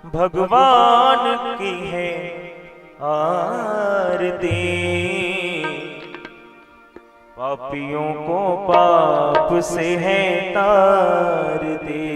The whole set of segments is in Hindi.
भगवान की है आरती, पापियों को पाप से है तार दे।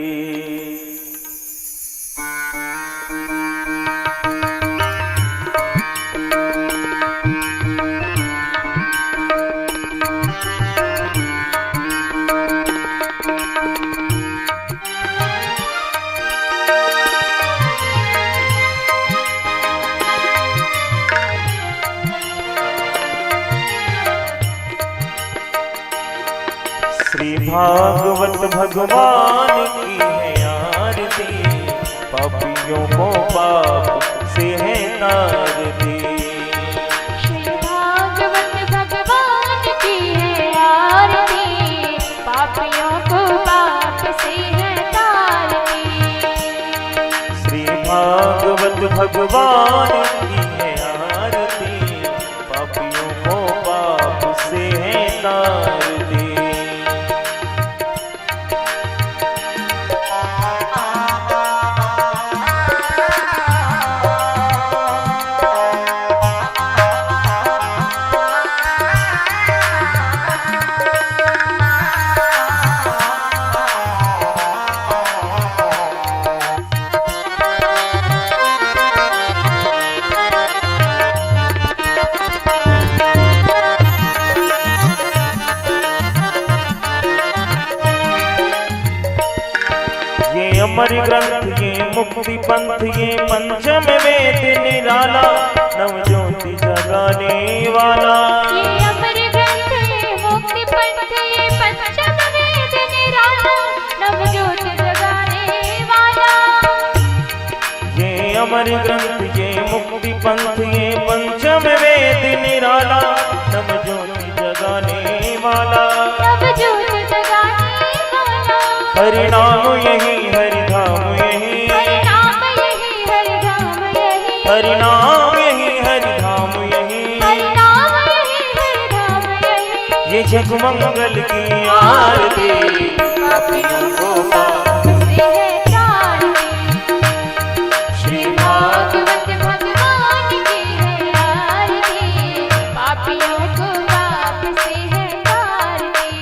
श्री भागवत भगवान की है आरती, पापियों को पाप से है तार दे। श्री भागवत भगवान की है आरती, पापियों को पाप से है तार दे। श्री भागवत भगवान की है आरती, पापियों को पाप से है तार दे। अमर ग्रंथ ये मुक्ति पंथ ये पंचम वेद निराला, नवज्योति जगाने वाला। ये अमर ग्रंथ ये मुक्ति पंथ ये पंचम वेद निराला, नवज्योति जगाने वाला। ये अमर ग्रंथ ये मुक्ति पंथ ये पंचम वेद निराला, नवज्योति जगाने वाला। नवज्योति जगाने वाला। हरिनाम यही हरिधाम यही, हरिनाम यही हरिधाम यही, हरिनाम यही हरिधाम यही, हरिनाम यही हरिधाम यही। ये जगमंगल की आरती, पापियों को पाप से है तार दे। श्री भागवत भगवान की है आरती, पापियों को पाप से है तार दे।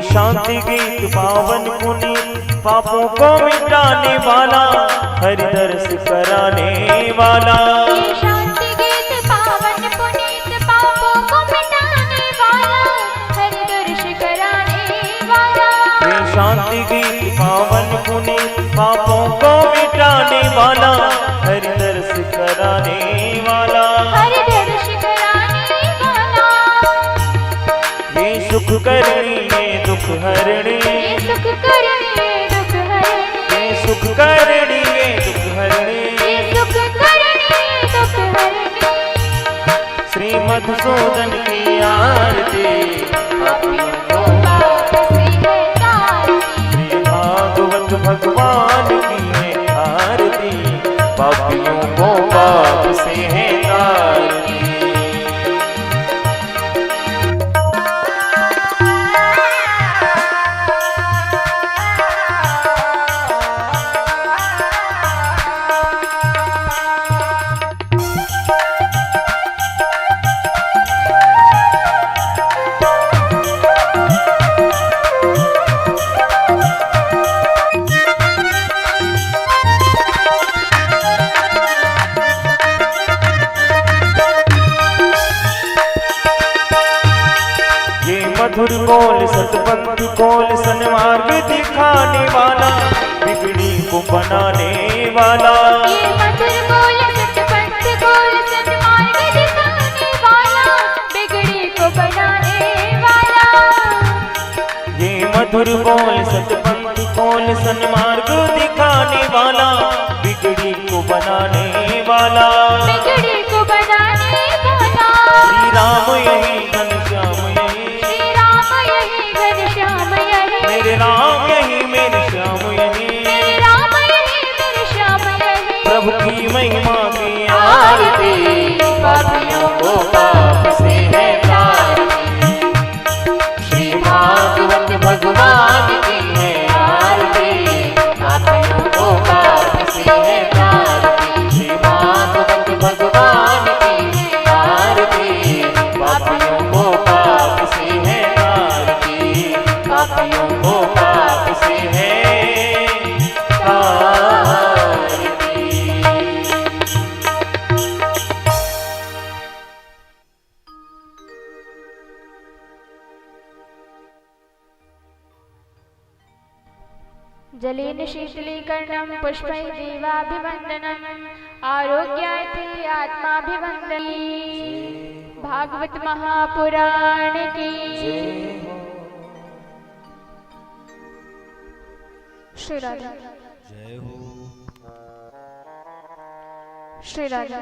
शांति गीत पावन पुनीत, पापों को मिटाने वाला, हरि दर्श कराने वाला। ये शांति गीत पावन पुनीत, पापों को मिटाने वाला, हरि दर्श कराने वाला। ये शांति गीत पावन पुनीत, पापों को मिटाने वाला, हरि दर्श कराने वाला। हरि दर्श कराने वाला। ये सुख करनी ये दुख हरणी, ये सुख करनी ये दुख हरणी, ये सुख करनी ये दुख हरणी। ये सुख करनी ये दुख हरणी। श्री मधुसूदन की आरती, पापियों को पाप से है तार दे। श्री भागवत भगवान की है आरती, पापियों को पाप से है तार दे। मधुर कोल सतपंथ कोल सन्मार्ग दिखाने वाला, बिगड़ी को बनाने वाला। ये मधुर कोल सतपंथ कोल सन्मार्ग दिखाने वाला, बिगड़ी को बनाने वाला। ये मधुर कोल सतपंथ कोल सन्मार्ग दिखाने वाला, बिगड़ी को बनाने वाला। बिगड़ी को बनाने वाला। श्री राम जलेन शीतलीकरणं पुष्पैः देवाभिवन्दनम् आरोग्यार्थे आत्माभिवन्दनी। भागवत महापुराण की। श्री राधा जय हो। श्री राधा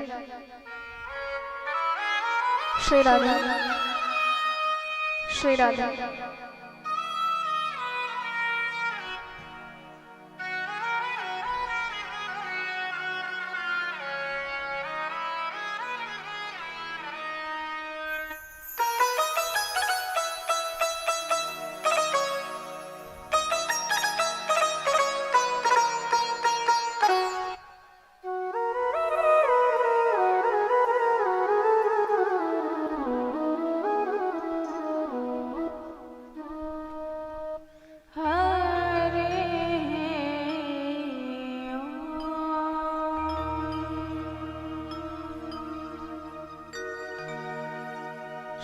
श्री राधा श्री राधा।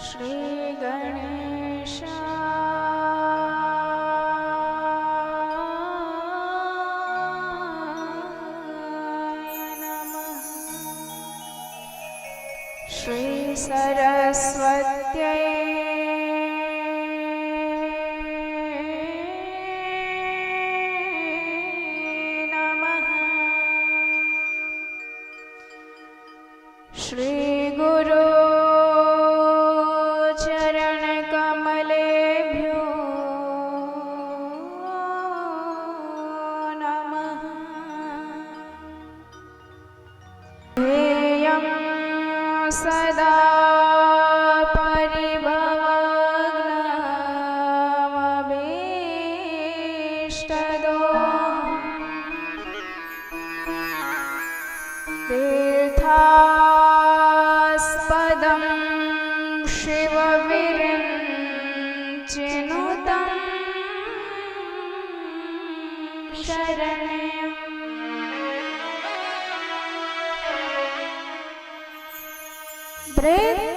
श्री गणेशाय नमः। श्री सरस्वत्यै नमः। श्री गुरु सदा परिभवग्नमभीष्टदो तीर्थास्पदं शिवविरञ्चिनुतं शरण्यम्। भृत्यार्तिहं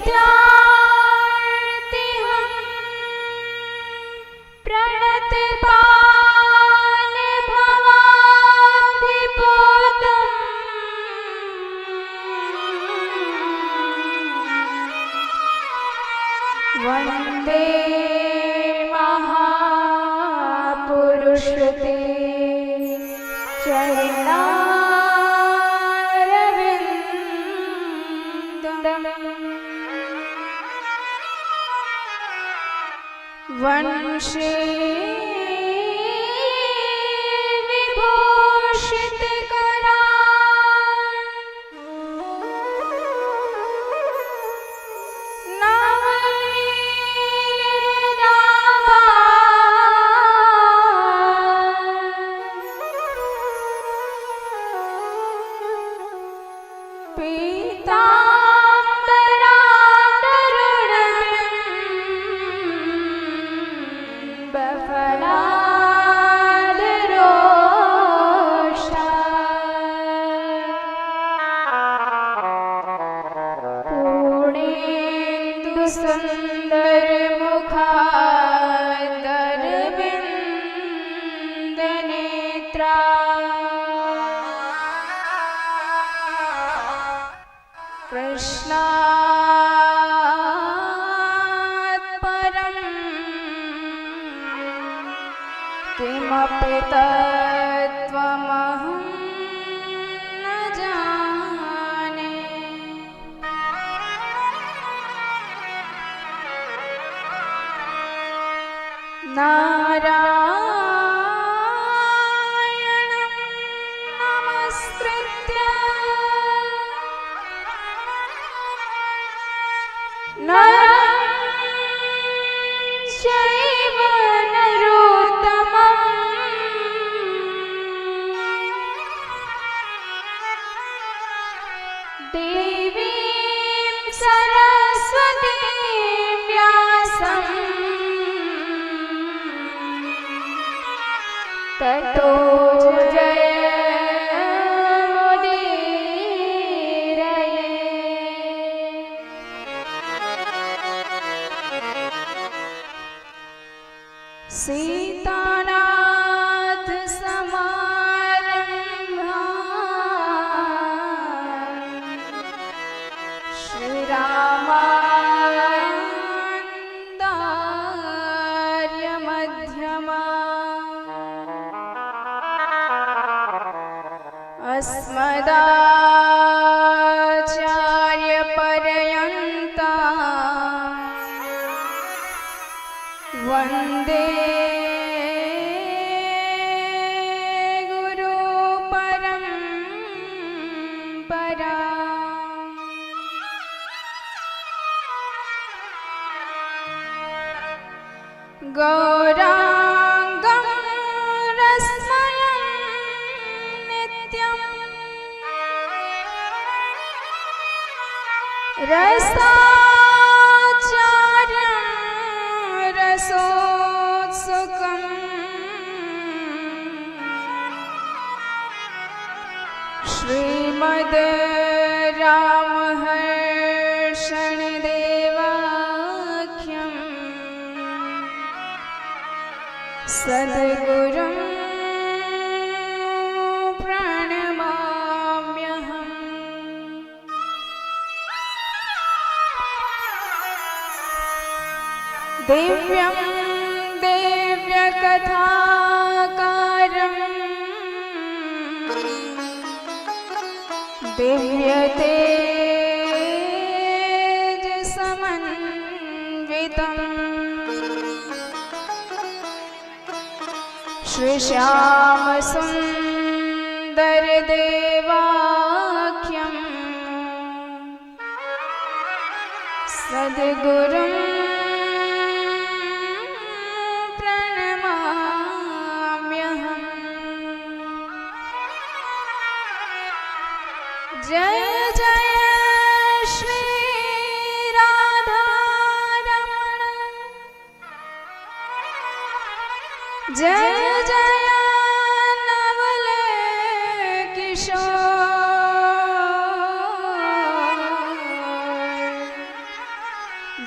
प्रणतपालभवाब्धिपोतम् वन्दे महापुरुषते चरणारविन्दम्। वंशे सुंदर मुखादरविंद नेत्रा कृष्णात् परं किमपि तत्त्वमहं न जाने। नारायणं नमस्कृत्य नरं चैव नरोत्तमं देवीं सरस्वतीं व्यासं ततो जयमुदीरये। सीतानाथ सम अस्मदाचार्यपर्यन्ता वन्दे गुरुपरम्परा। गौराङ्गं रसमयं नित्यं रसाचार्यं रसोत्सुकम् श्रीमद् रामहर्षणदेवाख्यं सद्गुरुं प्रणमाम्यहम्। दिव्यं दिव्यकथाकारं दिव्यतेजसमन्वितम् श्रीश्यामसुन्दरदेवाख्यं सद्गुरुं प्रणमाम्यहम्। जय जय श्री राधारमण, जय जय नवल किशोर,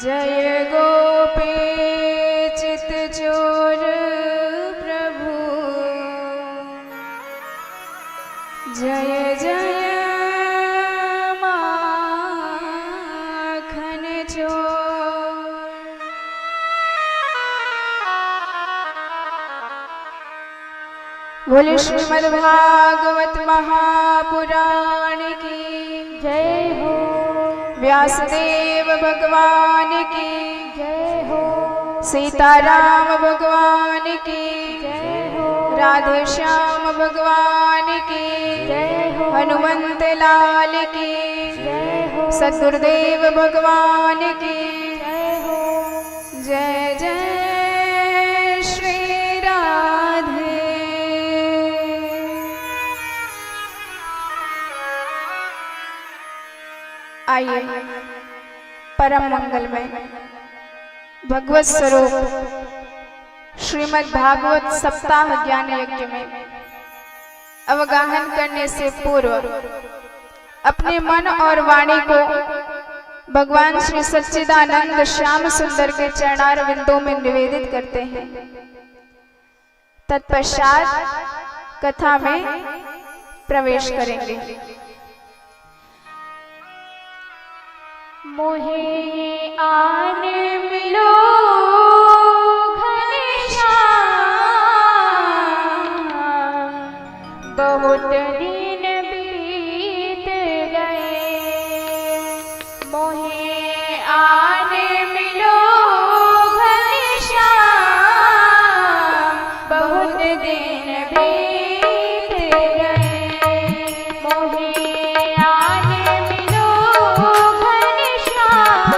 जय गोपी चित्तचोर प्रभु, जय जय माखन चोर। बोले श्रीमद् भागवत महापुराण की जय हो, व्यासदेव भगवान की जय हो, सीताराम भगवान की जय हो, राधे श्याम भगवान की जय हो, हनुमंत लाल की जय हो, सद्गुरुदेव भगवान की जय हो। जय जय श्री राधे। आइए परम मंगलमय भगवत स्वरूप श्रीमद् भागवत सप्ताह ज्ञान यज्ञ में अवगाहन करने से पूर्व अपने मन और वाणी को भगवान श्री सच्चिदानंद श्याम सुंदर के चरणार बिंदों में निवेदित करते हैं। तत्पश्चात कथा में प्रवेश करेंगे। मोहे आन मिलो घनश्याम, बहुत दिन बीत गए। मोहे आन मिलो घनश्याम, बहुत दिन बीत गए। मोहे आन मिलो घनश्याम,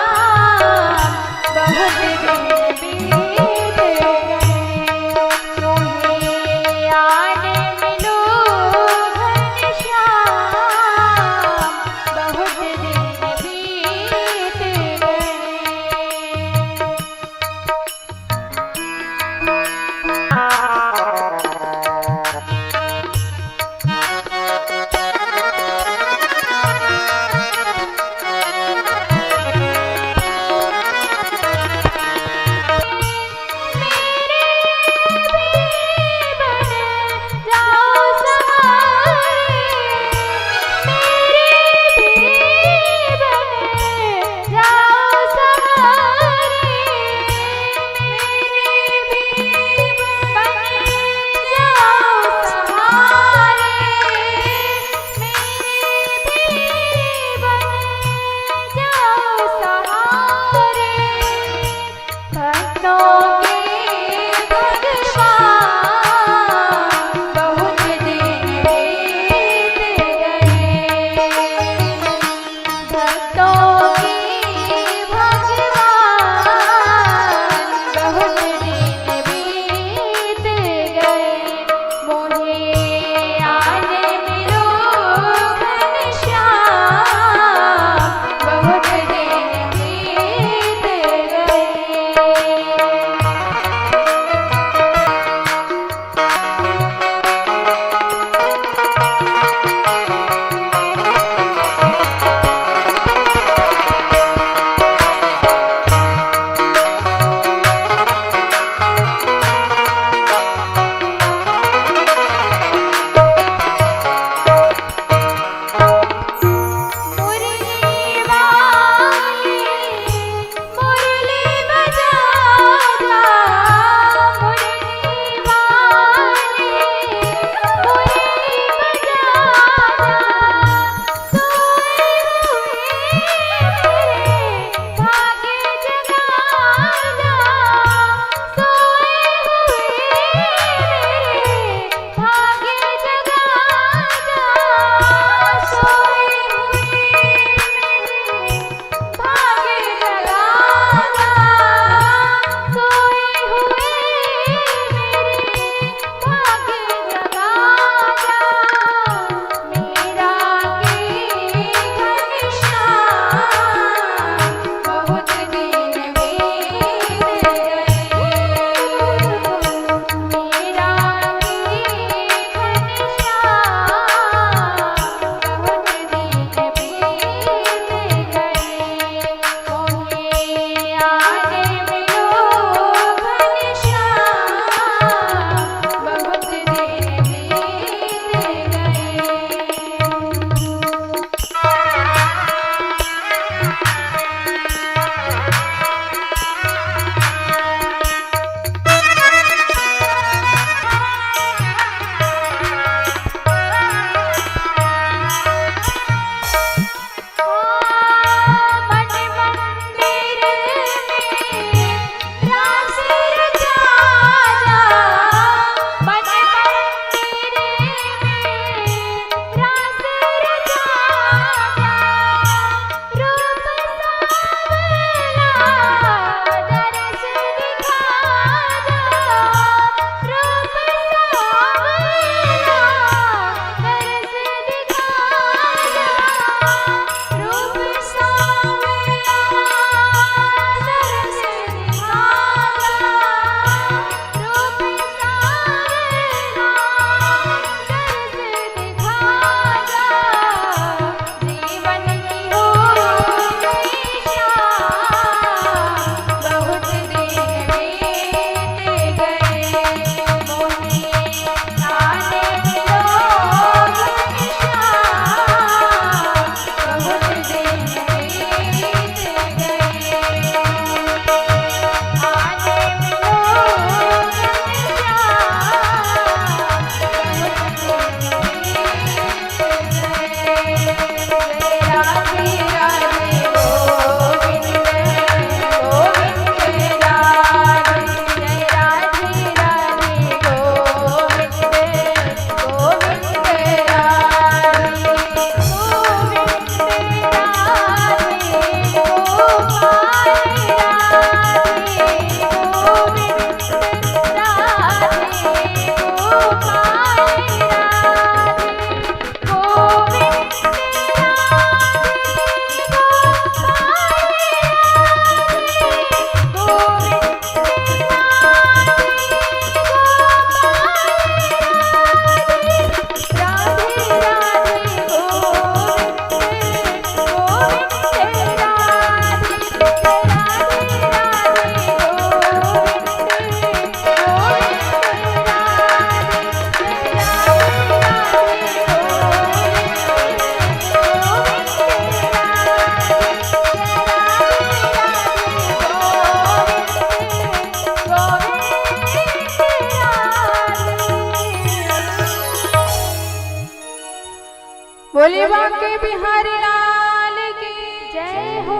बोले बांके बिहारी लाल की जय हो।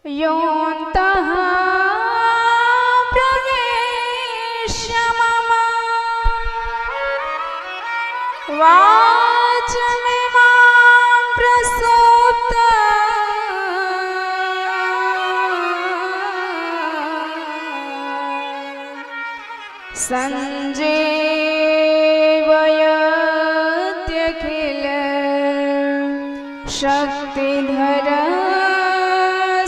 योऽन्तः प्रवेश्य मम वाचमिमां प्रसूप्त संजीवयत्यखिल शक्तिधर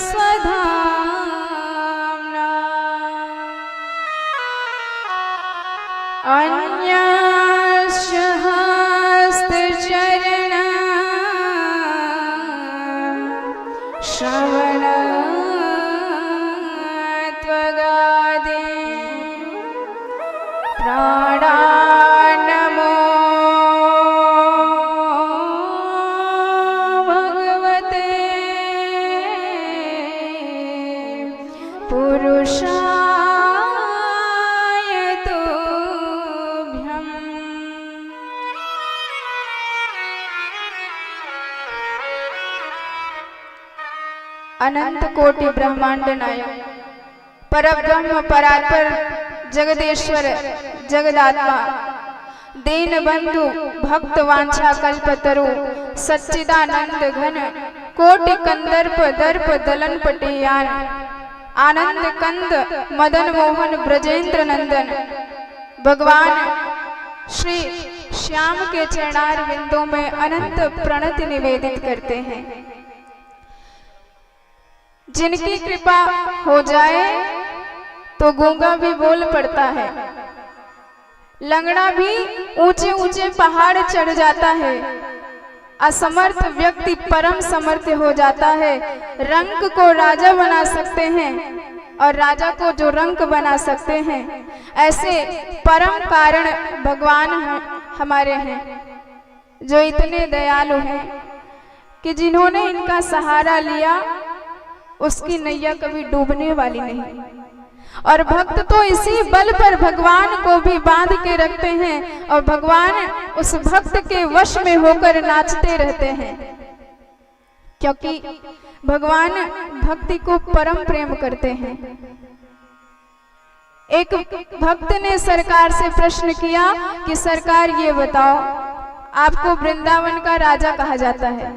स्वधाम्ना अन्यस्य हस्तचरण श्रवण त्वगादि प्राणान्नमो भगवते पुरुषाय तुभ्यम्। अनंत कोटि ब्रह्मांड नायक परब्रह्म परात्पर जगदेश्वर जगदात्मा दीन बंधु भक्त वांछा कल्पतरु सच्चिदानंद घन कोटि कंदर्प दर्प दलन पटियान आनंद कंद मदन मोहन ब्रजेंद्र नंदन भगवान श्री श्याम के चरणार बिंदों में अनंत प्रणति निवेदित करते हैं। जिनकी कृपा हो जाए तो गूंगा भी बोल पड़ता है, लंगड़ा भी ऊंचे ऊंचे पहाड़ चढ़ जाता है, असमर्थ व्यक्ति परम समर्थ हो जाता है। रंक को राजा बना सकते हैं और राजा को जो रंक बना सकते हैं, ऐसे परम कारण भगवान हमारे हैं, जो इतने दयालु हैं कि जिन्होंने इनका सहारा लिया उसकी नैया कभी डूबने वाली नहीं। और भक्त तो इसी बल पर भगवान को भी बांध के रखते हैं और भगवान उस भक्त के वश में होकर नाचते रहते हैं, क्योंकि भगवान भक्ति को परम प्रेम करते हैं। एक भक्त ने सरकार से प्रश्न किया कि सरकार ये बताओ, आपको वृंदावन का राजा कहा जाता है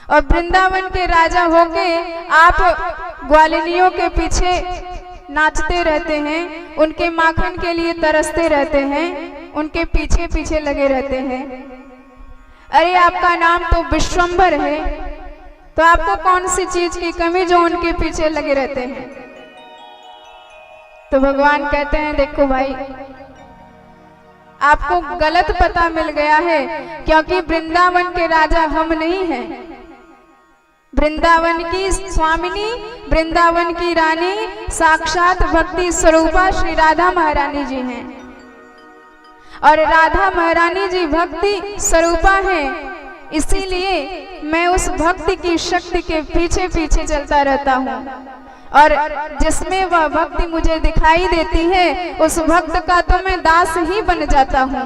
और वृंदावन के राजा होके आप ग्वालिनियों के पीछे नाचते रहते हैं, उनके माखन के लिए तरसते रहते हैं, उनके पीछे पीछे लगे रहते हैं। अरे आपका नाम तो विश्वंभर है, तो आपको कौन सी चीज की कमी जो उनके पीछे लगे रहते हैं? तो भगवान कहते हैं देखो भाई, आपको गलत पता मिल गया है, क्योंकि वृंदावन के राजा हम नहीं हैं। वृंदावन की स्वामिनी, वृंदावन की रानी साक्षात भक्ति स्वरूपा श्री राधा महारानी जी हैं और राधा महारानी जी भक्ति स्वरूपा हैं। इसीलिए मैं उस भक्ति की शक्ति के पीछे पीछे चलता रहता हूँ और जिसमें वह भक्ति मुझे दिखाई देती है उस भक्त का तो मैं दास ही बन जाता हूँ।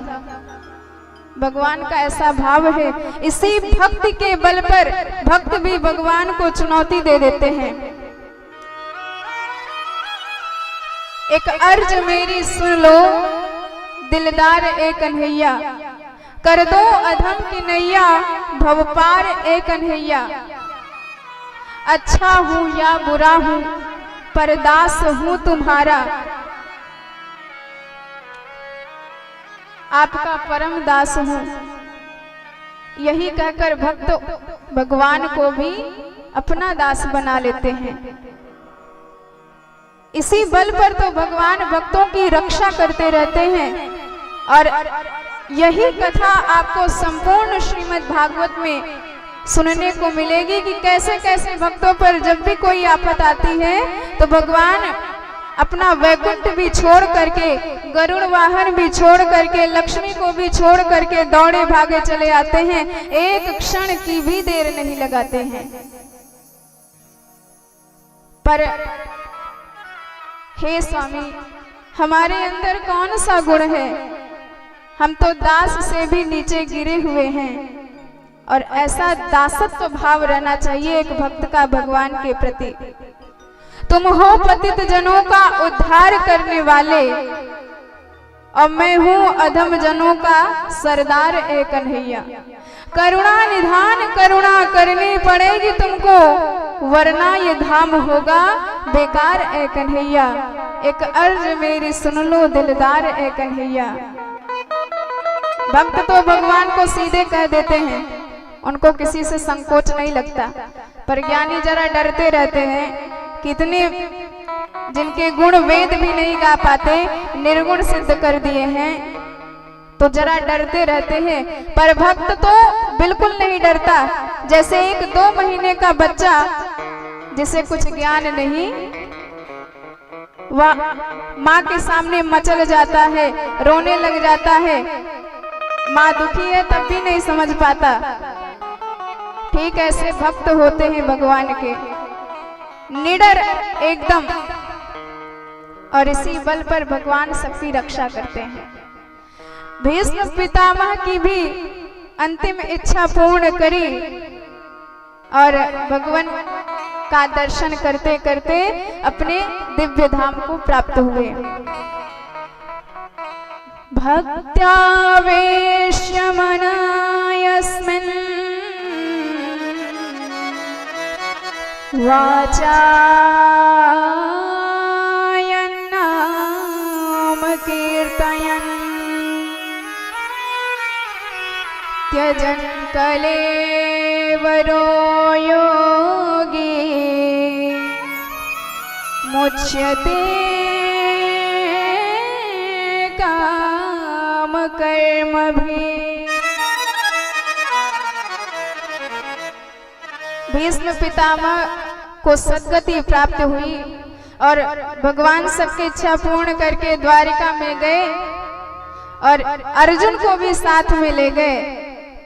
भगवान का ऐसा भाव है, इसी भक्ति के बल पर भक्त भी भगवान को चुनौती दे देते हैं। एक अर्ज मेरी सुन लो दिलदार ए कन्हैया, कर दो अधम की नैया भवपार ए कन्हैया। अच्छा हूँ या बुरा हूँ पर दास हूँ तुम्हारा, आपका परम दास हूँ। यही कहकर भक्त भगवान को भी अपना दास बना लेते हैं। इसी बल पर तो भगवान भक्तों की रक्षा करते रहते हैं और यही कथा आपको संपूर्ण श्रीमद् भागवत में सुनने को मिलेगी कि कैसे कैसे भक्तों पर जब भी कोई आफत आती है तो भगवान अपना वैकुंठ भी छोड़ करके, गरुड़ वाहन भी छोड़ करके, लक्ष्मी को भी छोड़ करके दौड़े भागे चले आते हैं, एक क्षण की भी देर नहीं लगाते हैं। पर हे स्वामी, हमारे अंदर कौन सा गुण है? हम तो दास से भी नीचे गिरे हुए हैं। और ऐसा दासत्व भाव रहना चाहिए एक भक्त का भगवान के प्रति। तुम हो पतित जनों का उद्धार करने वाले, और मैं हूं अधम जनों का सरदार ए कन्हैया। करुणा निधान करुणा करनी पड़ेगी तुमको, वरना ये धाम होगा बेकार ए कन्हैया। एक अर्ज मेरी सुन लो दिलदार ए कन्हैया। भक्त तो भगवान को सीधे कह देते हैं, उनको किसी से संकोच नहीं लगता। पर ज्ञानी जरा डरते रहते हैं। कितने जिनके गुण वेद भी नहीं गा पाते, निर्गुण सिद्ध कर दिए हैं, तो जरा डरते रहते हैं। पर भक्त तो बिल्कुल नहीं डरता। जैसे एक 2 महीने का बच्चा जिसे कुछ ज्ञान नहीं, वह माँ के सामने मचल जाता है, रोने लग जाता है। माँ दुखी है तब भी नहीं समझ पाता। ठीक ऐसे भक्त होते हैं भगवान के, निडर एकदम। और इसी बल पर भगवान सबकी रक्षा करते हैं। भीष्म पितामह की भी अंतिम इच्छा पूर्ण करी और भगवान का दर्शन करते करते अपने दिव्य धाम को प्राप्त हुए। भक्त्यावेश्य मनायस्मिन् वाचायन्नाम कीर्तयन् त्यजन् कलेवरो योगी मुच्यते काम कर्म भी। भीष्म पितामह को सद्गति प्राप्त हुई और भगवान सबकी इच्छा पूर्ण करके द्वारिका में गए और अर्जुन को भी साथ में ले गए।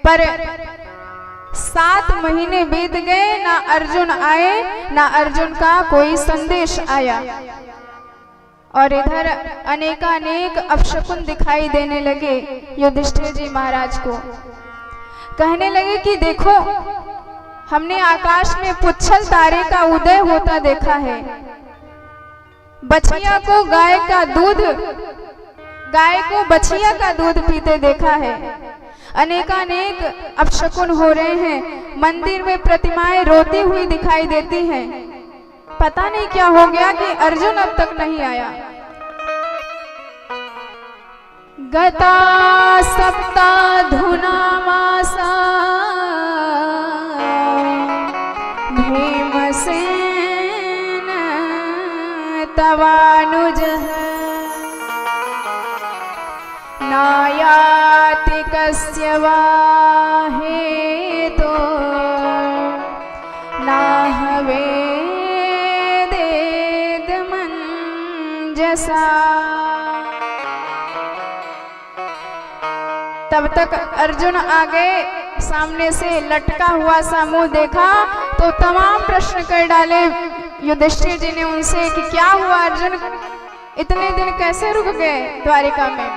पर 7 महीने बीत गए, ना अर्जुन आए, ना अर्जुन का कोई संदेश आया। और इधर अनेकानेक अपशकुन दिखाई देने लगे युधिष्ठिर जी महाराज को। कहने लगे कि देखो, हमने आकाश में पुच्छल तारे का उदय होता देखा है, बछिया को गाय को बछिया का दूध पीते देखा है, अनेकानेक अपशकुन हो रहे हैं, मंदिर में प्रतिमाएं रोती हुई दिखाई देती हैं। पता नहीं क्या हो गया कि अर्जुन अब तक नहीं आया। गता सप्ताधुना मासा भीमसेन तवानुजः नायाति कस्य वा हेतो नाहवेदेदमञ्जसा। तब तक अर्जुन आ गए, सामने से लटका हुआ सा मुंह देखा तो तमाम प्रश्न कर डाले युधिष्ठिर जी ने उनसे कि क्या हुआ अर्जुन, इतने दिन कैसे रुक गए द्वारिका में।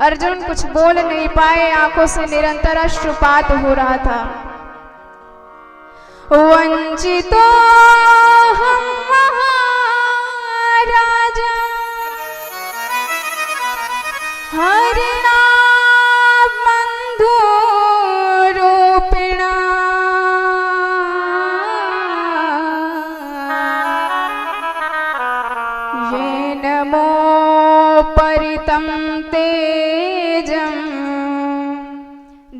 अर्जुन कुछ बोल नहीं पाए, आंखों से निरंतर अश्रुपात हो रहा था। वंचितो हम महाराजा हरिणा बंधु रूपिणा येन मोपरितं तेजं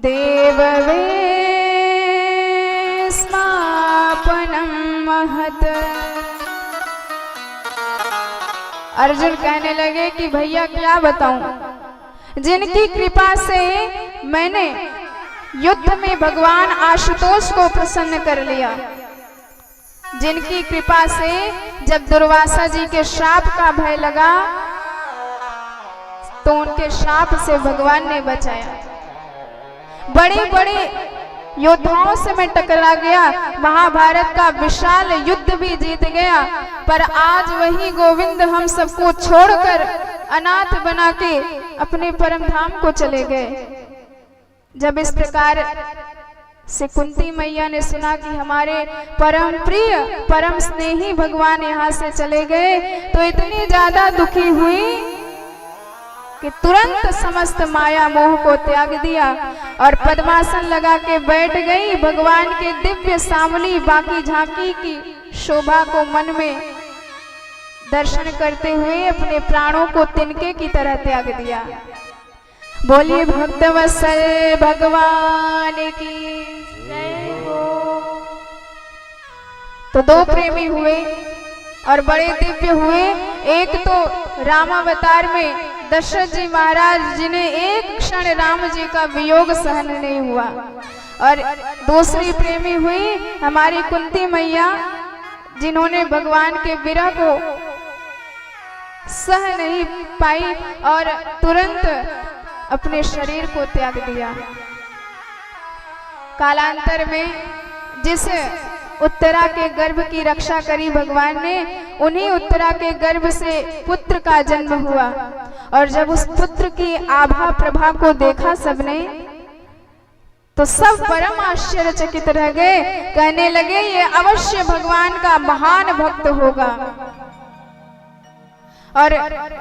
देववेस्मापनं महत्। अर्जुन कहने लगे कि भैया क्या बताऊं, जिनकी कृपा से मैंने युद्ध में भगवान आशुतोष को प्रसन्न कर लिया, जिनकी कृपा से जब दुर्वासा जी के श्राप का भय लगा तो उनके श्राप से भगवान ने बचाया। बड़े बड़े योद्धाओं से मैं टकरा गया, महाभारत का विशाल युद्ध भी जीत गया, पर आज वही गोविंद हम सबको छोड़कर अनाथ बना के अपने परम धाम को चले गए। जब इस प्रकार से कुंती मैया ने सुना कि हमारे परम प्रिय परम स्नेही भगवान यहाँ से चले गए, तो इतनी ज्यादा दुखी हुई कि तुरंत समस्त माया मोह को त्याग दिया और पद्मासन लगा के बैठ गई। भगवान के दिव्य सामली बाकी झांकी की शोभा को मन में दर्शन करते हुए अपने प्राणों को तिनके की तरह त्याग दिया। बोलिए भक्तवत्सल भगवान की जय हो। तो दो प्रेमी हुए और बड़े दिव्य हुए। एक तो रामावतार में दशरथ जी महाराज जिन्हें एक क्षण राम जी का वियोग सहन नहीं हुआ, और दूसरी प्रेमी हुई हमारी कुंती मैया जिन्होंने भगवान के विरह को सह नहीं पाई और तुरंत अपने शरीर को त्याग दिया। कालांतर में जिस उत्तरा के गर्भ की रक्षा करी भगवान ने, उन्हीं उत्तरा के गर्भ से पुत्र का जन्म हुआ, और जब उस पुत्र की आभा प्रभा को देखा सबने, तो सब परम आश्चर्यचकित रह गए। कहने लगे ये अवश्य भगवान का महान भक्त होगा, और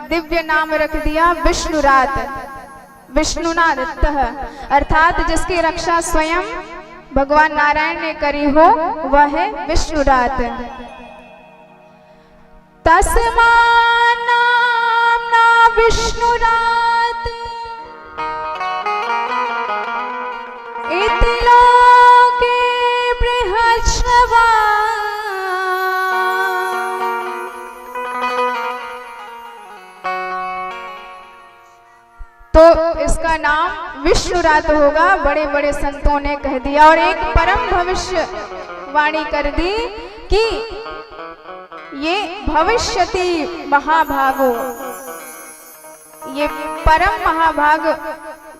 दिव्य नाम रख दिया विष्णुरात, विष्णुनादत्तः, अर्थात जिसकी रक्षा स्वयं भगवान नारायण ने करी हो वह है विष्णुरात। तस्मा नाम्ना विष्णुरात इति लोके बृहच्छ्रवा। तो इसका नाम विष्णुरात होगा, बड़े बड़े संतों ने कह दिया। और एक परम भविष्य वाणी कर दी कि ये भविष्यति महाभागो, ये परम महाभाग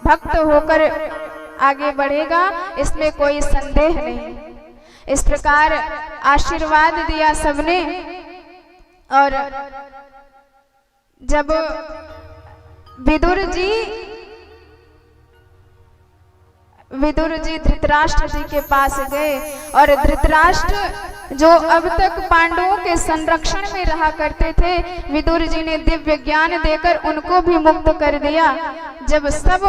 भक्त होकर आगे बढ़ेगा, इसमें कोई संदेह नहीं। इस प्रकार आशीर्वाद दिया सबने। और जब विदुर जी धृतराष्ट्र जी के पास गए, और धृतराष्ट्र जो अब तक पांडवों के संरक्षण में रहा करते थे, विदुर जी ने दिव्य ज्ञान देकर उनको भी मुक्त कर दिया। जब सब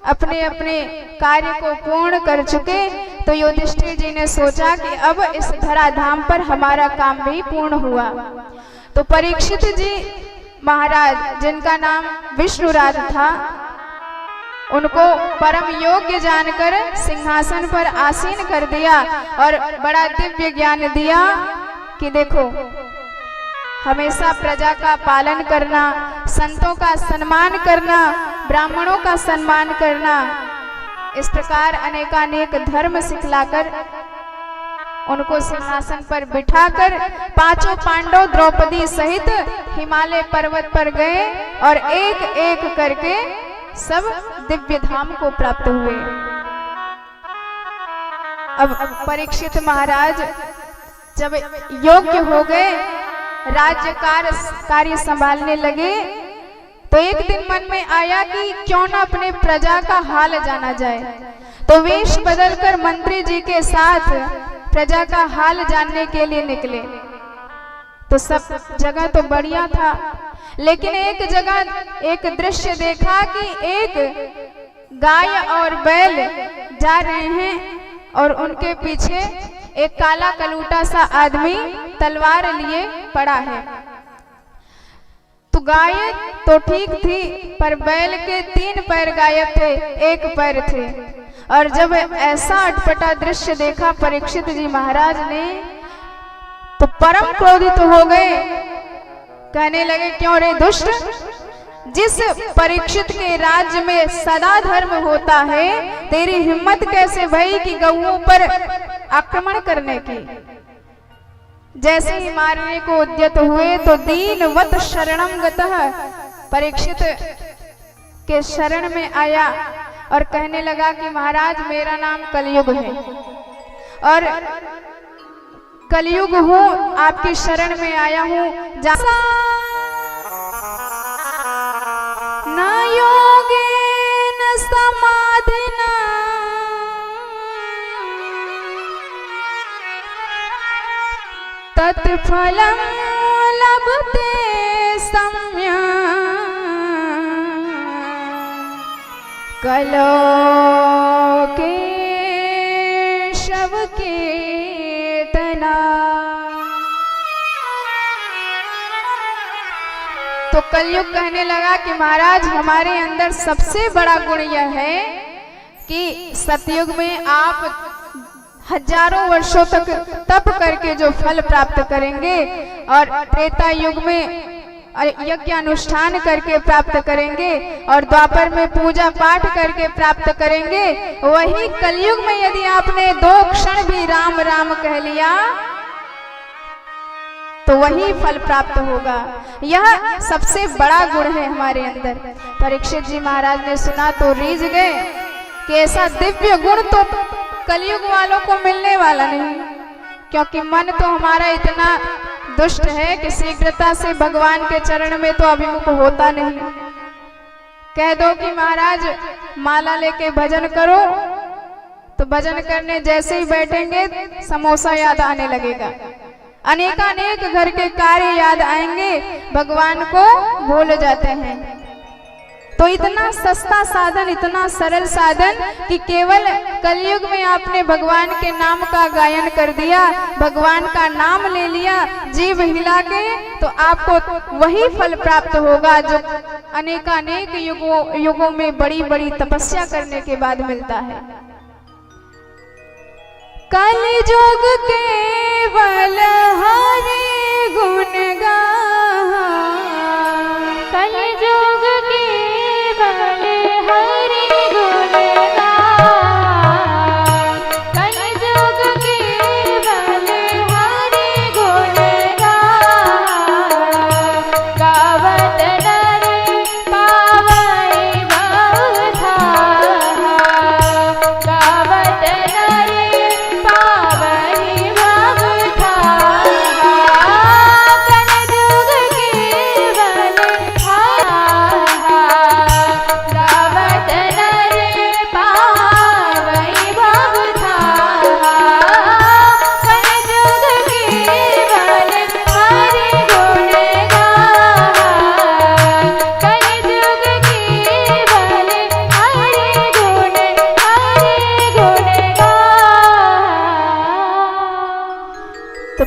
अपने अपने कार्य को पूर्ण कर चुके, तो युधिष्ठिर जी ने सोचा कि अब इस धराधाम पर हमारा काम भी पूर्ण हुआ। तो परीक्षित जी महाराज, जिनका नाम विष्णुराज था, उनको परम योग्य जानकर सिंहासन पर आसीन कर दिया और बड़ा दिव्य ज्ञान दिया कि देखो, हमेशा प्रजा का पालन करना, संतों का सम्मान करना, ब्राह्मणों का सम्मान करना, इस प्रकार अनेकानेक धर्म सिखलाकर उनको सिंहासन पर बिठाकर पांचों पांडव द्रौपदी सहित हिमालय पर्वत पर गए और एक एक करके सब दिव्य धाम को प्राप्त हुए। अब परीक्षित महाराज जब योग्य हो गए, राज्य कार्य संभालने लगे, तो एक दिन मन में आया कि क्यों ना अपने प्रजा का हाल जाना जाए। तो वेश बदलकर मंत्री जी के साथ प्रजा का हाल जानने के लिए निकले। तो सब जगह तो बढ़िया था, लेकिन एक जगह एक दृश्य देखा कि एक गाय और बैल जा रहे हैं और उनके पीछे एक काला कलूटा सा आदमी तलवार लिए पड़ा है। तो गाय तो ठीक थी, पर बैल के 3 पैर गायब थे, 1 पैर थे। और जब ऐसा अटपटा दृश्य देखा परीक्षित जी महाराज ने, तो परम क्रोधित हो गए। कहने लगे, क्यों रे दुष्ट, जिस परीक्षित के राज्य में सदा धर्म होता है, तेरी हिम्मत कैसे भई कि गऊओं पर आक्रमण करने की। जैसे ही मारने को उद्यत हुए, तो दीनवत शरणम गतः, परीक्षित के शरण में आया और कहने लगा कि महाराज मेरा नाम कलयुग है और कलयुग हूँ, आपकी शरण में आया हूँ। न योगेन समाधिना तत्फलं लभते सम्यक् कलो केशव कीर्तना। तो कलयुग कहने लगा कि महाराज हमारे अंदर सबसे बड़ा गुण यह है कि सतयुग में आप हजारों वर्षों तक तप करके जो फल प्राप्त करेंगे और त्रेता युग में यज्ञ अनुष्ठान करके प्राप्त करेंगे और द्वापर में पूजा पाठ करके प्राप्त करेंगे, वही कलयुग में यदि आपने 2 क्षण भी राम राम कह लिया तो वही फल प्राप्त होगा। यह सबसे बड़ा गुण है हमारे अंदर। परीक्षित जी महाराज ने सुना तो रीझ गए कि ऐसा दिव्य गुण तो कलयुग वालों को मिलने वाला नहीं, क्योंकि मन तो हमारा इतना दुष्ट है कि शीघ्रता से भगवान के चरण में तो अभिमुख होता नहीं। कह दो कि महाराज माला लेके भजन करो तो भजन करने जैसे ही बैठेंगे समोसा याद आने लगेगा, अनेकानेक घर के कार्य याद आएंगे, भगवान को भूल जाते हैं। तो इतना सस्ता साधन, इतना सरल साधन कि केवल कलयुग में आपने भगवान के नाम का गायन कर दिया, भगवान का नाम ले लिया जीभ हिला के, तो आपको वही फल प्राप्त होगा जो अनेकानेक युगों में बड़ी बड़ी तपस्या करने के बाद मिलता है। कलियुग केवल हरि गुण गान, कलियुग केवल हरि गुण गान, कलियुग केवल हरि गुण गान, गावत नर पावै भवधाम, गावत नर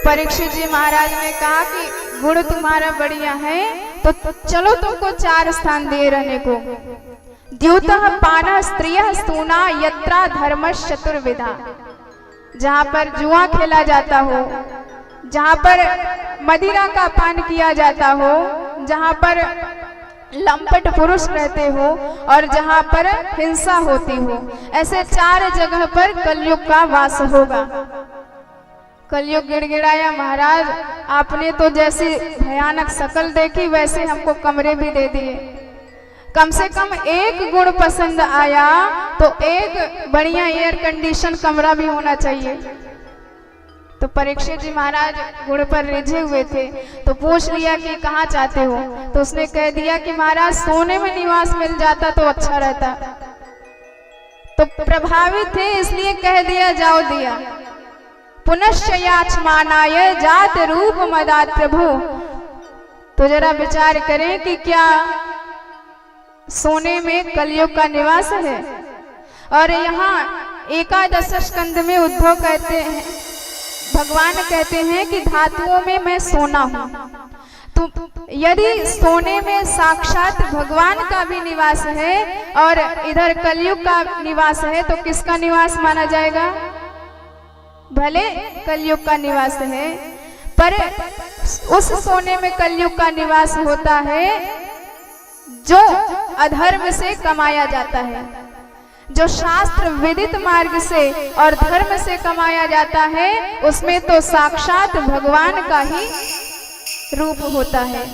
परीक्षित जी महाराज ने कहा कि गुण तुम्हारा बढ़िया है तो चलो तुमको 4 स्थान दिए रहने को। द्यूतः पानः स्त्रियः स्तूना यत्रा धर्मश्च चतुर्विधा, जहाँ पर जुआ खेला जाता हो, जहाँ पर मदिरा का पान किया जाता हो, जहाँ पर लंपट पुरुष रहते हो और जहाँ पर हिंसा होती हो, ऐसे 4 जगह पर कलयुग का वास होगा। कलयुग गिड़गिड़ाया, महाराज आपने तो जैसी भयानक शकल देखी वैसे हमको कमरे भी दे दिए, कम से कम एक गुण पसंद आया तो एक बढ़िया एयर कंडीशन कमरा भी होना चाहिए। तो परीक्षित जी महाराज गुण पर रिझे हुए थे तो पूछ लिया कि कहाँ चाहते हो, तो उसने कह दिया कि महाराज सोने में निवास मिल जाता तो अच्छा रहता। तो प्रभावित थे इसलिए कह दिया जाओ दिया। पुनश्च याचमानाय जात रूप मदात प्रभु, तो जरा विचार करें कि क्या सोने में कलयुग का निवास है। और यहाँ एकादश स्कंद में उद्धव कहते हैं, भगवान कहते हैं कि धातुओं में मैं सोना हूँ। तो यदि सोने में साक्षात भगवान का भी निवास है और इधर कलयुग का निवास है तो किसका निवास माना जाएगा? भले कलयुग का निवास है पर उस सोने में कलयुग का निवास होता है जो अधर्म से कमाया जाता है, जो शास्त्र विदित मार्ग से और धर्म से कमाया जाता है, उसमें तो साक्षात भगवान का ही रूप होता है।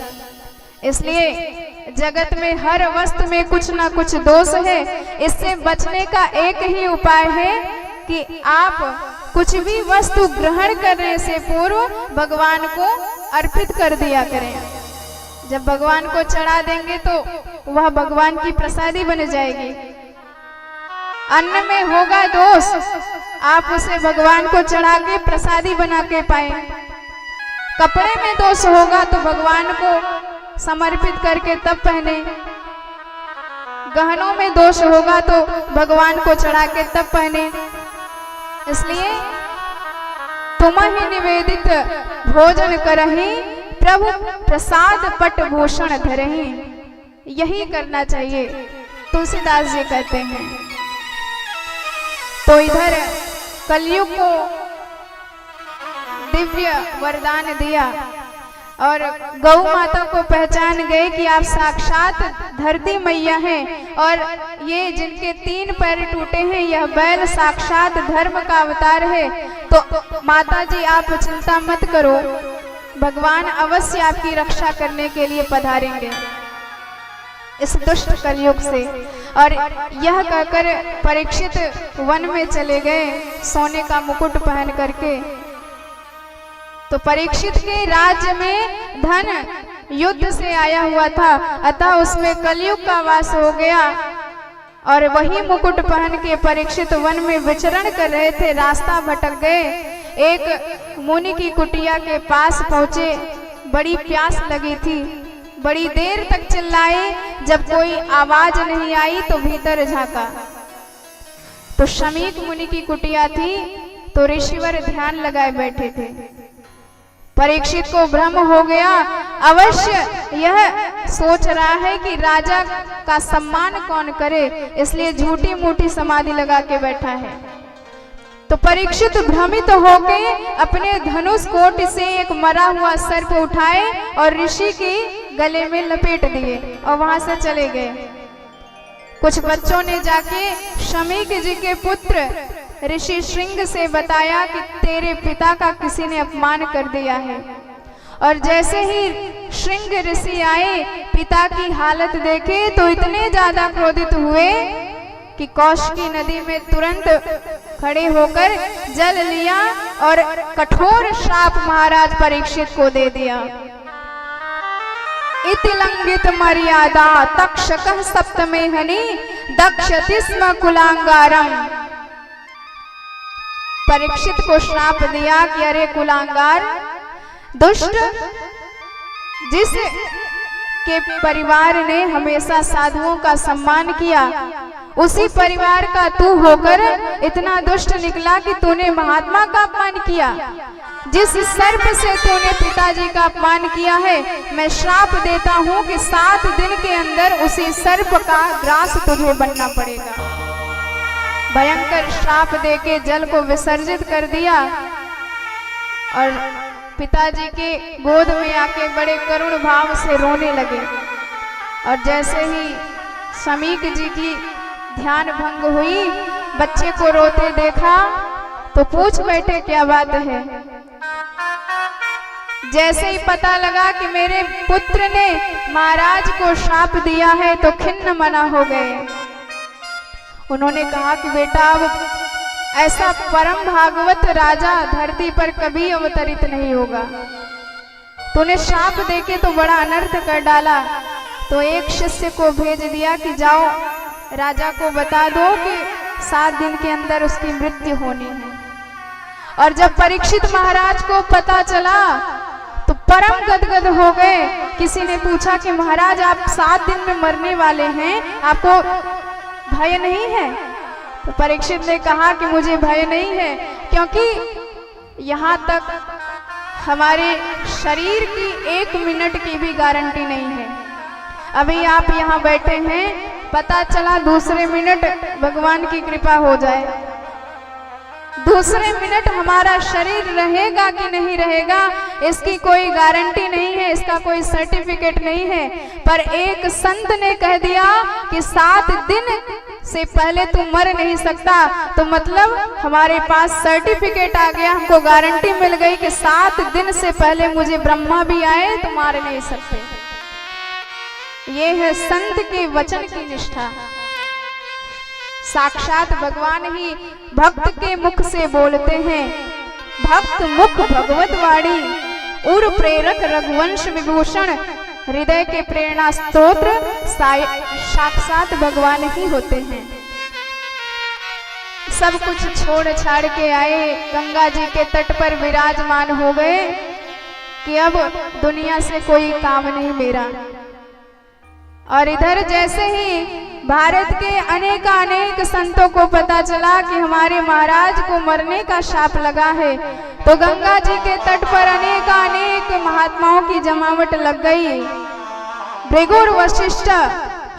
इसलिए जगत में हर वस्तु में कुछ ना कुछ दोष है। इससे बचने का एक ही उपाय है कि आप कुछ भी वस्तु ग्रहण करने से पूर्व भगवान को अर्पित कर दिया करें। जब भगवान को चढ़ा देंगे तो वह भगवान की प्रसादी बन जाएगी। अन्न में होगा दोष, आप उसे भगवान को चढ़ा के प्रसादी बना के पाए। कपड़े में दोष होगा तो भगवान को समर्पित करके तब पहने। गहनों में दोष होगा तो भगवान को चढ़ा के तब पहने। इसलिए तुम ही निवेदित भोजन करही, प्रभु प्रसाद पट भूषण धरही। यही करना चाहिए, तुलसीदास जी कहते हैं। तो इधर कलयुग को दिव्य वरदान दिया और गौ माता को पहचान गए कि आप साक्षात धरती मैया हैं और ये जिनके 3 पैर टूटे हैं यह बैल साक्षात धर्म का अवतार है। तो माता जी आप चिंता मत करो, भगवान अवश्य आपकी रक्षा करने के लिए पधारेंगे इस दुष्ट कलयुग से। और यह कहकर परीक्षित वन में चले गए सोने का मुकुट पहन करके। तो परीक्षित के राज्य में धन युद्ध से आया हुआ था, अतः उसमें कलयुग का वास हो गया और वही मुकुट पहन के परीक्षित वन में विचरण कर रहे थे। रास्ता भटक गए, एक मुनि की कुटिया के पास पहुंचे। बड़ी प्यास लगी थी, बड़ी देर तक चिल्लाए, जब कोई आवाज नहीं आई तो भीतर झांका तो शमीक मुनि की कुटिया थी। तो ऋषिवर ध्यान लगाए बैठे थे। परीक्षित को भ्रम हो गया, अवश्य यह सोच रहा है कि राजा का सम्मान कौन करे, इसलिए झूठी मूठी समाधि लगा के बैठा है। तो परीक्षित भ्रमित होके अपने धनुष कोट से एक मरा हुआ सर्प उठाए और ऋषि के गले में लपेट दिए और वहां से चले गए। कुछ बच्चों ने जाके शमीक जी के पुत्र ऋषि श्रृंग से बताया कि तेरे पिता का किसी ने अपमान कर दिया है। और जैसे ही श्रृंग ऋषि आए, पिता की हालत देखे तो इतने ज्यादा क्रोधित हुए कि कौशिकी नदी में तुरंत खड़े होकर जल लिया और कठोर श्राप महाराज परीक्षित को दे दिया। इति लंघित मर्यादा तक्षकः सप्तमे हनि दक्षति स्म कुलांगारम। परीक्षित को श्राप दिया कि अरे कुलांगार, दुष्ट, जिस के परिवार ने हमेशा साधुओं का सम्मान किया, उसी परिवार का तू होकर इतना दुष्ट निकला कि तूने महात्मा का अपमान किया। जिस सर्प से तूने पिताजी का अपमान किया है, मैं श्राप देता हूं कि 7 दिन के अंदर उसी सर्प का ग्रास तुझे बनना पड़ेगा। भयंकर श्राप देके जल को विसर्जित कर दिया और पिताजी के गोद में आके बड़े करुण भाव से रोने लगे। और जैसे ही शमीक जी की ध्यान भंग हुई, बच्चे को रोते देखा तो पूछ बैठे क्या बात है। जैसे ही पता लगा कि मेरे पुत्र ने महाराज को श्राप दिया है तो खिन्न मना हो गए। उन्होंने कहा कि बेटा, अब ऐसा परम भागवत राजा धरती पर कभी अवतरित नहीं होगा। तूने श्राप देके तो बड़ा अनर्थ कर डाला। तो एक शिष्य को भेज दिया कि जाओ राजा को बता दो कि 7 दिन के अंदर उसकी मृत्यु होनी है। और जब परीक्षित महाराज को पता चला तो परम गदगद हो गए। किसी ने पूछा कि महाराज आप 7 दिन में मरने वाले हैं, आपको भय नहीं है? तो परीक्षित ने कहा कि मुझे भय नहीं है, क्योंकि यहाँ तक हमारे शरीर की 1 मिनट की भी गारंटी नहीं है। अभी आप यहाँ बैठे हैं, पता चला दूसरे मिनट भगवान की कृपा हो जाए, दूसरे मिनट हमारा शरीर रहेगा कि नहीं रहेगा इसकी कोई गारंटी नहीं है, इसका कोई सर्टिफिकेट नहीं है। पर एक संत ने कह दिया कि 7 दिन से पहले तू मर नहीं सकता, तो मतलब हमारे पास सर्टिफिकेट आ गया, हमको गारंटी मिल गई कि 7 दिन से पहले मुझे ब्रह्मा भी आए तो मार नहीं सकते। ये है संत के वचन की निष्ठा। साक्षात भगवान ही भक्त के मुख से बोलते हैं। भक्त मुख भगवत वाणी, उर प्रेरक रघुवंश विभूषण, हृदय के प्रेरणा स्तोत्र साक्षात भगवान ही होते हैं। सब कुछ छोड़ छाड़ के आए, गंगा जी के तट पर विराजमान हो गए कि अब दुनिया से कोई काम नहीं मेरा। और इधर जैसे ही भारत के अनेक संतों को पता चला कि हमारे महाराज को मरने का शाप लगा है, तो गंगा जी के तट पर अनेक महात्माओं की जमावट लग गई। भृगुर वशिष्ठ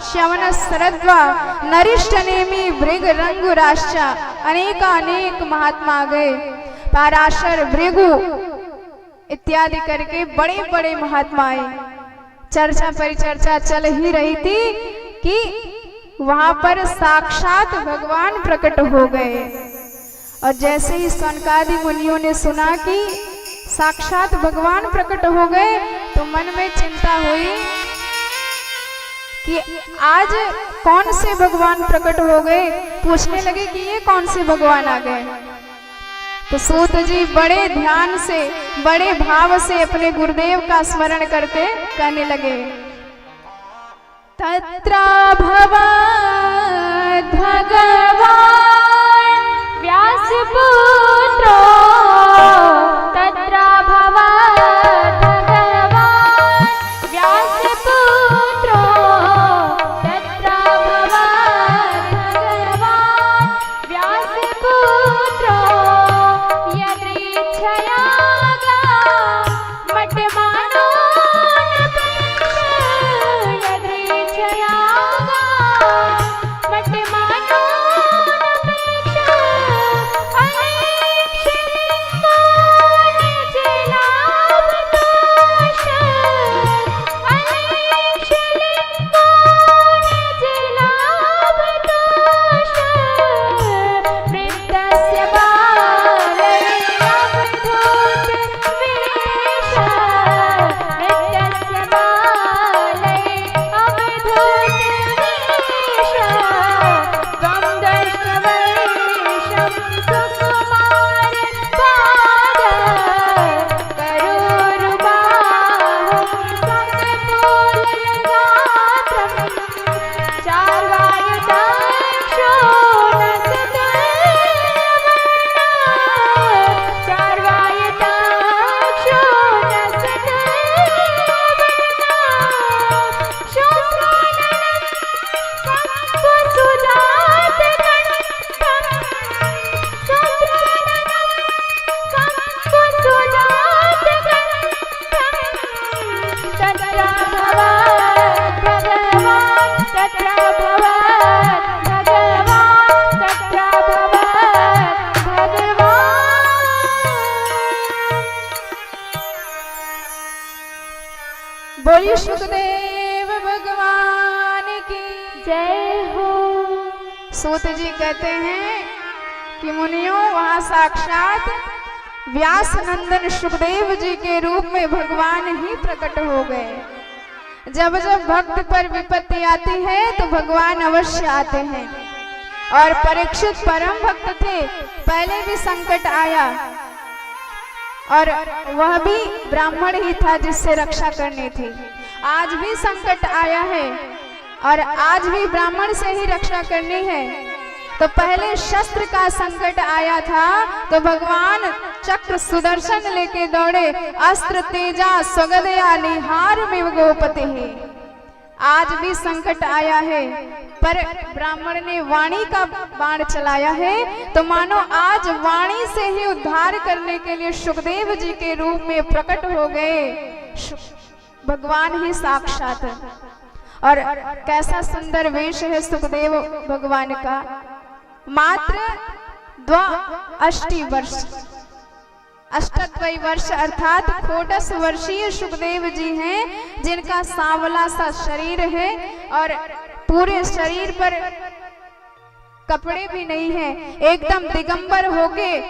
श्यवन सरद्वा नरिष्ठ नेमी भृग रंगुराश्चा, अनेक महात्मा आ गए। पाराशर भृगु इत्यादि करके बड़े बड़े महात्मा आए। चर्चा परिचर्चा चल ही रही थी कि वहां पर साक्षात भगवान प्रकट हो गए। और जैसे ही सनकादि मुनियों ने सुना कि साक्षात भगवान प्रकट हो गए, तो मन में चिंता हुई कि आज कौन से भगवान प्रकट हो गए। पूछने लगे कि ये कौन से भगवान आ गए। तो सूत जी बड़े ध्यान से, बड़े भाव से अपने गुरुदेव का स्मरण करके कहने लगे, तत्रा भवद् भगवान व्यासपुत्रो, तत्रा भवद् भगवान व्यासपुत्रो, तत्रा भवद् भगवान व्यासपुत्रो, यदृच्छया मठमानो यदृच्छया मठमानो बोलिए सुखदेव भगवान की जय हो। सूत जी कहते हैं कि मुनियों, वहां साक्षात व्यास नंदन सुखदेव जी के रूप में भगवान ही प्रकट हो गए। जब जब भक्त पर विपत्ति आती है तो भगवान अवश्य आते हैं। और परीक्षित परम भक्त थे, पहले भी संकट आया और वह भी ब्राह्मण ही था जिससे रक्षा करनी थी। आज भी संकट आया है और आज भी ब्राह्मण से ही रक्षा करनी है। तो पहले शस्त्र का संकट आया था तो भगवान चक्र सुदर्शन लेके दौड़े, अस्त्र तेजा स्वगदया निहार में गोपते है। आज भी संकट आया है पर ब्राह्मण ने वाणी का बाण चलाया है, तो मानो आज वाणी से ही उद्धार करने के लिए सुखदेव जी के रूप में प्रकट हो गए भगवान ही साक्षात। और कैसा सुंदर वेश है सुखदेव भगवान का। मात्र 82 वर्ष, 88 वर्ष अर्थात 64 वर्षीय सुखदेव जी हैं, जिनका सांवला सा शरीर है और पूरे शरीर पर कपड़े भी नहीं हैं, एकदम दिगंबर होके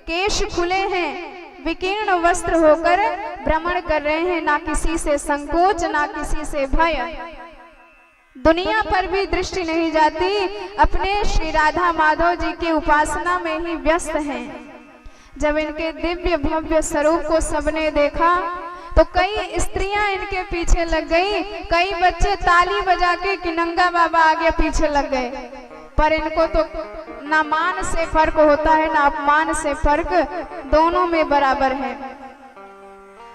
केश खुले हैं, विकीर्ण वस्त्र होकर भ्रमण कर रहे हैं, ना किसी से संकोच ना किसी से भय। दुनिया पर भी दृष्टि नहीं जाती, अपने श्री राधा माधव जी की उपासना में ही व्यस्त हैं। जब इनके दिव्य भव्य स्वरूप को सबने देखा तो कई स्त्रियां इनके पीछे लग गई, कई बच्चे ताली बजा के कि नंगा बाबा आगे पीछे लग गए। पर इनको तो ना मान से फर्क होता है ना अपमान से फर्क, दोनों में बराबर है।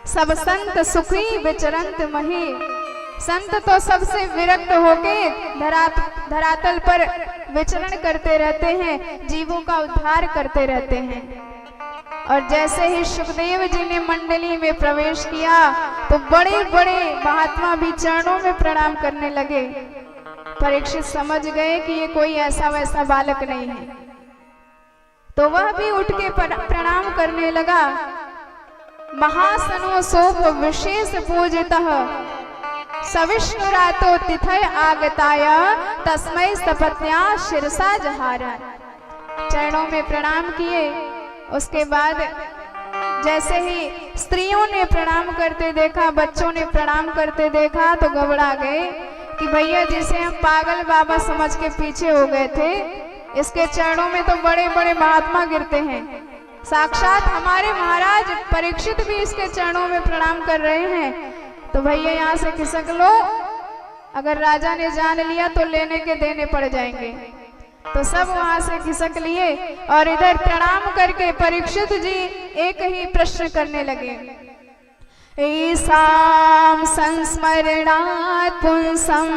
सब संत सुखी विचरंत मही, संत तो सबसे विरक्त होके धरातल पर विचरण करते रहते हैं, जीवों का उद्धार करते रहते हैं। और जैसे ही सुखदेव जी ने मंडली में प्रवेश किया तो बड़े बड़े महात्मा भी चरणों में प्रणाम करने लगे। परीक्षित समझ गए कि ये कोई ऐसा वैसा बालक नहीं है, तो वह भी उठ के प्रणाम करने लगा। महासनो सोप विशेष पूजितः सविष्णुरातो तिथय आगताय तस्मै सपत्न्या शिरसा जहारा। चरणों में प्रणाम किए। उसके बाद जैसे ही स्त्रियों ने प्रणाम करते देखा, बच्चों ने प्रणाम करते देखा तो घबरा गए कि भैया जिसे हम पागल बाबा समझ के पीछे हो गए थे, इसके चरणों में तो बड़े बड़े महात्मा गिरते हैं। साक्षात हमारे महाराज परीक्षित भी इसके चरणों में प्रणाम कर रहे हैं, तो भैया यहाँ से खिसक लो, अगर राजा ने जान लिया तो लेने के देने पड़ जाएंगे। तो सब वहां से खिसक लिए और इधर प्रणाम करके परीक्षित जी एक ही प्रश्न करने लगे। ईसाम संस्मरणात् पुंसं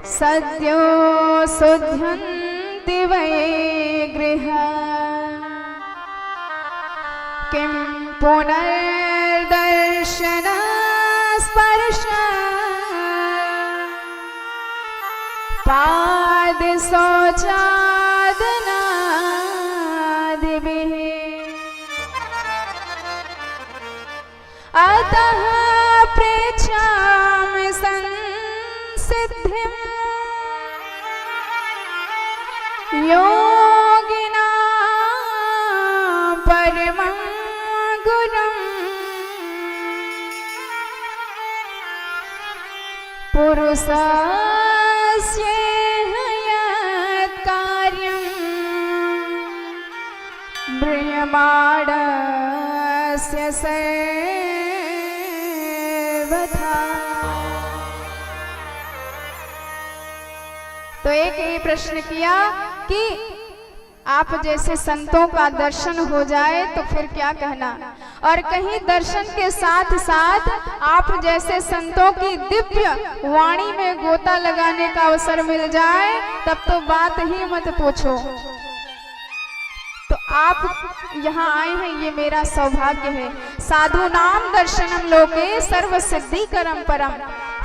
सद्यो शुध्यन्ति वै गृह किं पुनर्दर्शन स्पर्श पाद शौचादनादिभिः अतः पृच्छामि संसिद्धिं योगिनां परमं गुरुं पुरुषस्य ब्रह्मांडस्य सर्वथा। तो एक ही प्रश्न किया कि आप जैसे संतों का दर्शन हो जाए तो फिर क्या कहना, और कहीं दर्शन के साथ साथ आप जैसे संतों की दिव्य वाणी में गोता लगाने का अवसर मिल जाए तब तो बात ही मत पूछो। तो आप यहाँ आए हैं, ये मेरा सौभाग्य है। साधु नाम दर्शनम लोके सर्व सिद्धि करम परम।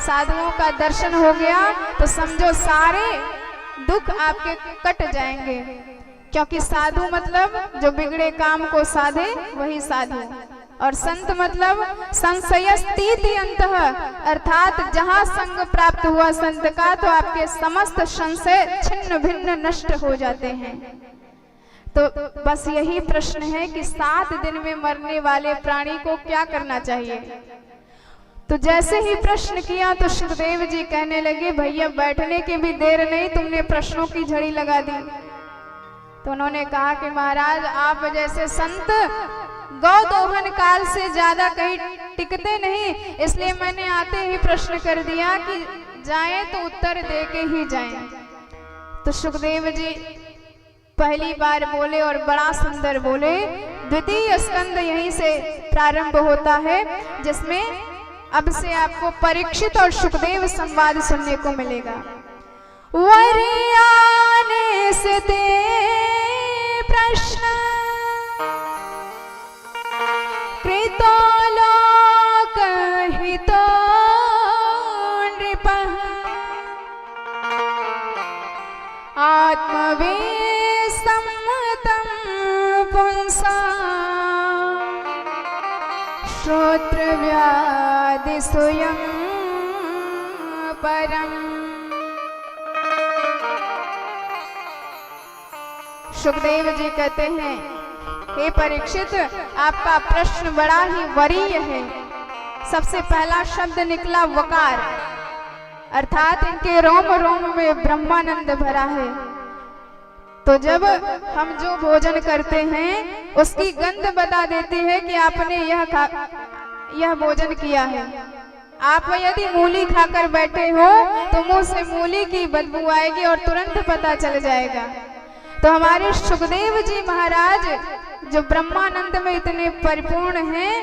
साधुओं का दर्शन हो गया तो समझो सारे दुख आपके कट जाएंगे, क्योंकि साधु मतलब जो बिगड़े काम को साधे वही साधु, और संत मतलब संशयस्तीति अंतः, अर्थात जहाँ संग प्राप्त हुआ संत का तो आपके समस्त संशय छिन्न भिन्न नष्ट हो जाते हैं। तो बस यही प्रश्न है कि 7 दिन में मरने वाले प्राणी को क्या करना चाहिए। तो जैसे ही प्रश्न किया तो सुखदेव जी कहने लगे, भैया बैठने की भी देर नहीं, तुमने प्रश्नों की झड़ी लगा दी। तो उन्होंने कहा कि महाराज आप जैसे संत गौदोहन काल से ज्यादा कहीं टिकते नहीं, इसलिए मैंने आते ही प्रश्न कर दिया कि जाएं तो उत्तर दे के ही जाएं। तो सुखदेव जी पहली बार बोले और बड़ा सुंदर बोले। द्वितीय स्कंद यहीं से प्रारंभ होता है, जिसमें अब से आपको परीक्षित और सुखदेव संवाद सुनने को मिलेगा। वरियाने से ते प्रश्न कृतो लोकहितो नृपः आत्मविसम्मतं पुंसा श्रोत्रव्याधि स्वयं परम। सुखदेव जी कहते हैं हे परीक्षित, आपका प्रश्न बड़ा ही वरीय है। सबसे पहला शब्द निकला वकार, अर्थात इनके रोम रोम में ब्रह्मानंद भरा है। तो जब हम जो भोजन करते हैं उसकी गंध बता देती है कि आपने यह भोजन किया है। आप यदि मूली खाकर बैठे हो तो मुंह से मूली की बदबू आएगी और तुरंत पता चल जाएगा। तो हमारे सुखदेव जी महाराज जो ब्रह्मानंद में इतने परिपूर्ण हैं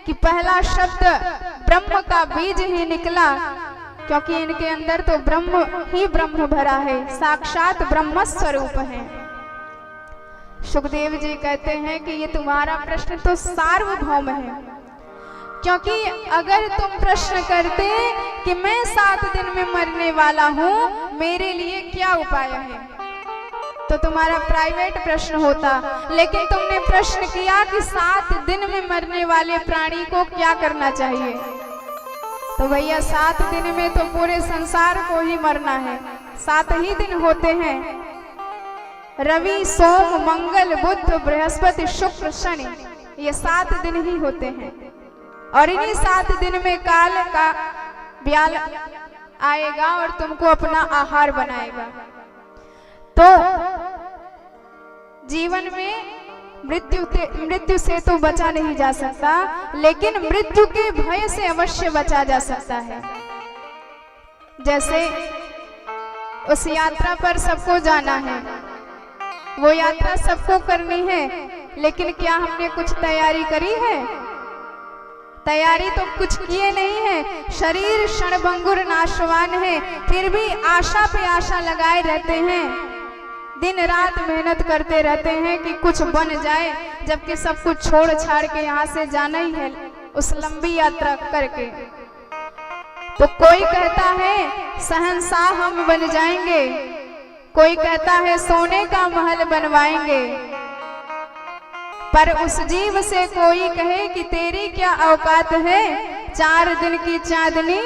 कि पहला शब्द ब्रह्म का बीज ही निकला, क्योंकि इनके अंदर तो ब्रह्म ही ब्रह्म भरा है, साक्षात ब्रह्म स्वरूप है। सुखदेव जी कहते हैं कि ये तुम्हारा प्रश्न तो सार्वभौम है, क्योंकि अगर तुम प्रश्न करते कि मैं 7 दिन में मरने वाला हूँ, मेरे लिए क्या उपाय है, तो तुम्हारा प्राइवेट प्रश्न होता। लेकिन तुमने प्रश्न किया कि 7 दिन में मरने वाले प्राणी को क्या करना चाहिए। तो भैया 7 दिन में तो पूरे संसार को ही मरना है। 7 ही दिन होते हैं, रवि सोम मंगल बुध बृहस्पति शुक्र शनि, ये 7 दिन ही होते हैं। और इन्हीं 7 दिन में काल का ब्याल आएगा और तुमको अपना आहार बनाएगा। तो जीवन में मृत्यु से तो बचा नहीं जा सकता, लेकिन मृत्यु के भय से अवश्य बचा जा सकता है। जैसे उस यात्रा पर सबको जाना है, वो यात्रा सबको करनी है, लेकिन क्या हमने कुछ तैयारी करी है? तैयारी तो कुछ किए नहीं है। शरीर क्षणभंगुर नाशवान है, फिर भी आशा पे आशा लगाए रहते हैं, दिन रात मेहनत करते रहते हैं कि कुछ बन जाए, जबकि सब कुछ छोड़ छाड़ के यहाँ से जाना ही है उस लंबी यात्रा करके। तो कोई कहता है शहंशाह हम बन जाएंगे, कोई कहता है सोने का महल बनवाएंगे, पर उस जीव से कोई कहे कि तेरी क्या औकात है, 4 दिन की चांदनी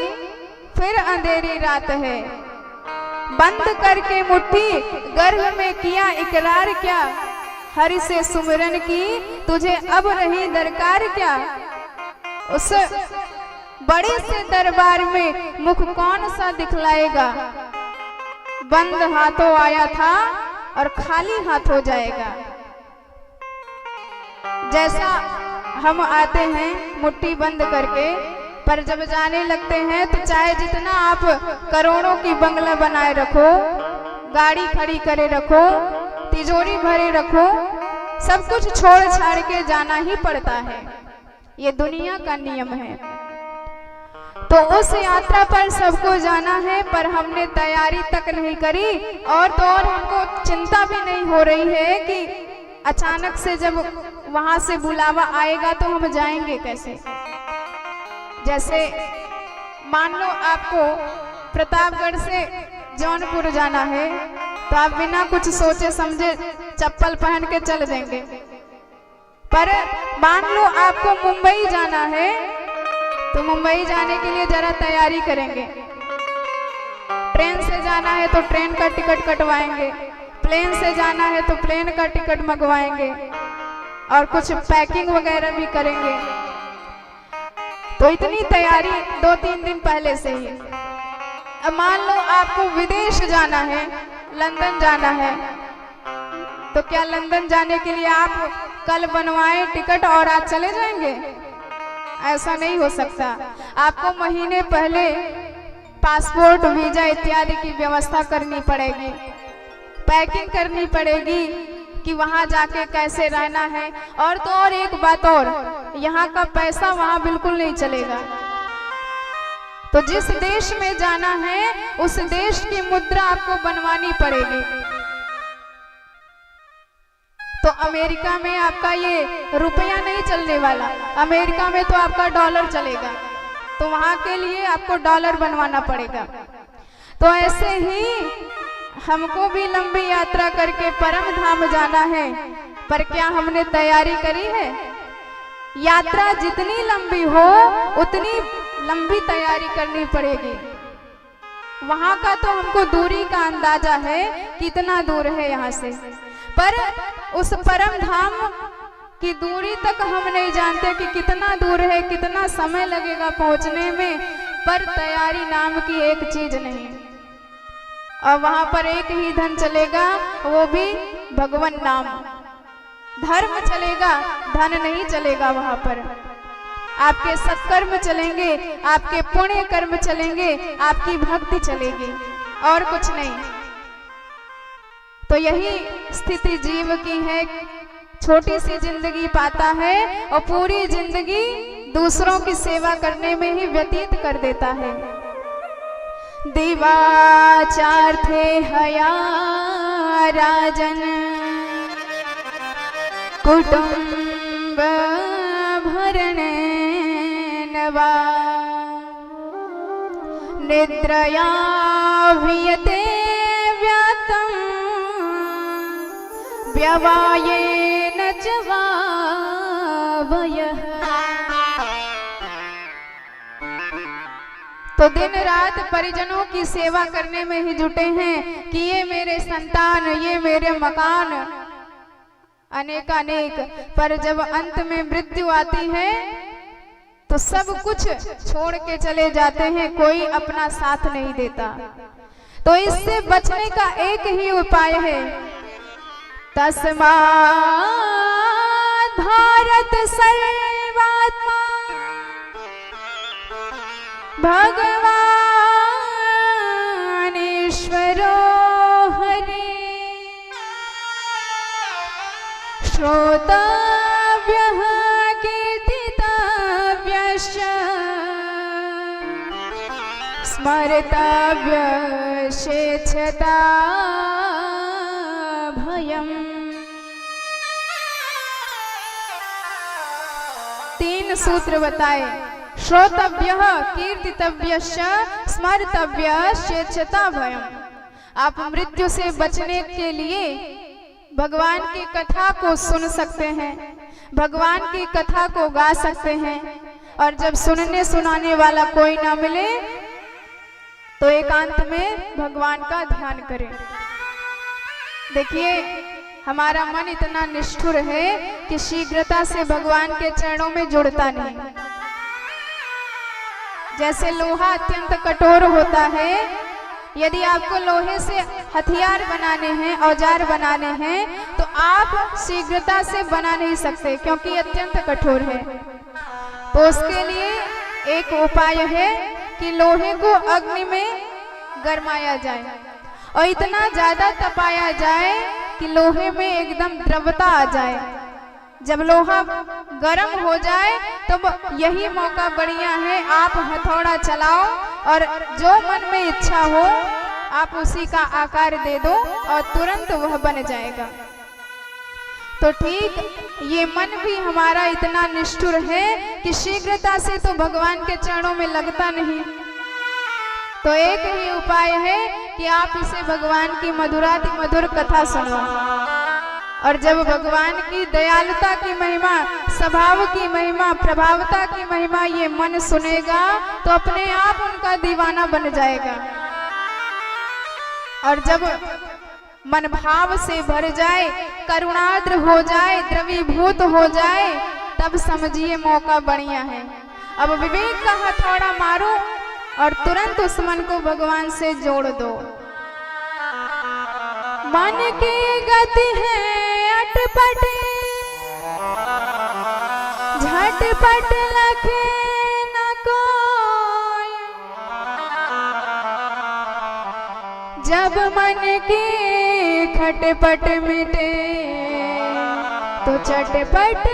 फिर अंधेरी रात है। बंद करके मुट्ठी गर्भ में किया इकरार क्या, हरि से सुमिरन की तुझे अब रही दरकार क्या। उस बड़े से दरबार में मुख कौन सा दिखलाएगा, बंद हाथों आया था और खाली हाथ हो जाएगा। जैसा हम आते हैं मुट्ठी बंद करके, पर जब जाने लगते हैं तो चाहे जितना आप करोड़ों की बंगला बनाए रखो, गाड़ी खड़ी करे रखो, तिजोरी भरे रखो, सब कुछ छोड़ छाड़ के जाना ही पड़ता है। ये दुनिया का नियम है। तो उस यात्रा पर सबको जाना है, पर हमने तैयारी तक नहीं करी, और तो और हमको चिंता भी नहीं हो रही है कि अचानक से जब वहां से बुलावा आएगा तो हम जाएंगे कैसे। जैसे मान लो आपको प्रतापगढ़ से जौनपुर जाना है, तो आप बिना कुछ सोचे समझे चप्पल पहन के चल देंगे। पर मान लो आपको मुंबई जाना है, तो मुंबई जाने के लिए जरा तैयारी करेंगे। ट्रेन से जाना है तो ट्रेन का टिकट कटवाएंगे, प्लेन से जाना है तो प्लेन का टिकट मंगवाएंगे, और कुछ पैकिंग वगैरह भी करेंगे। तो इतनी तैयारी 2-3 दिन पहले से ही। अब मान लो आपको विदेश जाना है, लंदन जाना है, तो क्या लंदन जाने के लिए आप कल बनवाएं टिकट और आज चले जाएंगे? ऐसा नहीं हो सकता। आपको महीने पहले पासपोर्ट वीजा इत्यादि की व्यवस्था करनी पड़ेगी, पैकिंग करनी पड़ेगी कि वहां जाके कैसे रहना है। और तो और एक बात और, यहाँ का पैसा वहां बिल्कुल नहीं चलेगा। तो जिस देश में जाना है उस देश की मुद्रा आपको बनवानी पड़ेगी। तो अमेरिका में आपका ये रुपया नहीं चलने वाला, अमेरिका में तो आपका डॉलर चलेगा, तो वहां के लिए आपको डॉलर बनवाना पड़ेगा। तो ऐसे ही हमको भी लंबी यात्रा करके परम धाम जाना है, पर क्या हमने तैयारी करी है? यात्रा जितनी लंबी हो उतनी लंबी तैयारी करनी पड़ेगी। वहां का तो हमको दूरी का अंदाजा है, कितना दूर है यहाँ से, पर उस परम धाम कि दूरी तक हम नहीं जानते कि कितना दूर है, कितना समय लगेगा पहुंचने में, पर तैयारी नाम की एक चीज नहीं। और वहां पर एक ही धन चलेगा, वो भी भगवान नाम। धर्म चलेगा, धन नहीं चलेगा। वहां पर आपके सत्कर्म चलेंगे, आपके पुण्य कर्म चलेंगे, आपकी भक्ति चलेगी, और कुछ नहीं। तो यही स्थिति जीव की है, छोटी सी जिंदगी पाता है और पूरी जिंदगी दूसरों की सेवा करने में ही व्यतीत कर देता है। दिवाचार थे हया राजन, कुटुंब भरण नवा, निद्रया भियते व्यातम, व्यवायेन च वावयः। तो दिन रात परिजनों की सेवा करने में ही जुटे हैं कि ये मेरे संतान, ये मेरे मकान, अनेकानेक। पर जब अंत में मृत्यु आती है तो सब कुछ छोड़ के चले जाते हैं, कोई अपना साथ नहीं देता। तो इससे बचने का एक ही उपाय है, तस्मात् भारत सर्वात्मा भगवान ईश्वरो हरि, श्रोतव्यः कीर्तितव्यश्च, स्मर्तव्यश्चेच्छता भयम्। 3 सूत्र बताए, श्रोतव्यः कीर्तितव्यश्च, स्मर्तव्यश्चेच्छता भयम्। आप मृत्यु से बचने के लिए भगवान की कथा को सुन सकते हैं, भगवान की कथा को गा सकते हैं, और जब सुनने सुनाने वाला कोई ना मिले तो एकांत में भगवान का ध्यान करें। देखिए, हमारा मन इतना निष्ठुर है कि शीघ्रता से भगवान के चरणों में जुड़ता नहीं। जैसे लोहा अत्यंत कठोर होता है, यदि आपको लोहे से हथियार बनाने हैं, औजार बनाने हैं, तो आप शीघ्रता से बना नहीं सकते क्योंकि अत्यंत कठोर है। तो उसके लिए एक उपाय है कि लोहे को अग्नि में गरमाया जाए और इतना ज्यादा तपाया जाए कि लोहे में एकदम द्रवता आ जाए। जब लोहा गर्म हो जाए तो यही मौका बढ़िया है, आप हथौड़ा चलाओ और जो मन में इच्छा हो आप उसी का आकार दे दो और तुरंत वह बन जाएगा। तो ठीक ये मन भी हमारा इतना निष्ठुर है कि शीघ्रता से तो भगवान के चरणों में लगता नहीं। तो एक ही उपाय है कि आप इसे भगवान की मधुराति मधुर कथा सुनो, और जब भगवान की दयालुता की महिमा, स्वभाव की महिमा, प्रभावता की महिमा ये मन सुनेगा तो अपने आप उनका दीवाना बन जाएगा। और जब मन भाव से भर जाए, करुणाद्र हो जाए, द्रवीभूत हो जाए, तब समझिए मौका बढ़िया है। अब विवेक का हथौड़ा मारो और तुरंत उस मन को भगवान से जोड़ दो। मन की गति है अटपट, झटपट लखे न कोई, जब मन की खटपट मिटे तो चटपट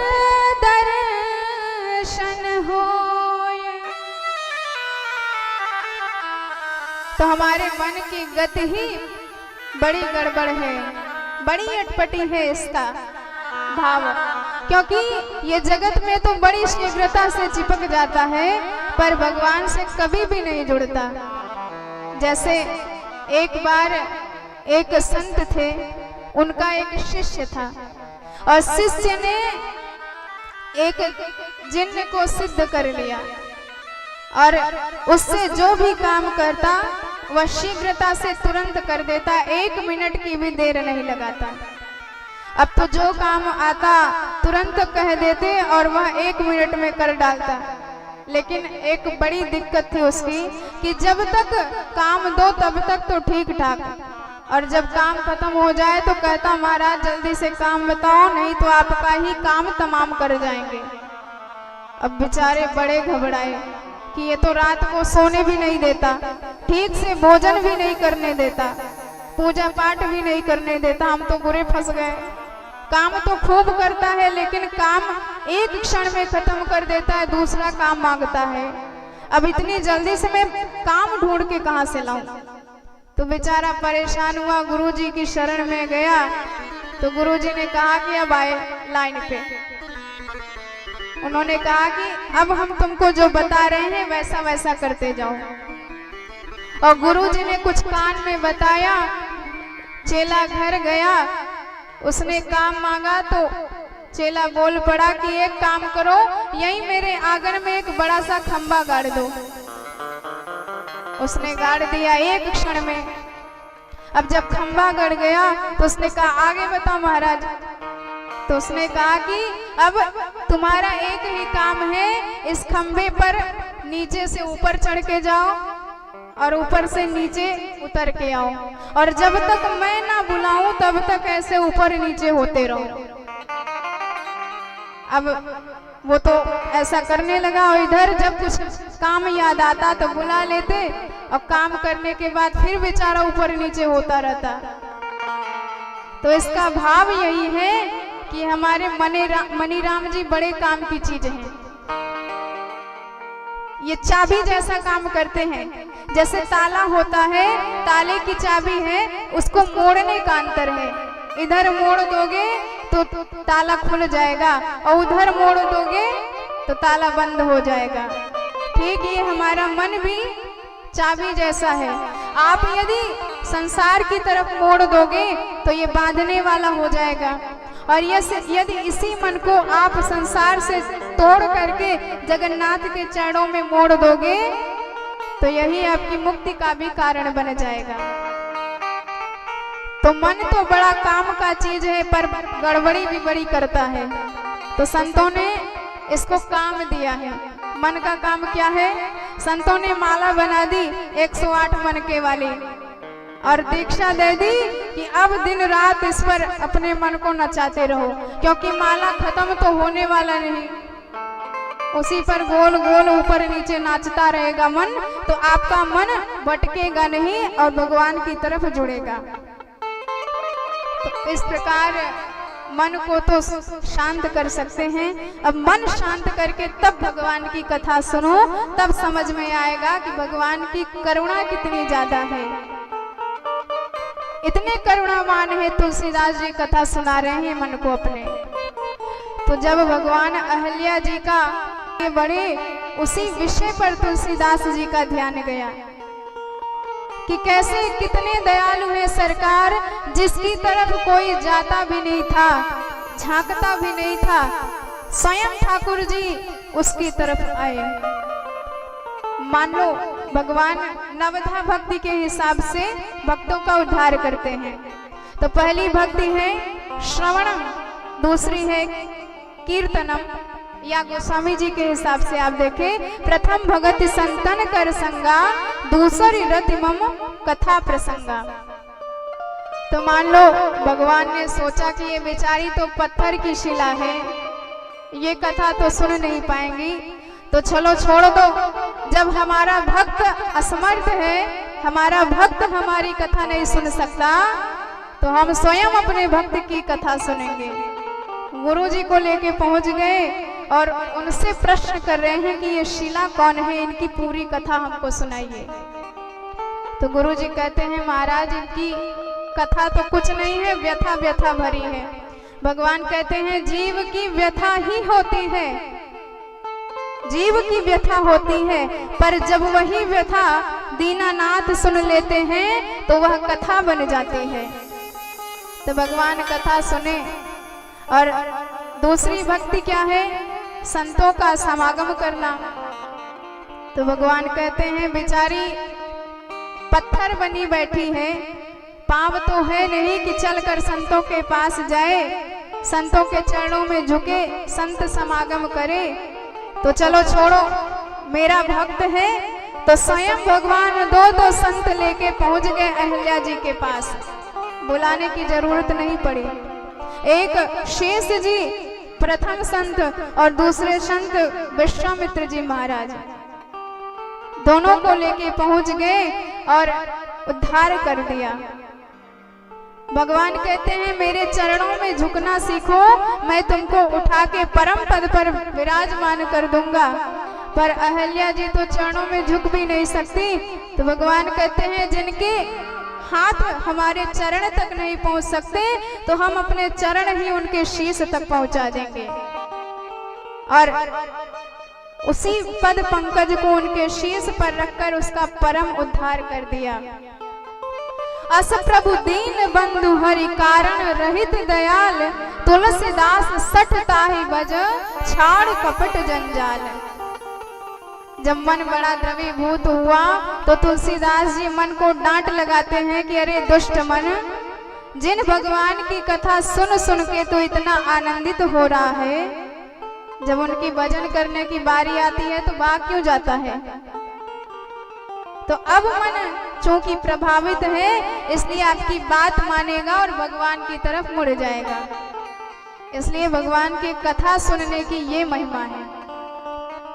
दर्शन होए। तो हमारे मन की गति ही बड़ी गड़बड़ है, बड़ी अटपटी है इसका भाव, क्योंकि ये जगत में तो बड़ी शीघ्रता से चिपक जाता है पर भगवान से कभी भी नहीं जुड़ता। जैसे एक बार एक संत थे, उनका एक शिष्य था और शिष्य ने एक जिन्न को सिद्ध कर लिया और उससे जो भी काम करता वह शीघ्रता से तुरंत कर देता, 1 मिनट की भी देर नहीं लगाता। अब तो जो काम आता तुरंत कह देते और वह 1 मिनट में कर डालता। लेकिन एक बड़ी दिक्कत थी उसकी कि जब तक काम दो तब तक तो ठीक ठाक, और जब काम खत्म हो जाए तो कहता महाराज जल्दी से काम बताओ, नहीं तो आपका ही काम तमाम कर जाएंगे। अब बेचारे बड़े घबराए कि ये तो रात को सोने भी नहीं देता, ठीक से भोजन भी नहीं करने देता, पूजा पाठ भी नहीं करने देता, हम तो बुरे फंस गए। काम तो खूब करता है लेकिन काम एक क्षण में खत्म कर देता है, दूसरा काम मांगता है। अब इतनी जल्दी से मैं काम ढूंढ के कहां से लाऊं? तो बेचारा परेशान हुआ, गुरुजी की शरण में गया। तो गुरुजी ने कहा कि अब आए लाइन पे। उन्होंने कहा कि अब हम तुमको जो बता रहे हैं वैसा वैसा करते जाओ। और गुरुजी ने कुछ कान में बताया। चेला घर गया, उसने काम मांगा तो चेला बोल पड़ा कि एक काम करो, यही मेरे आंगन में एक बड़ा सा खंबा गाड़ दो। उसने गाड़ दिया एक क्षण में। अब जब खंबा गड़ गया तो उसने कहा आगे बताओ महाराज। तो उसने कहा कि अब तुम्हारा एक ही काम है, इस खंबे पर नीचे से ऊपर चढ़ के जाओ और ऊपर से नीचे उतर के आओ, और जब तक मैं ना बुलाऊं तब तक ऐसे ऊपर नीचे होते रहो। अब वो तो ऐसा करने लगा, और इधर जब कुछ काम याद आता तो बुला लेते, और काम करने के बाद फिर बेचारा ऊपर नीचे होता रहता। तो इसका भाव यही है कि हमारे मनीराम जी बड़े काम की चीज हैं। ये चाबी जैसा काम करते हैं। जैसे ताला होता है, ताले की चाबी है, उसको मोड़ने का अंतर है। इधर मोड़ दोगे तो ताला खुल जाएगा और उधर मोड़ दोगे तो ताला बंद हो जाएगा। ठीक ये हमारा मन भी चाबी जैसा है। आप यदि संसार की तरफ मोड़ दोगे तो ये बांधने वाला हो जाएगा, और यदि इसी मन को आप संसार से तोड़ करके जगन्नाथ के चरणों में मोड़ दोगे तो यही आपकी मुक्ति का भी कारण बन जाएगा। तो मन तो बड़ा काम का चीज है पर गड़बड़ी भी बड़ी करता है। तो संतों ने इसको काम दिया है। मन का काम क्या है? संतों ने माला बना दी 108 मन के वाली, और दीक्षा दे दी कि अब दिन रात इस पर अपने मन को नचाते रहो, क्योंकि माला खत्म तो होने वाला नहीं। उसी पर गोल गोल ऊपर नीचे नाचता रहेगा मन, तो आपका मन भटकेगा नहीं और भगवान की तरफ जुड़ेगा। तो इस प्रकार मन को तो शांत कर सकते हैं। अब मन शांत करके तब भगवान की कथा सुनो, तब समझ में आएगा कि भगवान की करुणा कितनी ज्यादा है। इतने करुणावान है तुलसीदास जी कथा सुना रहे हैं मन को अपने। तो जब भगवान अहल्या जी का ये बड़े उसी विषय पर तुलसीदास जी का ध्यान गया कि कैसे कितने दयालु है सरकार, जिसकी तरफ कोई जाता भी नहीं था, झांकता भी नहीं था, स्वयं ठाकुर जी उसकी तरफ आए। मान लो भगवान नवधा भक्ति के हिसाब से भक्तों का उद्धार करते हैं। तो पहली भक्ति है श्रवणम, दूसरी है कीर्तनम, या गोस्वामी जी के हिसाब से आप देखें प्रथम भगति संतन कर संगा, दूसरी रति मम कथा प्रसंगा। तो मान लो भगवान ने सोचा कि ये बेचारी तो पत्थर की शिला है, ये कथा तो सुन नहीं पाएंगी, तो चलो छोड़ दो। जब हमारा भक्त असमर्थ है, हमारा भक्त हमारी कथा नहीं सुन सकता, तो हम स्वयं अपने भक्त की कथा सुनेंगे। गुरु जी को लेके पहुंच गए और उनसे प्रश्न कर रहे हैं कि ये शिला कौन है, इनकी पूरी कथा हमको सुनाइए। तो गुरु जी कहते हैं महाराज इनकी कथा तो कुछ नहीं है, व्यथा व्यथा भरी है। भगवान कहते हैं जीव की व्यथा ही होती है, जीव की व्यथा होती है, पर जब वही व्यथा दीनानाथ सुन लेते हैं तो वह कथा बन जाती है। तो भगवान कथा सुने। और दूसरी भक्ति क्या है? संतों का समागम करना। तो भगवान कहते हैं बेचारी पत्थर बनी बैठी है, पाप तो है नहीं कि चलकर संतों के पास जाए, संतों के चरणों में झुके, संत समागम करे। तो चलो छोड़ो, मेरा भक्त है तो स्वयं भगवान दो संत लेके पहुंच गए अहल्या जी के पास, बुलाने की जरूरत नहीं पड़ी। एक शेष जी प्रथम संत और दूसरे संत विश्वामित्र जी महाराज, दोनों को लेके पहुंच गए और उद्धार कर दिया। भगवान कहते हैं मेरे चरणों में झुकना सीखो, मैं तुमको उठा के परम पद पर विराजमान कर दूंगा। पर अहल्या जी तो चरणों में झुक भी नहीं सकती। तो भगवान कहते हैं जिनके हाथ हमारे चरण तक नहीं पहुंच सकते, तो हम अपने चरण ही उनके शीश तक पहुंचा देंगे। और उसी पद पंकज को उनके शीश पर रखकर उसका परम उद्धार कर दिया। अस प्रभु दीन बंधु हरि कारण रहित दयाल, तुलसीदास सठ ताहि बज छाड़ कपट जंजाल। जब मन बड़ा द्रवीभूत हुआ तो तुलसीदास जी मन को डांट लगाते हैं कि अरे दुष्ट मन, जिन भगवान की कथा सुन सुन के तो इतना आनंदित हो रहा है, जब उनकी भजन करने की बारी आती है तो भाग क्यों जाता है। तो अब मन चूंकि प्रभावित है, इसलिए आपकी बात मानेगा और भगवान की तरफ मुड़ जाएगा। इसलिए भगवान की कथा सुनने की ये महिमा है।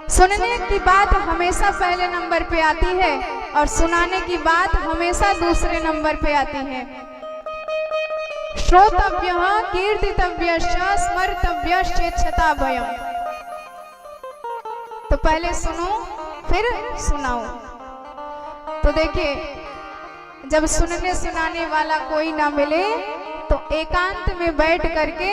सुनने की बात हमेशा पहले नंबर पे आती है और सुनाने की बात हमेशा दूसरे नंबर पे आती है। श्रोतव्यः कीर्तितव्यश्च स्मर्तव्यश्चेच्छता भयम्। तो पहले सुनो फिर सुनाओ। तो देखिए, जब सुनने सुनाने वाला कोई ना मिले तो एकांत में बैठ करके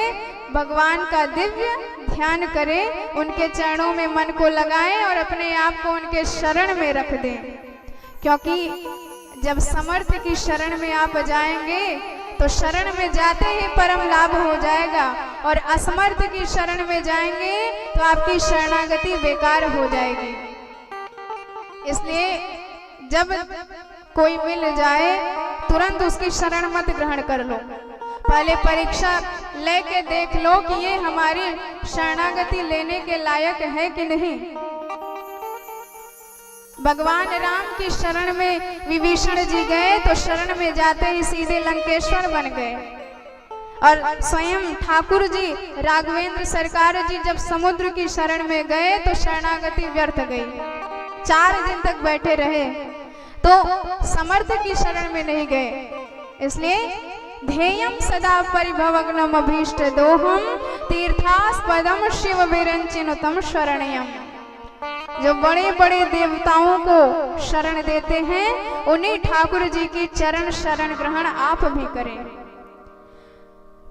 भगवान का दिव्य ध्यान करें, उनके चरणों में मन को लगाएं और अपने आप को उनके शरण में रख दें। क्योंकि जब समर्थ की शरण में आप जाएंगे तो शरण में जाते ही परम लाभ हो जाएगा, और असमर्थ की शरण में जाएंगे तो आपकी शरणागति बेकार हो जाएगी। इसलिए जब कोई मिल जाए तुरंत उसकी शरण मत ग्रहण कर लो, पहले परीक्षा लेके देख लो कि ये हमारी शरणागति लेने के लायक है कि नहीं। भगवान राम की शरण में विभीषण जी गए तो शरण में जाते ही सीधे लंकेश्वर बन गए, और स्वयं ठाकुर जी राघवेंद्र सरकार जी जब समुद्र की शरण में गए तो शरणागति व्यर्थ गई, 4 दिन तक बैठे रहे, तो समर्थ की शरण में नहीं गए। इसलिए ध्येयं सदा परिभवग्नम अभीष्ट दोहम, तीर्थास्पदम शिव विरंचिनुतम शरणयम। जो बड़े बड़े देवताओं को शरण देते हैं, उन्हीं ठाकुर जी की चरण शरण ग्रहण आप भी करें।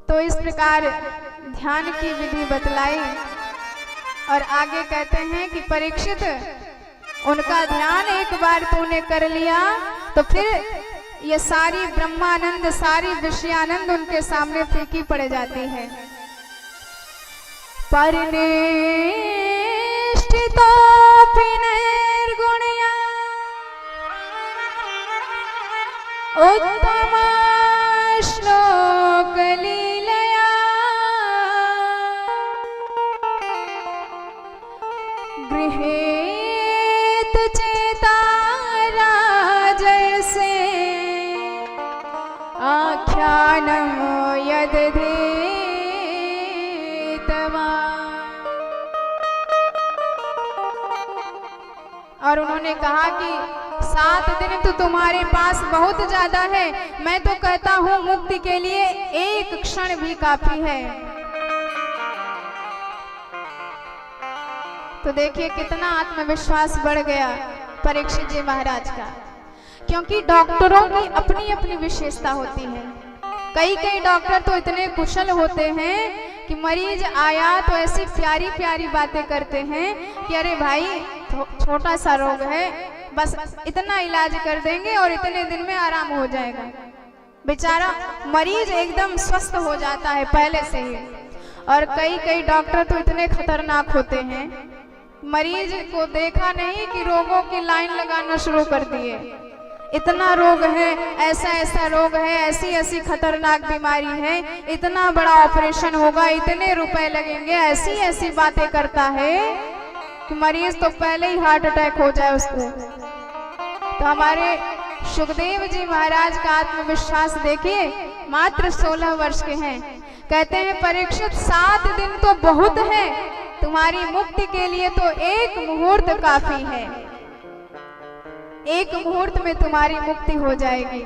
तो इस प्रकार ध्यान की विधि बतलाई और आगे कहते हैं कि परीक्षित, उनका ध्यान एक बार तूने कर लिया तो फिर ये सारी ब्रह्मानंद, सारी विषयानंद उनके सामने फीकी पड़ जाती है। परिनिष्ठितोऽपि निर्गुणया उत्तमा श्लोकलीलया, गृहेत चेता राजसे आख्यानं यदधेतवान्। और उन्होंने कहा कि 7 दिन तो तुम्हारे पास बहुत ज्यादा है, मैं तो कहता हूँ मुक्ति के लिए 1 क्षण भी काफी है। तो देखिए कितना आत्मविश्वास बढ़ गया परीक्षित जी महाराज का, क्योंकि डॉक्टरों की अपनी अपनी विशेषता होती है। कई डॉक्टर तो इतने कुशल होते हैं कि मरीज आया तो ऐसी प्यारी प्यारी बातें करते हैं कि अरे भाई छोटा सा रोग है, बस इतना इलाज कर देंगे और इतने दिन में आराम हो जाएगा। बेचारा मरीज एकदम स्वस्थ हो जाता है पहले से ही। और कई डॉक्टर तो इतने खतरनाक होते हैं, मरीज को देखा नहीं कि रोगों की लाइन लगाना शुरू कर दिए। इतना रोग है, ऐसा ऐसा रोग है, ऐसी ऐसी खतरनाक बीमारी है, इतना बड़ा ऑपरेशन होगा, इतने रुपए लगेंगे, ऐसी ऐसी बातें करता है कि मरीज तो पहले ही हार्ट अटैक हो जाए उसको। तो हमारे सुखदेव जी महाराज का आत्मविश्वास देखिए, मात्र 16 वर्ष के हैं। कहते हैं परीक्षित 7 दिन तो बहुत है, तुम्हारी मुक्ति के लिए तो एक मुहूर्त काफी है, एक मुहूर्त में तुम्हारी मुक्ति हो जाएगी।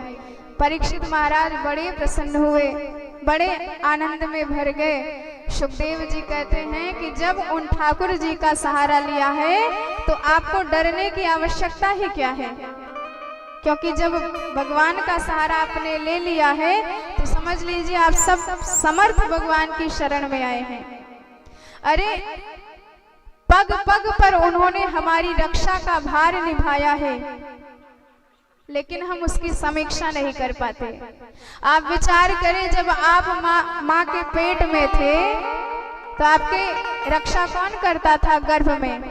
परीक्षित महाराज बड़े प्रसन्न हुए, बड़े आनंद में भर गए। सुखदेव जी कहते हैं कि जब उन ठाकुर जी का सहारा लिया है तो आपको डरने की आवश्यकता ही क्या है, क्योंकि जब भगवान का सहारा आपने ले लिया है तो समझ लीजिए आप सब समर्थ भगवान की शरण में आए हैं। अरे पग पग पर उन्होंने हमारी रक्षा का भार निभाया है, लेकिन हम उसकी समीक्षा नहीं कर पाते। आप विचार करें, जब आप माँ के पेट में थे तो आपके रक्षा कौन करता था? गर्भ में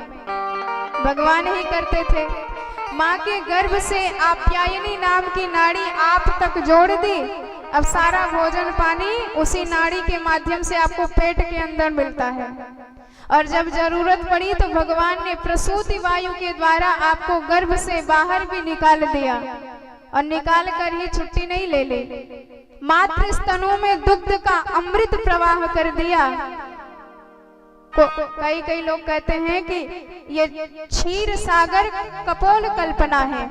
भगवान ही करते थे। माँ के गर्भ से आप्यायनी नाम की नाड़ी आप तक जोड़ दी, अब सारा भोजन पानी उसी नाड़ी के माध्यम से आपको पेट के अंदर मिलता है। और जब जरूरत पड़ी तो भगवान ने प्रसूति वायु के द्वारा आपको गर्भ से बाहर भी निकाल दिया, और निकाल कर ही छुट्टी नहीं ले ली, मात्र स्तनों में दुग्ध का अमृत प्रवाह कर दिया। कई लोग कहते हैं कि ये क्षीर सागर कपोल कल्पना है,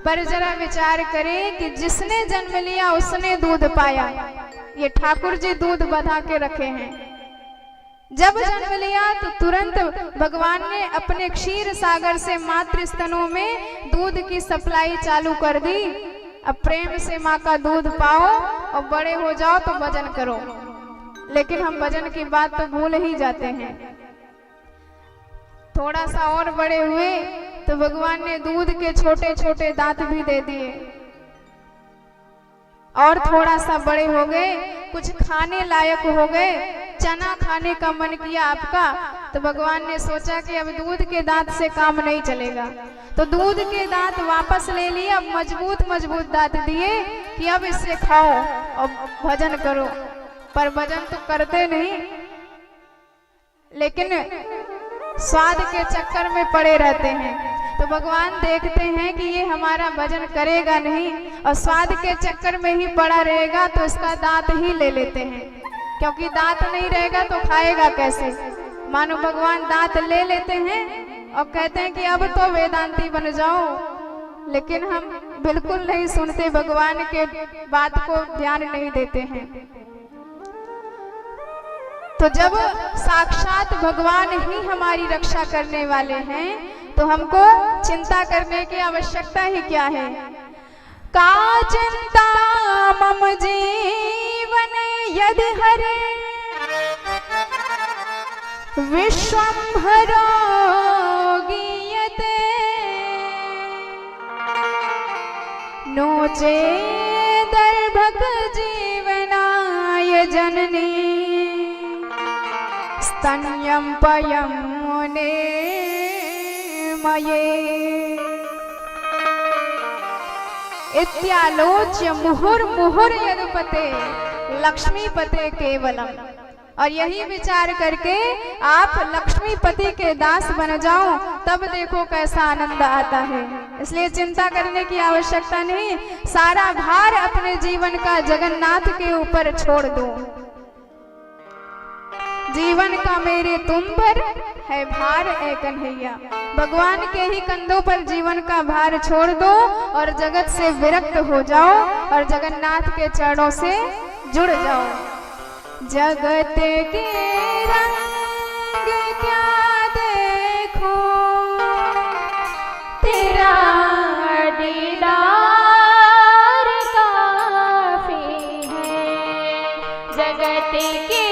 पर जरा विचार करें कि जिसने जन्म लिया उसने दूध पाया। ये ठाकुर जी दूध बधा के रखे हैं। जब जन्म लिया तो तुरंत भगवान ने अपने क्षीर सागर से मातृ स्तनों में दूध की सप्लाई चालू कर दी। अब प्रेम से माँ का दूध पाओ और बड़े हो जाओ तो भजन करो, लेकिन हम भजन की बात तो भूल ही जाते हैं। थोड़ा सा और बड़े हुए तो भगवान ने दूध के छोटे छोटे दांत भी दे दिए, और थोड़ा सा बड़े हो गए, कुछ खाने लायक हो गए, चना खाने का मन किया आपका, तो भगवान ने सोचा कि अब दूध के दांत से काम नहीं चलेगा, तो दूध के दांत वापस ले लिए, अब मजबूत दांत दिए कि अब इससे खाओ और भजन करो। पर भजन तो करते नहीं, लेकिन स्वाद के चक्कर में पड़े रहते हैं। तो भगवान देखते हैं कि ये हमारा भजन करेगा नहीं और स्वाद के चक्कर में ही पड़ा रहेगा, तो इसका दांत ही ले लेते हैं, क्योंकि दांत नहीं रहेगा तो खाएगा कैसे। मानो भगवान दांत ले लेते हैं और कहते हैं कि अब तो वेदांती बन जाओ, लेकिन हम बिल्कुल नहीं सुनते, भगवान के बात को ध्यान नहीं देते हैं। तो जब साक्षात भगवान ही हमारी रक्षा करने वाले हैं तो हमको चिंता करने की आवश्यकता ही क्या है। का चिंता मम जीवन यदि हरे विश्वंभरो गीयते नो चेदर्भक जीवनाय जननी स्तन्यं पयं मुने मये इत्यालोच्य मुहुर्मुहुर् यदुपते लक्ष्मीपते केवलम। और यही विचार करके आप लक्ष्मीपति के दास बन जाओ, तब देखो कैसा आनंद आता है। इसलिए चिंता करने की आवश्यकता नहीं, सारा भार अपने जीवन का जगन्नाथ के ऊपर छोड़ दो। जीवन का मेरे तुम पर है भार ए कन्हैया। भगवान के ही कंधों पर जीवन का भार छोड़ दो और जगत से विरक्त हो जाओ और जगन्नाथ के चरणों से जुड़ जाओ। जगत के रंग क्या देखो तेरा दीदार काफी है। जगत के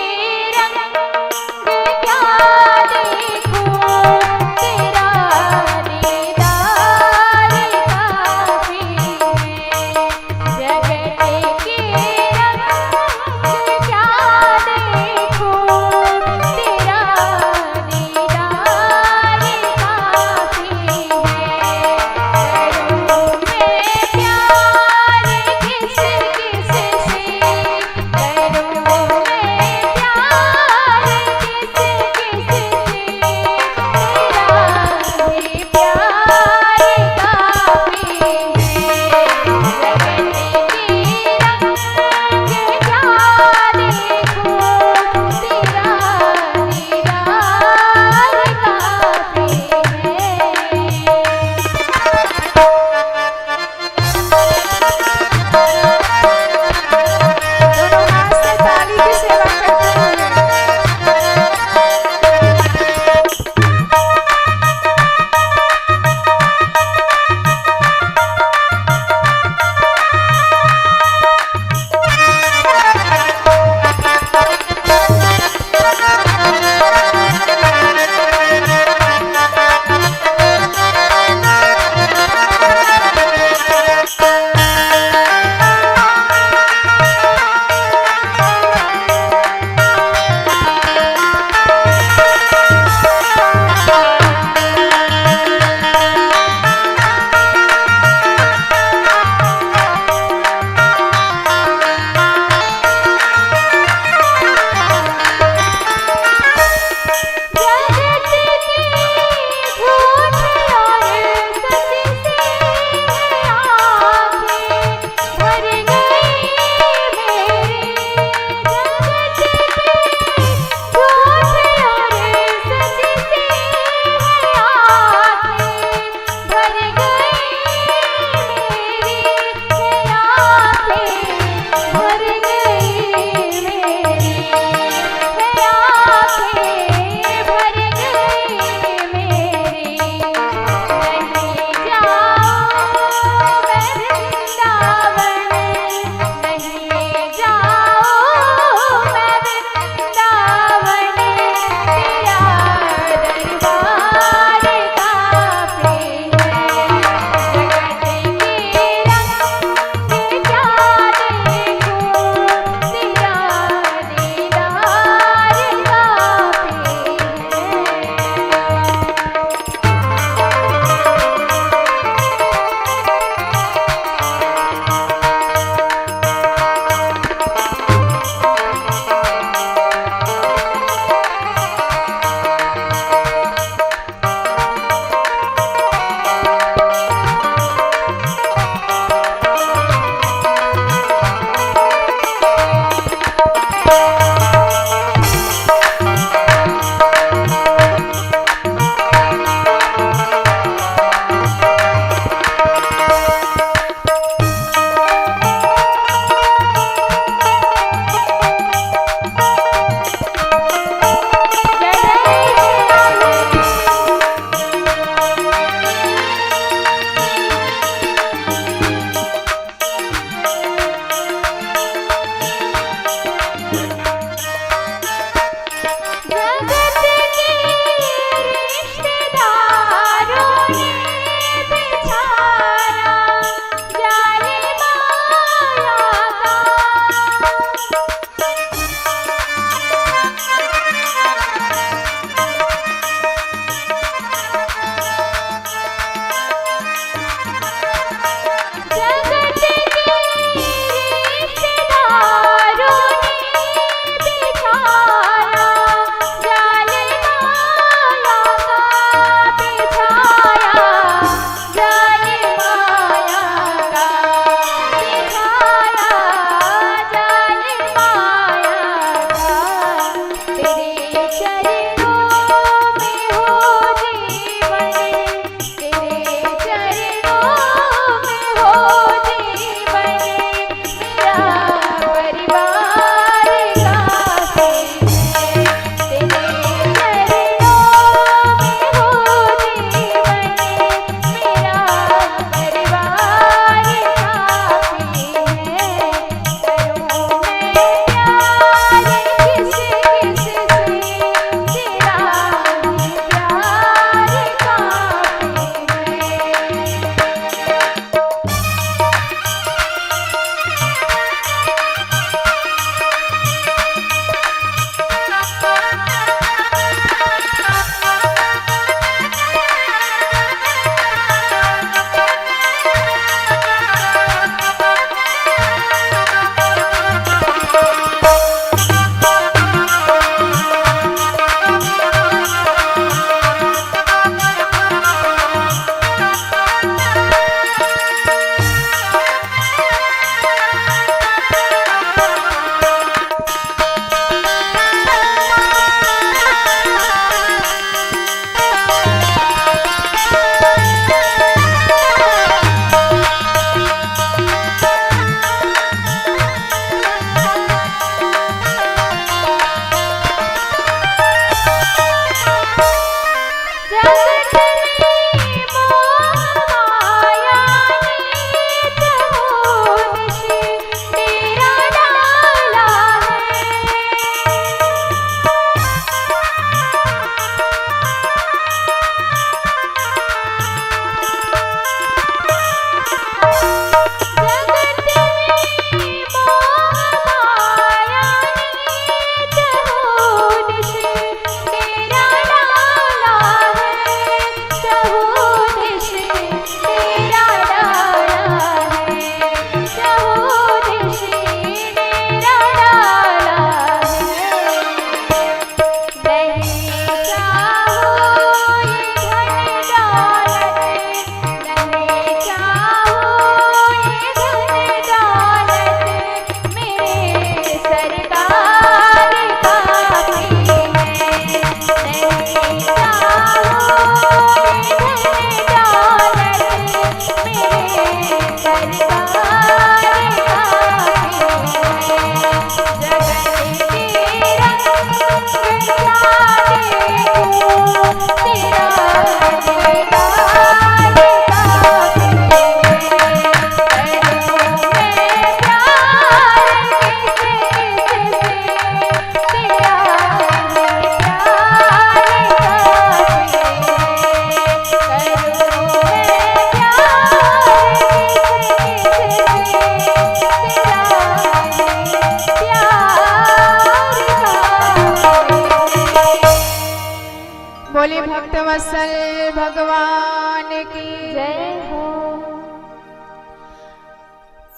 भक्त वत्सल भगवान की जय हो।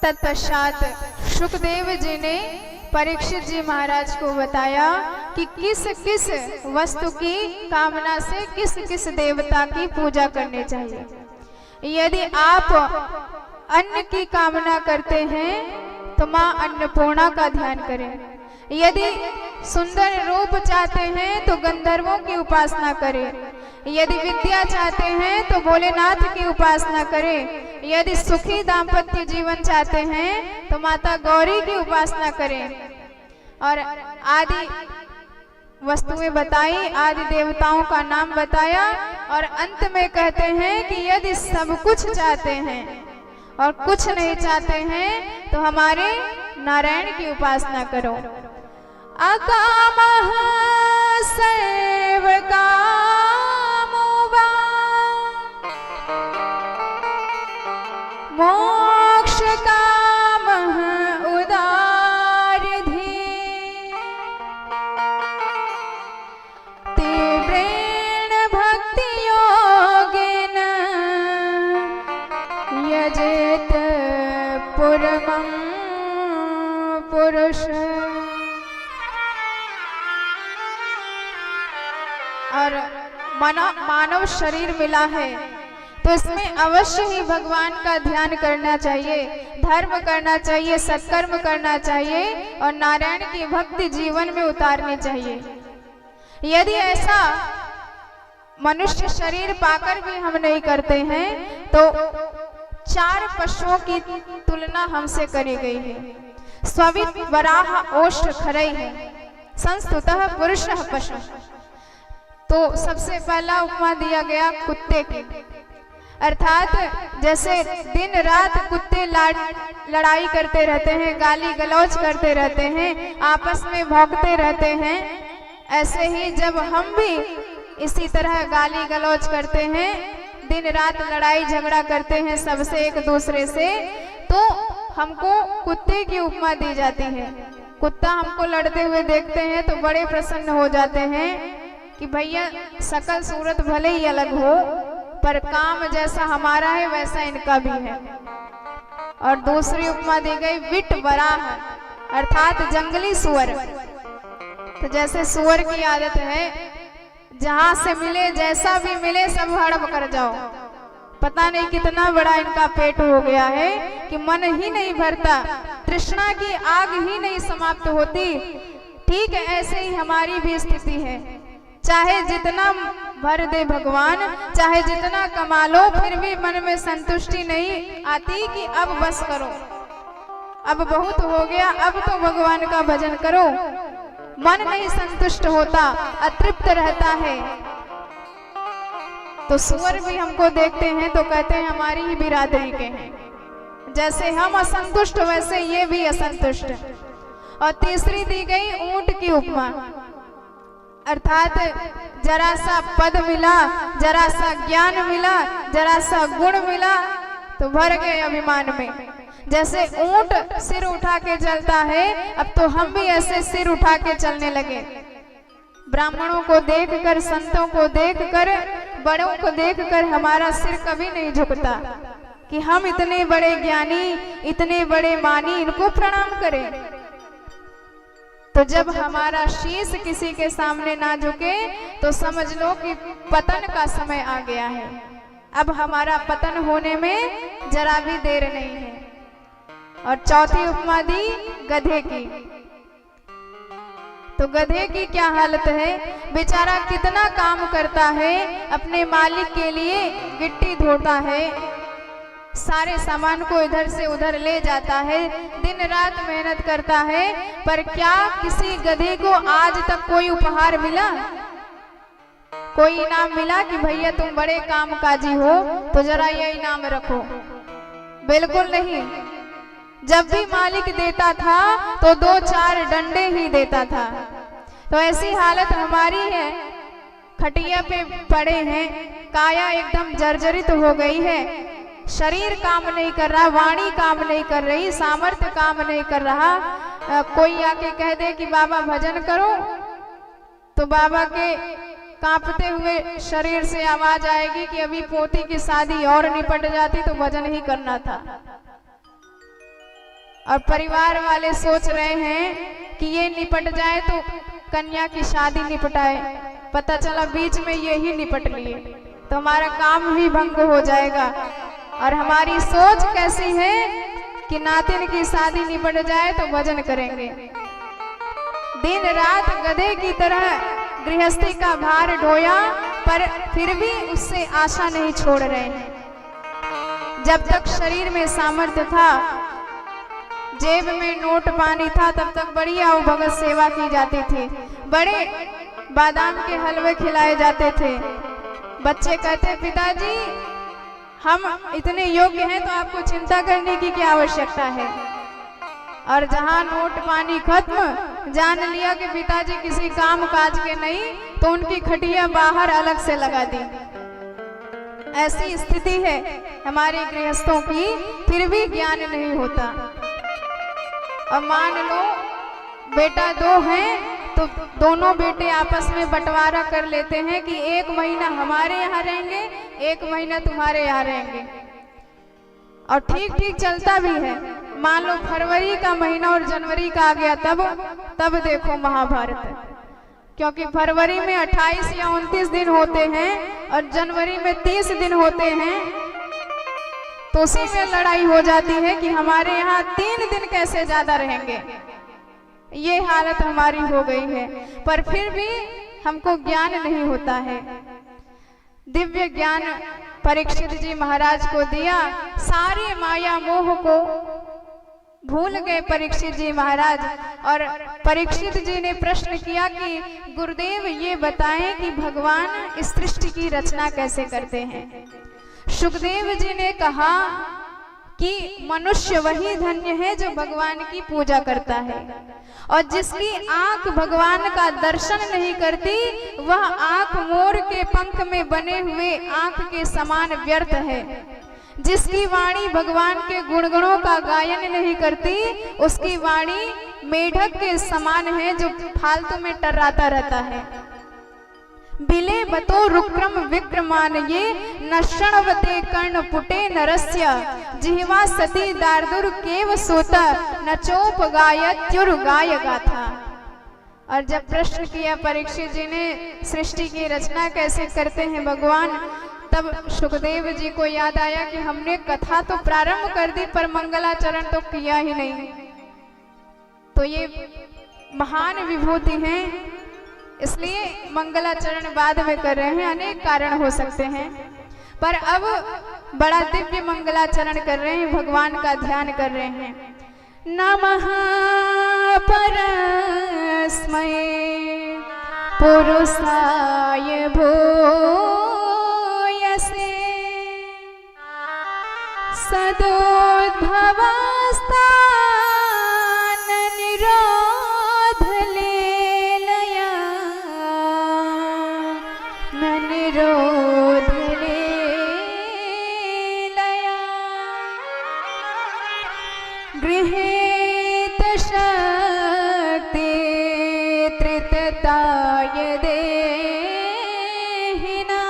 तत्पश्चात सुखदेव जी ने परीक्षित जी महाराज को बताया कि किस किस वस्तु की कामना से किस किस देवता की पूजा करनी चाहिए। यदि आप अन्न की कामना करते हैं तो माँ अन्नपूर्णा का ध्यान करें। यदि सुंदर रूप चाहते हैं तो गंधर्वों की उपासना करें। यदि विद्या चाहते हैं तो भोलेनाथ की उपासना करें। यदि सुखी दाम्पत्य जीवन चाहते हैं तो माता गौरी की उपासना करें। और आदि वस्तुएं बताई, आदि देवताओं का नाम बताया और अंत में कहते हैं कि यदि सब कुछ चाहते हैं और कुछ नहीं चाहते हैं तो हमारे नारायण की उपासना करो। अकामः सर्व कामो वा मोक्ष कामः उदारधि तीव्रेण भक्ति योगेन यजेत पुरमं पुरुष। और मानव शरीर मिला है तो इसमें अवश्य ही भगवान का ध्यान करना चाहिए, धर्म करना चाहिए, सत्कर्म करना चाहिए और नारायण की भक्ति जीवन में उतारनी चाहिए। यदि ऐसा मनुष्य शरीर पाकर भी हम नहीं करते हैं तो 4 पशुओं की तुलना हमसे करी गई है। स्वित वराह ओष्ठ खरई है संस्तुतः पुरुषः पशु। तो सबसे पहला उपमा दिया गया कुत्ते की, अर्थात जैसे दिन रात कुत्ते लड़ाई करते रहते हैं, गाली गलौज करते रहते हैं, आपस में भौंकते रहते हैं, ऐसे ही जब हम भी इसी तरह गाली गलौज करते हैं, दिन रात लड़ाई झगड़ा करते हैं सबसे एक दूसरे से, तो हमको कुत्ते की उपमा दी जाती है। कुत्ता हमको लड़ते हुए देखते हैं तो बड़े प्रसन्न हो जाते हैं कि भैया सकल सूरत भले ही अलग हो पर काम जैसा हमारा है वैसा इनका भी है। और दूसरी उपमा दी गई विट वराह, अर्थात जंगली सुअर। तो जैसे सुअर की आदत है जहां से मिले जैसा भी मिले सब हड़प कर जाओ, पता नहीं कितना बड़ा इनका पेट हो गया है कि मन ही नहीं भरता, तृष्णा की आग ही नहीं समाप्त होती। ठीक है, ऐसे ही हमारी भी स्थिति है। चाहे जितना भर दे भगवान, चाहे जितना कमा लो, फिर भी मन में संतुष्टि नहीं आती कि अब बस करो, अब बहुत हो गया, अब तो भगवान का भजन करो। मन नहीं संतुष्ट होता, अतृप्त रहता है। तो सुअर भी हमको देखते हैं तो कहते हैं हमारी ही बिरादरी के हैं, जैसे हम असंतुष्ट वैसे ये भी असंतुष्ट। और तीसरी दी गई ऊंट की उपमा, अर्थात जरा सा पद मिला, जरा सा ज्ञान मिला, जरा सा गुण मिला तो भर गए अभिमान में। जैसे ऊंट सिर उठा के चलता है, अब तो हम भी ऐसे सिर उठा के चलने लगे। ब्राह्मणों को देखकर, संतों को देखकर, बड़ों को देखकर हमारा सिर कभी नहीं झुकता कि हम इतने बड़े ज्ञानी, इतने बड़े मानी, इनको प्रणाम करें। तो जब हमारा शीश किसी के सामने ना झुके तो समझ लो कि पतन का समय आ गया है। अब हमारा पतन होने में जरा भी देर नहीं है। और चौथी उपमा दी गधे की। तो गधे की क्या हालत है, बेचारा कितना काम करता है, अपने मालिक के लिए गिट्टी ढोता है, सारे सामान को इधर से उधर ले जाता है, दिन रात मेहनत करता है, पर क्या किसी गधे को आज तक कोई उपहार मिला, कोई इनाम मिला कि भैया तुम बड़े कामकाजी हो तो जरा ये इनाम रखो? बिल्कुल नहीं। जब भी मालिक देता था तो 2-4 डंडे ही देता था। तो ऐसी हालत हमारी है, खटिया पे पड़े हैं, काया एकदम जर्जरित हो गई है, शरीर काम नहीं कर रहा, वाणी काम नहीं कर रही, सामर्थ्य काम नहीं कर रहा। कोई आके कह दे कि बाबा भजन करो तो बाबा के कांपते हुए शरीर से आवाज आएगी कि अभी पोती की शादी और निपट जाती तो भजन ही करना था। और परिवार वाले सोच रहे हैं कि ये निपट जाए तो कन्या की शादी निपटाए, पता चला बीच में ये ही निपट लिए तो हमारा काम भी भंग हो जाएगा। और हमारी सोच कैसी है कि नातिन की शादी निपट जाए तो भजन करेंगे। दिन रात गधे की तरह गृहस्थी का भार ढोया, पर फिर भी उससे आशा नहीं छोड़ रहे हैं। जब तक शरीर में सामर्थ्य था, जेब में नोट पानी था, तब तक बड़ी आओ भगत सेवा की जाती थी, बड़े बादाम के हलवे खिलाए जाते थे। बच्चे कहते पिताजी हम इतने योग्य हैं तो आपको चिंता करने की क्या आवश्यकता है। और जहां नोट पानी खत्म, जान लिया कि पिताजी किसी काम काज के नहीं, तो उनकी खटिया बाहर अलग से लगा दी। ऐसी स्थिति है हमारे गृहस्थों की, फिर भी ज्ञान नहीं होता। और मान लो बेटा दो हैं तो दोनों बेटे आपस में बंटवारा कर लेते हैं कि एक महीना हमारे यहाँ रहेंगे, एक महीना तुम्हारे यहाँ रहेंगे, और ठीक ठीक चलता भी है। मान लो फरवरी का महीना और जनवरी का आ गया, तब देखो महाभारत, क्योंकि फरवरी में 28 या 29 दिन होते हैं और जनवरी में 30 दिन होते हैं, तो उसी में लड़ाई हो जाती है कि हमारे यहाँ 3 दिन कैसे ज्यादा रहेंगे। ये हालत हमारी हो गई है, पर फिर भी हमको ज्ञान नहीं होता है। दिव्य ज्ञान परीक्षित जी महाराज को दिया, सारे माया मोह को भूल गए परीक्षित जी महाराज। और परीक्षित जी ने प्रश्न किया कि गुरुदेव ये बताएं कि भगवान इस सृष्टि की रचना कैसे करते हैं। सुखदेव जी ने कहा कि मनुष्य वही धन्य है जो भगवान की पूजा करता है, और जिसकी आंख भगवान का दर्शन नहीं करती वह आंख मोर के पंख में बने हुए आंख के समान व्यर्थ है। जिसकी वाणी भगवान के गुणगणों का गायन नहीं करती उसकी वाणी मेढक के समान है जो फालतू में टर्राता रहता है। बिले बतो रुक्रम विक्रमान ये न शृण्वते कर्ण पुटे नरस्य जिह्वा सती दार्दुर केव सोत न चोप गायत्युर गाय गाथा। और जब प्रश्न किया परीक्षित जी ने सृष्टि की रचना कैसे करते हैं भगवान, तब सुखदेव जी को याद आया कि हमने कथा तो प्रारंभ कर दी पर मंगलाचरण तो किया ही नहीं। तो ये महान विभूति हैं, इसलिए मंगलाचरण बाद में कर रहे हैं। अनेक कारण हो सकते हैं, पर अब बड़ा दिव्य मंगलाचरण कर रहे हैं, भगवान का ध्यान कर रहे हैं। नमः परस्मै पुरुषाय भूयसे सदोद्भवस्थान निरोध लीलया निरोध लीलया गृहीत शक्ति त्रितताय देहिना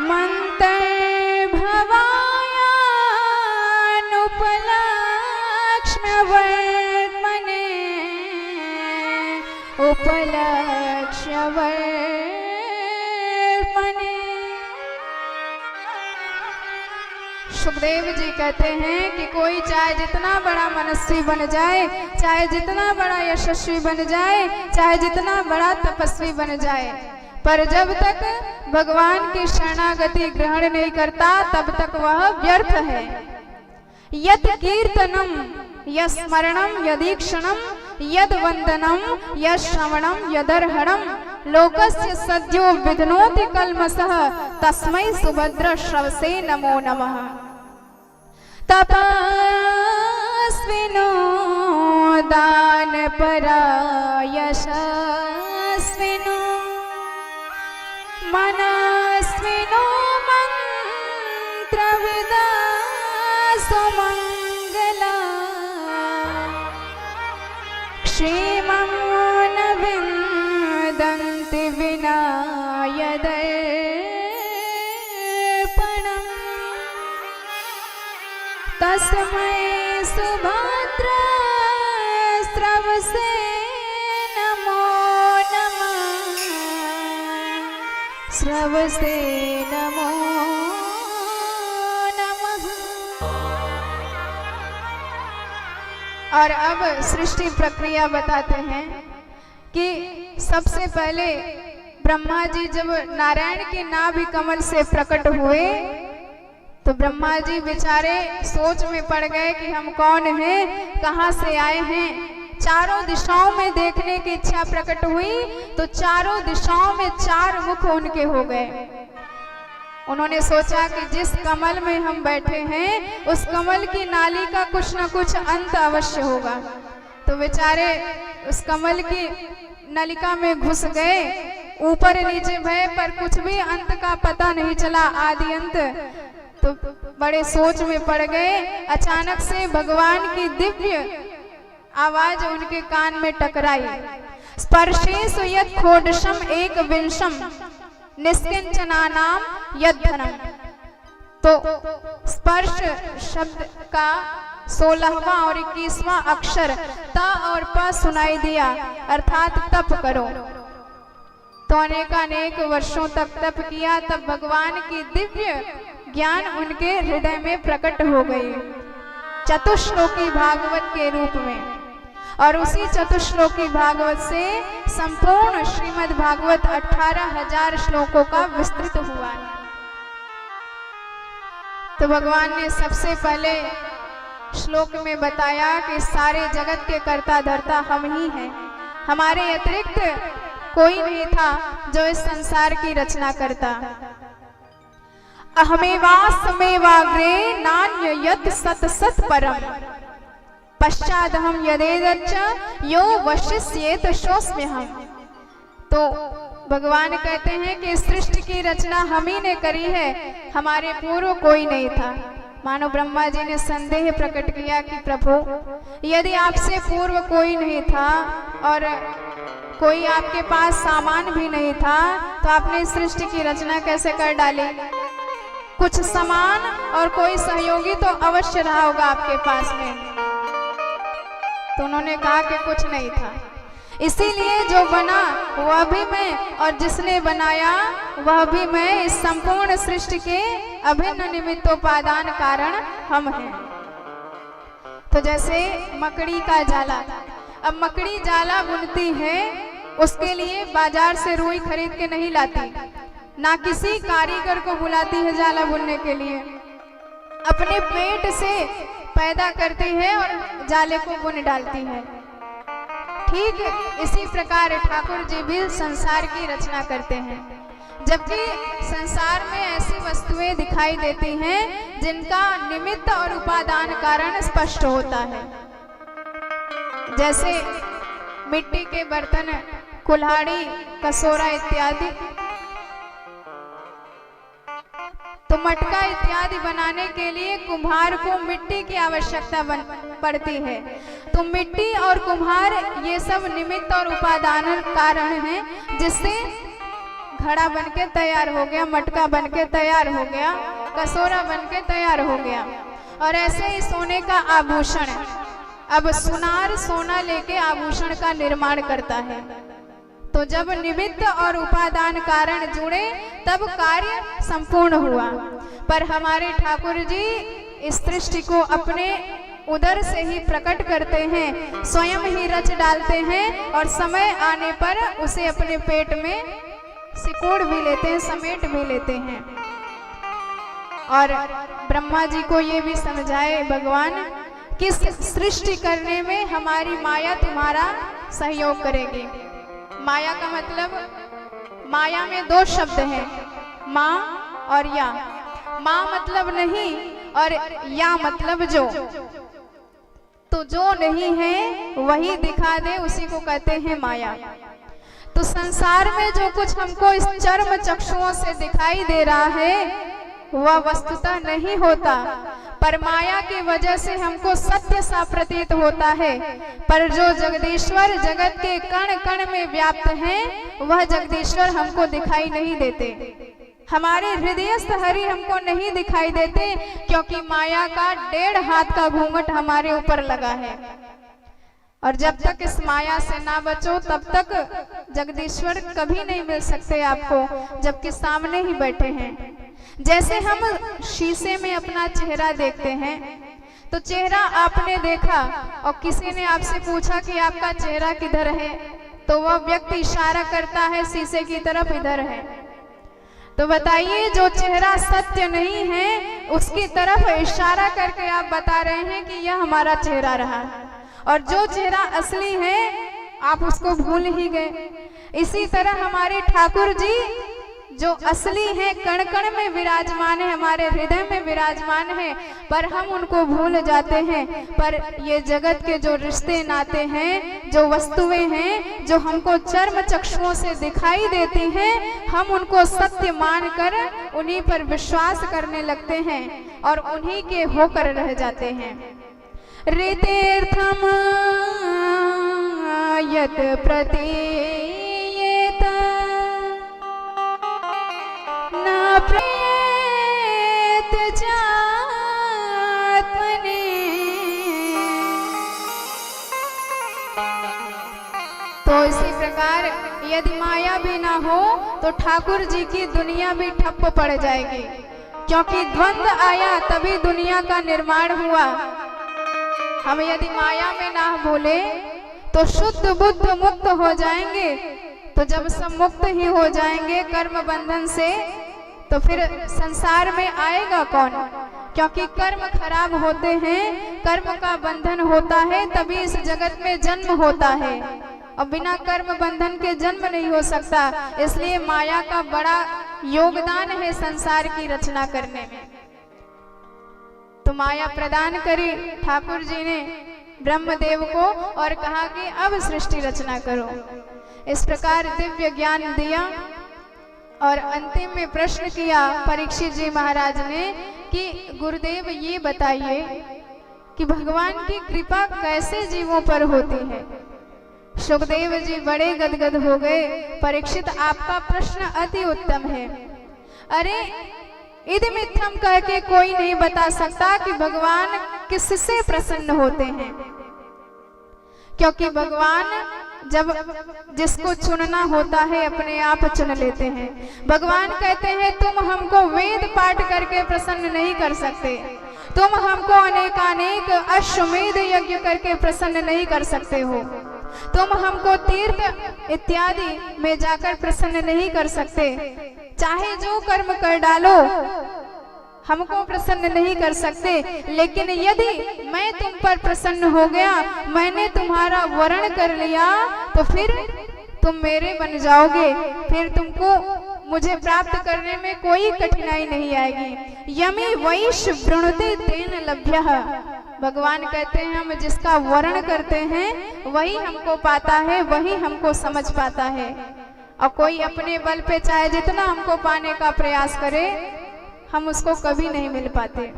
मंतर्भवायानुपलक्ष्म्यवर्त्मने उपलक्ष्यवर्त्मने। सुखदेव जी कहते हैं कि कोई चाहे जितना बड़ा मनस्वी बन जाए, चाहे जितना बड़ा यशस्वी बन जाए, चाहे जितना बड़ा तपस्वी बन जाए, पर जब तक भगवान की शरणागति ग्रहण नहीं करता तब तक वह व्यर्थ है। यत् कीर्तनम यस्मरणम यदीक्षणम यद वंदनम यश्रवणम यदर्हणम लोकस्य सद्यो विध्नोति कल्मषः तस्मै सुभद्र श्रवसे नमो नमः। तपस्विनो दानपरा यशस्विनो मनस्विनो मंत्रविदा सुमंगला क्षेमं न विन्दन्ति यदर्पणम् तस्मै सुभद्रा स्रवसे नमो नमः स्रवसे नमो नमः। और अब सृष्टि प्रक्रिया बताते हैं कि सबसे पहले ब्रह्मा जी जब नारायण के नाभि कमल से प्रकट हुए तो ब्रह्मा जी बेचारे सोच में पड़ गए कि हम कौन हैं, कहाँ से आए हैं। चारों दिशाओं में देखने की इच्छा प्रकट हुई तो चारों दिशाओं में 4 मुख उनके हो गए। उन्होंने सोचा कि जिस कमल में हम बैठे हैं उस कमल की नाली का कुछ न कुछ अंत अवश्य होगा। तो बेचारे उस कमल की नलिका में घुस गए, ऊपर नीचे भय पर कुछ भी अंत का पता नहीं चला, आदि अंत। तो बड़े सोच में पड़ गए। अचानक से भगवान की दिव्य आवाज उनके कान में टकराई, स्पर्शेषु यत् षोडशम एक विंशम निष्किंचनानाम यद्धनम। तो स्पर्श शब्द का 16वां और 21वां अक्षर त और प सुनाई दिया, अर्थात तप करो। तो अनेकानेक वर्षों तक तप किया, तब भगवान की दिव्य ज्ञान उनके हृदय में प्रकट हो गई चतुश्लोकी भागवत के रूप में। और उसी चतुश्लोकी भागवत से संपूर्ण श्रीमद् भागवत 18,000 श्लोकों का विस्तृत हुआ। तो भगवान ने सबसे पहले श्लोक में बताया कि सारे जगत के कर्ता धर्ता हम ही हैं, हमारे अतिरिक्त कोई नहीं था जो इस संसार की रचना करता। अहमेवास्मेवाग्रे नान्य यत् सत सत परम पश्चाद हम यदेदच्च यो वशिष्येत सोऽस्म्यहम्। तो भगवान कहते हैं कि सृष्टि की रचना हम ही ने करी है, हमारे पूर्व कोई नहीं था। मानो ब्रह्मा जी ने संदेह प्रकट किया कि प्रभु यदि आपसे पूर्व कोई नहीं था और कोई आपके पास सामान भी नहीं था तो आपने सृष्टि की रचना कैसे कर डाली। कुछ सामान और कोई सहयोगी तो अवश्य रहा होगा आपके पास में। तो उन्होंने कहा कि कुछ नहीं था, इसीलिए जो बना वह भी मैं और जिसने बनाया वह भी मैं, इस संपूर्ण सृष्टि के अभिन्न निमित्तोपादान कारण हम हैं। तो जैसे मकड़ी का जाला, अब मकड़ी जाला बुनती है, उसके लिए बाजार से रुई खरीद के नहीं लाती, ना किसी कारीगर को बुलाती है जाला बुनने के लिए, अपने पेट से पैदा करती है और जाले को बुन डालती है। ठीक इसी प्रकार ठाकुर जी भी संसार की रचना करते हैं, जबकि संसार में ऐसी वस्तुएं दिखाई देती हैं जिनका निमित्त और उपादान कारण स्पष्ट होता है। जैसे मिट्टी के बर्तन, कुल्हाड़ी, कसोरा इत्यादि। तो मटका इत्यादि बनाने के लिए कुम्हार को मिट्टी की आवश्यकता पड़ती है। तो मिट्टी और कुम्हार ये सब निमित्त और उपादान कारण हैं, जिससे घड़ा बनके तैयार हो गया, मटका बनके तैयार हो गया, कसोरा बनके तैयार हो गया। और ऐसे ही सोने का आभूषण, अब सुनार सोना लेके आभूषण का निर्माण करता है। तो जब निमित्त और उपादान कारण जुड़े तब कार्य संपूर्ण हुआ। पर हमारे ठाकुर जी इस सृष्टि को अपने उदर से ही प्रकट करते हैं, स्वयं ही रच डालते हैं और समय आने पर उसे अपने पेट में सिकोड़ भी लेते हैं, समेट भी लेते हैं। और ब्रह्मा जी को ये भी समझाए भगवान कि सृष्टि करने में हमारी माया तुम्हारा सहयोग करेगी। माया का मतलब, माया में 2 शब्द हैं, माँ और या। माँ मतलब नहीं और या मतलब जो। तो जो नहीं है वही दिखा दे, उसी को कहते हैं माया। तो संसार में जो कुछ हमको इस चर्म चक्षुओं से दिखाई दे रहा है वह वस्तुतः नहीं होता, पर माया की वजह से हमको सत्य सा प्रतीत होता है। पर जो जगदीश्वर जगत के कण कण में व्याप्त हैं, वह जगदीश्वर हमको दिखाई नहीं देते। हमारे हृदयस्थ हरि हमको नहीं दिखाई देते, क्योंकि माया का 1.5 हाथ का घूंघट हमारे ऊपर लगा है। और जब तक इस माया से ना बचो, तब तक जगदीश्वर कभी नहीं मिल सकते आपको, जबकि सामने ही बैठे हैं। जैसे हम शीशे में अपना चेहरा देखते हैं, तो चेहरा आपने देखा और किसी ने आपसे पूछा कि आपका चेहरा किधर है, तो वह व्यक्ति इशारा करता है शीशे की तरफ, इधर है। तो बताइए, जो चेहरा सत्य नहीं है, उसकी तरफ इशारा करके आप बता रहे हैं कि यह हमारा चेहरा रहा, और जो चेहरा असली है आप उसको भूल ही गए। इसी तरह हमारे ठाकुर जी जो असली है, कण कण में विराजमान है, हमारे हृदय में विराजमान है, पर हम उनको भूल जाते हैं। पर ये जगत के जो रिश्ते नाते हैं, जो वस्तुएं हैं, जो हमको चर्म चक्षुओं से दिखाई देती हैं, हम उनको सत्य मानकर उन्हीं पर विश्वास करने लगते हैं और उन्हीं के होकर रह जाते हैं। ऋतेर्थम यत् प्रतीयेत न प्रेत चात्मने। तो इसी प्रकार यदि माया भी ना हो तो ठाकुर जी की दुनिया भी ठप्प पड़ जाएगी, क्योंकि द्वंद्व आया तभी दुनिया का निर्माण हुआ। हम यदि माया में ना भूले तो शुद्ध बुद्ध मुक्त हो जाएंगे। तो जब सब मुक्त ही हो जाएंगे कर्म बंधन से, तो फिर संसार में आएगा कौन? क्योंकि कर्म खराब होते हैं, कर्म का बंधन होता है, तभी इस जगत में जन्म होता है, और बिना कर्म बंधन के जन्म नहीं हो सकता। इसलिए माया का बड़ा योगदान है संसार की रचना करने में। तो माया प्रदान करी ठाकुर जी ने ब्रह्मदेव को और कहा कि अब सृष्टि रचना करो। इस प्रकार दिव्य ज्ञान दिया और अंतिम में प्रश्न किया परीक्षित जी महाराज ने कि गुरुदेव ये बताइए कि भगवान की कृपा कैसे जीवों पर होती है। सुखदेव जी बड़े गदगद हो गए। परीक्षित, आपका प्रश्न अति उत्तम है। अरे इदमित्थम कह के कोई नहीं बता सकता कि भगवान किससे प्रसन्न होते हैं, क्योंकि भगवान जब जिसको चुनना होता है अपने आप चुन लेते हैं। भगवान कहते हैं तुम हमको वेद पाठ करके प्रसन्न नहीं कर सकते, तुम हमको अनेकानेक अश्वमेध यज्ञ करके प्रसन्न नहीं कर सकते हो, तुम हमको तीर्थ इत्यादि में जाकर प्रसन्न नहीं कर सकते। चाहे जो कर्म कर डालो हमको प्रसन्न नहीं कर सकते, लेकिन यदि मैं तुम पर प्रसन्न हो गया, मैंने तुम्हारा वरण कर लिया, तो फिर तुम मेरे बन जाओगे, फिर तुमको मुझे प्राप्त करने में कोई कठिनाई नहीं आएगी। यमी वैश वृणुते तेन लभ्यः। भगवान कहते हैं हम जिसका वर्ण करते हैं वही हमको पाता है, वही हमको समझ पाता है। और कोई अपने बल पे चाहे जितना हमको पाने का प्रयास करे, हम उसको कभी नहीं मिल पाते।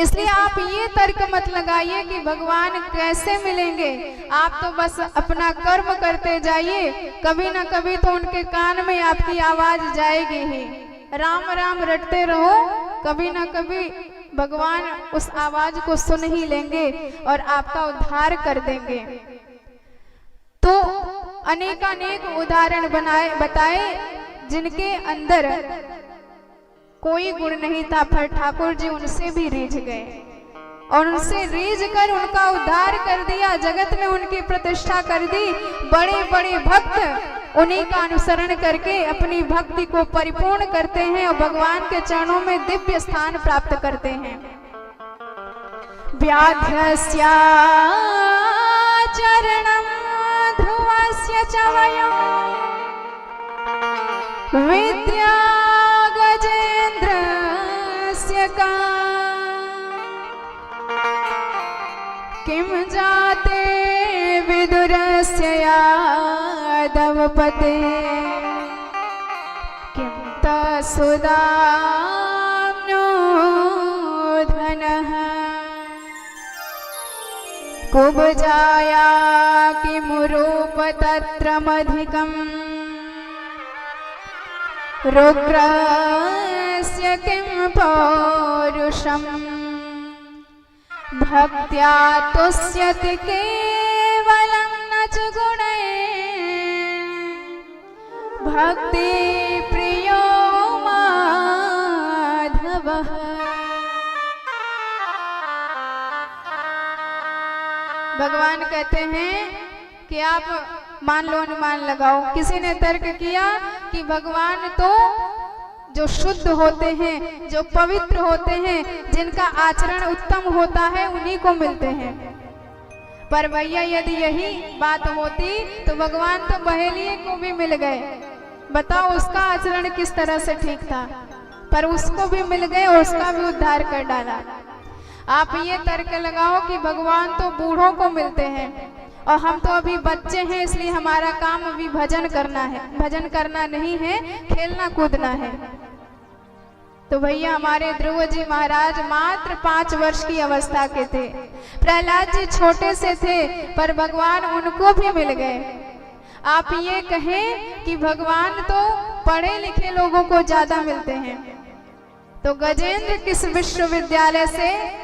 इसलिए आप ये तर्क मत लगाइए कि भगवान कैसे मिलेंगे। आप तो बस अपना कर्म करते जाइए, कभी ना कभी तो उनके कान में आपकी आवाज जाएगी ही। राम राम रटते रहो, कभी ना कभी भगवान उस आवाज को सुन ही लेंगे और आपका उद्धार कर देंगे। तो अनेकानेक उदाहरण बताए जिनके अंदर कोई गुण नहीं था, पर ठाकुर जी उनसे भी रीझ गए और उनसे रीझ कर उनका उद्धार कर दिया, जगत में उनकी प्रतिष्ठा कर दी। बड़े बड़े भक्त उन्हीं का अनुसरण करके अपनी भक्ति को परिपूर्ण करते हैं और भगवान के चरणों में दिव्य स्थान प्राप्त करते हैं। व्याध्यस्या चरणं ध्रुवस्य च वयं विद्या गजेन्द्रस्य का किं जाते विदुरस्य यादवपते किं तत्सुदाम्यते कुब्जाया किमुरूप तत्रमधिकम् रुग्रस्य किं पौरुषम् भक्त्या तुष्यति केवलं न च गुणैः भक्ति प्रियो माधवः। भगवान कहते हैं कि आप मान लो अनुमान लगाओ, किसी ने तर्क किया कि भगवान तो जो शुद्ध होते हैं, जो पवित्र होते हैं, जिनका आचरण उत्तम होता है, उन्हीं को मिलते हैं। पर भैया यदि यही बात होती तो भगवान तो बहेलिए को भी मिल गए। बताओ उसका आचरण किस तरह से ठीक था, पर उसको भी मिल गए और उसका भी उद्धार कर डाला। आप ये तर्क लगाओ कि भगवान तो बूढ़ों को मिलते हैं और हम तो अभी बच्चे हैं, इसलिए हमारा काम अभी भजन करना है। भजन करना नहीं है, खेलना कूदना है। तो भैया हमारे ध्रुव जी महाराज मात्र 5 वर्ष की अवस्था के थे। प्रहलाद जी छोटे से थे, पर भगवान उनको भी मिल गए। आप ये कहें कि भगवान तो पढ़े लिखे लोगों को ज्यादा मिलते हैं, तो गजेंद्र किस विश्वविद्यालय से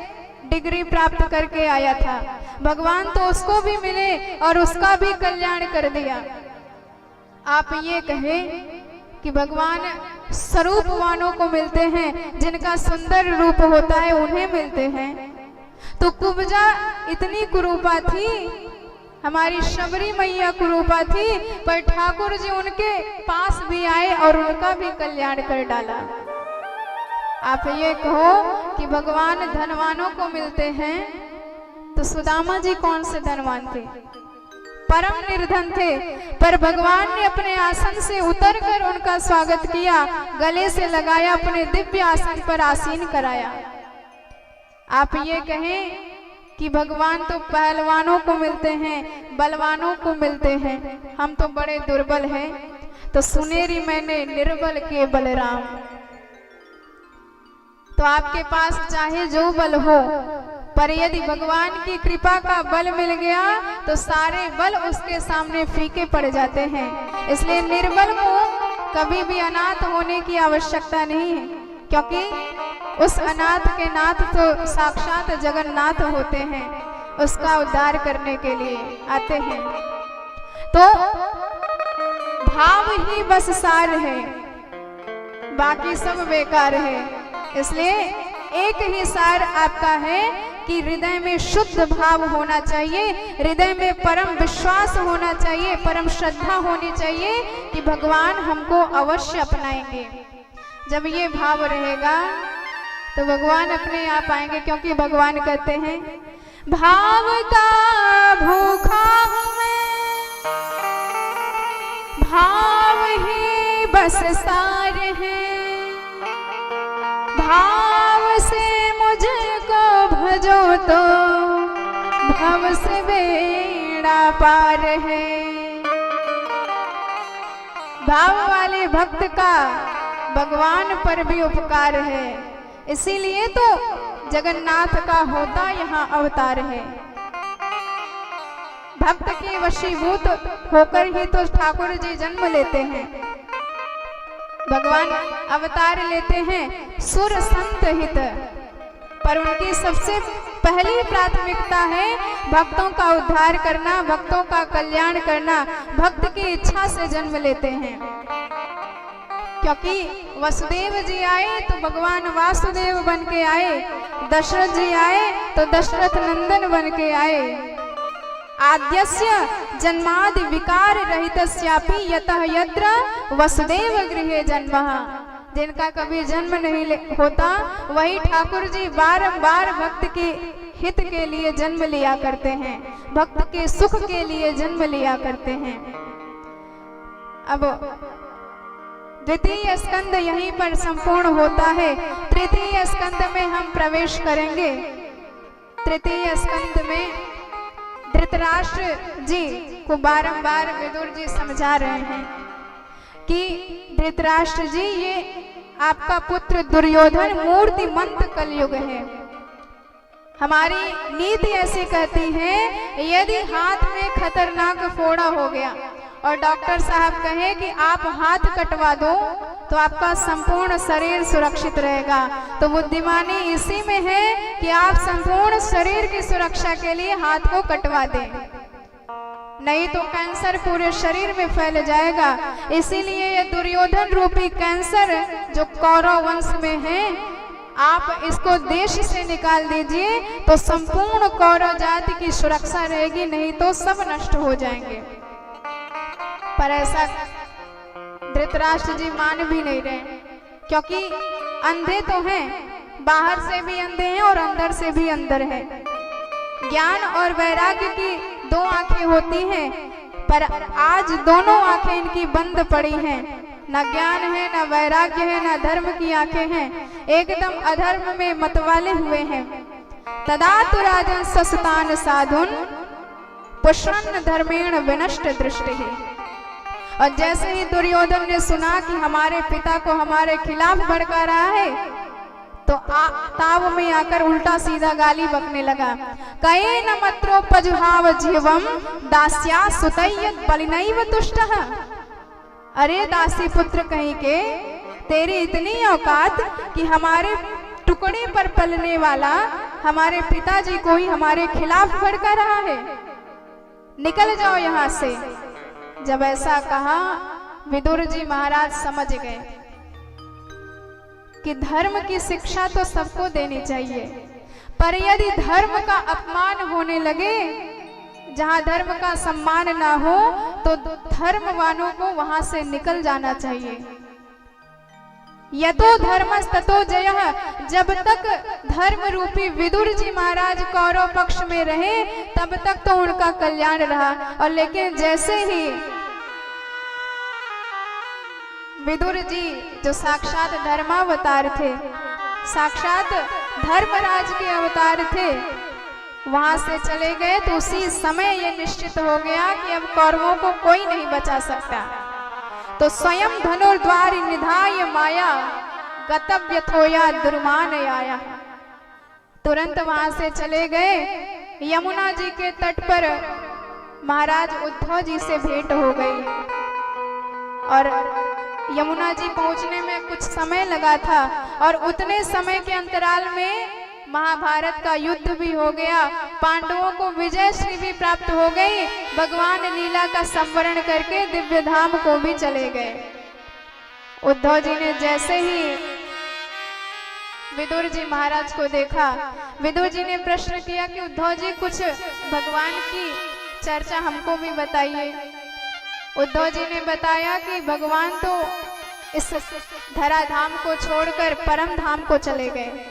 डिग्री प्राप्त करके आया था, भगवान तो उसको भी मिले और उसका भी कल्याण कर दिया। आप ये कहें कि भगवान स्वरूपवानों को मिलते हैं, जिनका सुंदर रूप होता है उन्हें मिलते हैं। तो कुब्जा इतनी कुरूपा थी, हमारी शबरी मैया कुरूपा थी, पर ठाकुर जी उनके पास भी आए और उनका भी कल्याण कर डाला। आप ये कहो कि भगवान धनवानों को मिलते हैं, तो सुदामा जी कौन से धनवान थे? परम निर्धन थे, पर भगवान ने अपने आसन से उतरकर उनका स्वागत किया, गले से लगाया, अपने दिव्य आसन पर आसीन कराया। आप ये कहें कि भगवान तो पहलवानों को मिलते हैं, बलवानों को मिलते हैं, हम तो बड़े दुर्बल हैं, तो सुनेरी मैंने निर्बल के बलराम। तो आपके पास चाहे जो बल हो, पर यदि भगवान की कृपा का बल मिल गया तो सारे बल उसके सामने फीके पड़ जाते हैं। इसलिए निर्बल को कभी भी अनाथ होने की आवश्यकता नहीं है, क्योंकि उस अनाथ के नाथ तो साक्षात जगन्नाथ होते हैं, उसका उद्धार करने के लिए आते हैं। तो भाव ही बस सार है, बाकी सब बेकार है। इसलिए एक ही सार आपका है कि हृदय में शुद्ध भाव होना चाहिए, हृदय में परम विश्वास होना चाहिए, परम श्रद्धा होनी चाहिए कि भगवान हमको अवश्य अपनाएंगे। जब ये भाव रहेगा तो भगवान अपने आप आएंगे, क्योंकि भगवान कहते हैं भाव का भूखा हूं मैं, भाव ही बस सार है, भाव से मुझको भजो तो भव से बेड़ा पार है। भाव वाले भक्त का भगवान पर भी उपकार है, इसीलिए तो जगन्नाथ का होता यहाँ अवतार है। भक्त के वशीभूत होकर ही तो ठाकुर जी जन्म लेते हैं। भगवान अवतार लेते हैं सुर संत हित, पर उनकी सबसे पहली प्राथमिकता है भक्तों का उद्धार करना, भक्तों का कल्याण करना। भक्त की इच्छा से जन्म लेते हैं, क्योंकि वसुदेव जी आए तो भगवान वासुदेव बन के आए, दशरथ जी आए तो दशरथ नंदन बन के आए। आद्यस्य जन्मादि विकार रहितस्यापि यतः यत्र वसुदेव गृहे जन्मः। जिनका कभी जन्म नहीं होता, वही ठाकुर जी बारंबार भक्त के हित के लिए जन्म लिया करते हैं, भक्त के सुख के लिए जन्म लिया करते हैं। अब द्वितीय स्कंद यहीं पर संपूर्ण होता है। तृतीय स्कंद में हम प्रवेश करेंगे। तृतीय स्कंद में धृतराष्ट्र जी को बारंबार विदुर जी समझा रहे हैं कि धृतराष्ट्र जी, ये आपका पुत्र दुर्योधन मूर्तिमंत कलयुग है। हमारी नीति ऐसी कहती है, यदि हाथ में खतरनाक फोड़ा हो गया और डॉक्टर साहब कहे कि आप हाथ कटवा दो तो आपका संपूर्ण शरीर सुरक्षित रहेगा, तो बुद्धिमानी इसी में है कि आप संपूर्ण शरीर की सुरक्षा के लिए हाथ को कटवा दें, नहीं तो कैंसर पूरे शरीर में फैल जाएगा। इसीलिए ये दुर्योधन रूपी कैंसर जो कौरव वंश में है, आप इसको देश से निकाल दीजिए तो संपूर्ण कौरव जाति की सुरक्षा रहेगी, नहीं तो सब नष्ट हो जाएंगे। पर ऐसा धृतराष्ट्र जी मान भी नहीं रहे, क्योंकि अंधे तो हैं, बाहर से भी अंधे हैं और अंदर से भी अंधर है। ज्ञान और वैराग्य की दो आंखें होती हैं, पर आज दोनों आंखें इनकी बंद पड़ी हैं, न ज्ञान है, न वैराग्य है, न धर्म की आंखें हैं, एकदम अधर्म में मतवाले हुए हैं। तदा तु राजन सस्तान साधुन पुष्ण धर्मेण विनष्ट दृष्टि। और जैसे ही दुर्योधन ने सुना कि हमारे पिता को हमारे खिलाफ भड़का रहा है, तो ताव में आकर उल्टा सीधा गाली बकने लगा। कई न मत्रो पजुहाव जीवम दास्या सुतय्य बलिनैव तुष्टः। अरे दासी पुत्र कहीं के, तेरी इतनी औकात कि हमारे टुकड़े पर पलने वाला हमारे पिताजी को ही हमारे खिलाफ भड़का रहा है, निकल जाओ यहाँ से। जब ऐसा कहा, विदुर जी महाराज समझ गए कि धर्म की शिक्षा तो सबको देनी चाहिए, पर यदि धर्म का अपमान होने लगे, जहां धर्म का सम्मान ना हो, तो धर्मवानों को वहां से निकल जाना चाहिए। यतो धर्मस् ततो जयः। जब तक धर्म रूपी विदुर जी महाराज कौरव पक्ष में रहे, तब तक तो उनका कल्याण रहा, और लेकिन जैसे ही विदुर जी जो साक्षात धर्मावतार थे, साक्षात धर्मराज के अवतार थे, वहां से चले गए, तो उसी समय ये निश्चित हो गया कि अब कौरवों को कोई नहीं बचा सकता। तो स्वयं धनुर्द्वार निधाय माया गतव्यथोया दुर्मान आया। तुरंत वहां से चले गए। यमुना जी के तट पर महाराज उद्धव जी से भेंट हो गई, और यमुना जी पहुंचने में कुछ समय लगा था, और उतने समय के अंतराल में महाभारत का युद्ध भी हो गया, पांडवों को विजय श्री भी प्राप्त हो गई, भगवान लीला का संवरण करके दिव्य धाम को भी चले गए। उद्धव जी ने जैसे ही विदुर जी महाराज को देखा, विदुर जी ने प्रश्न किया कि उद्धव जी कुछ भगवान की चर्चा हमको भी बताइए। उद्धव जी ने बताया कि भगवान तो इस धराधाम को छोड़कर परम धाम को चले गए,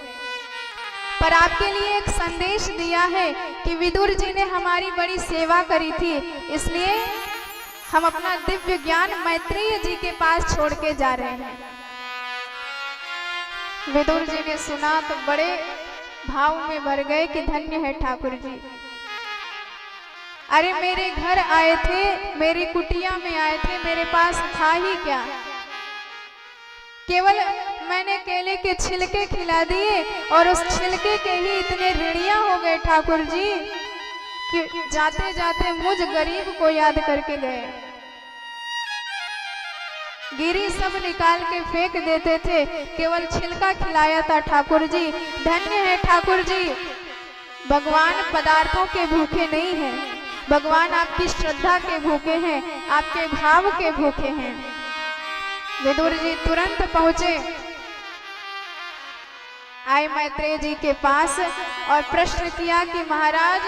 पर आपके लिए एक संदेश दिया है कि विदुर जी ने हमारी बड़ी सेवा करी थी, इसलिए हम अपना दिव्य ज्ञान मैत्रेय जी के पास छोड़ के जा रहे हैं। विदुर जी ने सुना तो बड़े भाव में भर गए कि धन्य है ठाकुर जी, अरे मेरे घर आए थे, मेरी कुटिया में आए थे, मेरे पास था ही क्या, केवल मैंने केले के छिलके खिला दिए, और उस छिलके के ही इतने ऋणिया हो गए ठाकुर जी कि जाते जाते मुझ गरीब को याद करके गए। गिरी सब निकाल के फेंक देते थे, केवल छिलका खिलाया था ठाकुर जी। धन्य है ठाकुर जी, भगवान पदार्थों के भूखे नहीं हैं, भगवान आपकी श्रद्धा के भूखे हैं, आपके भाव के भूखे हैं। विदुर जी तुरंत पहुंचे, आए मैत्रेय जी के पास और प्रश्न किया कि महाराज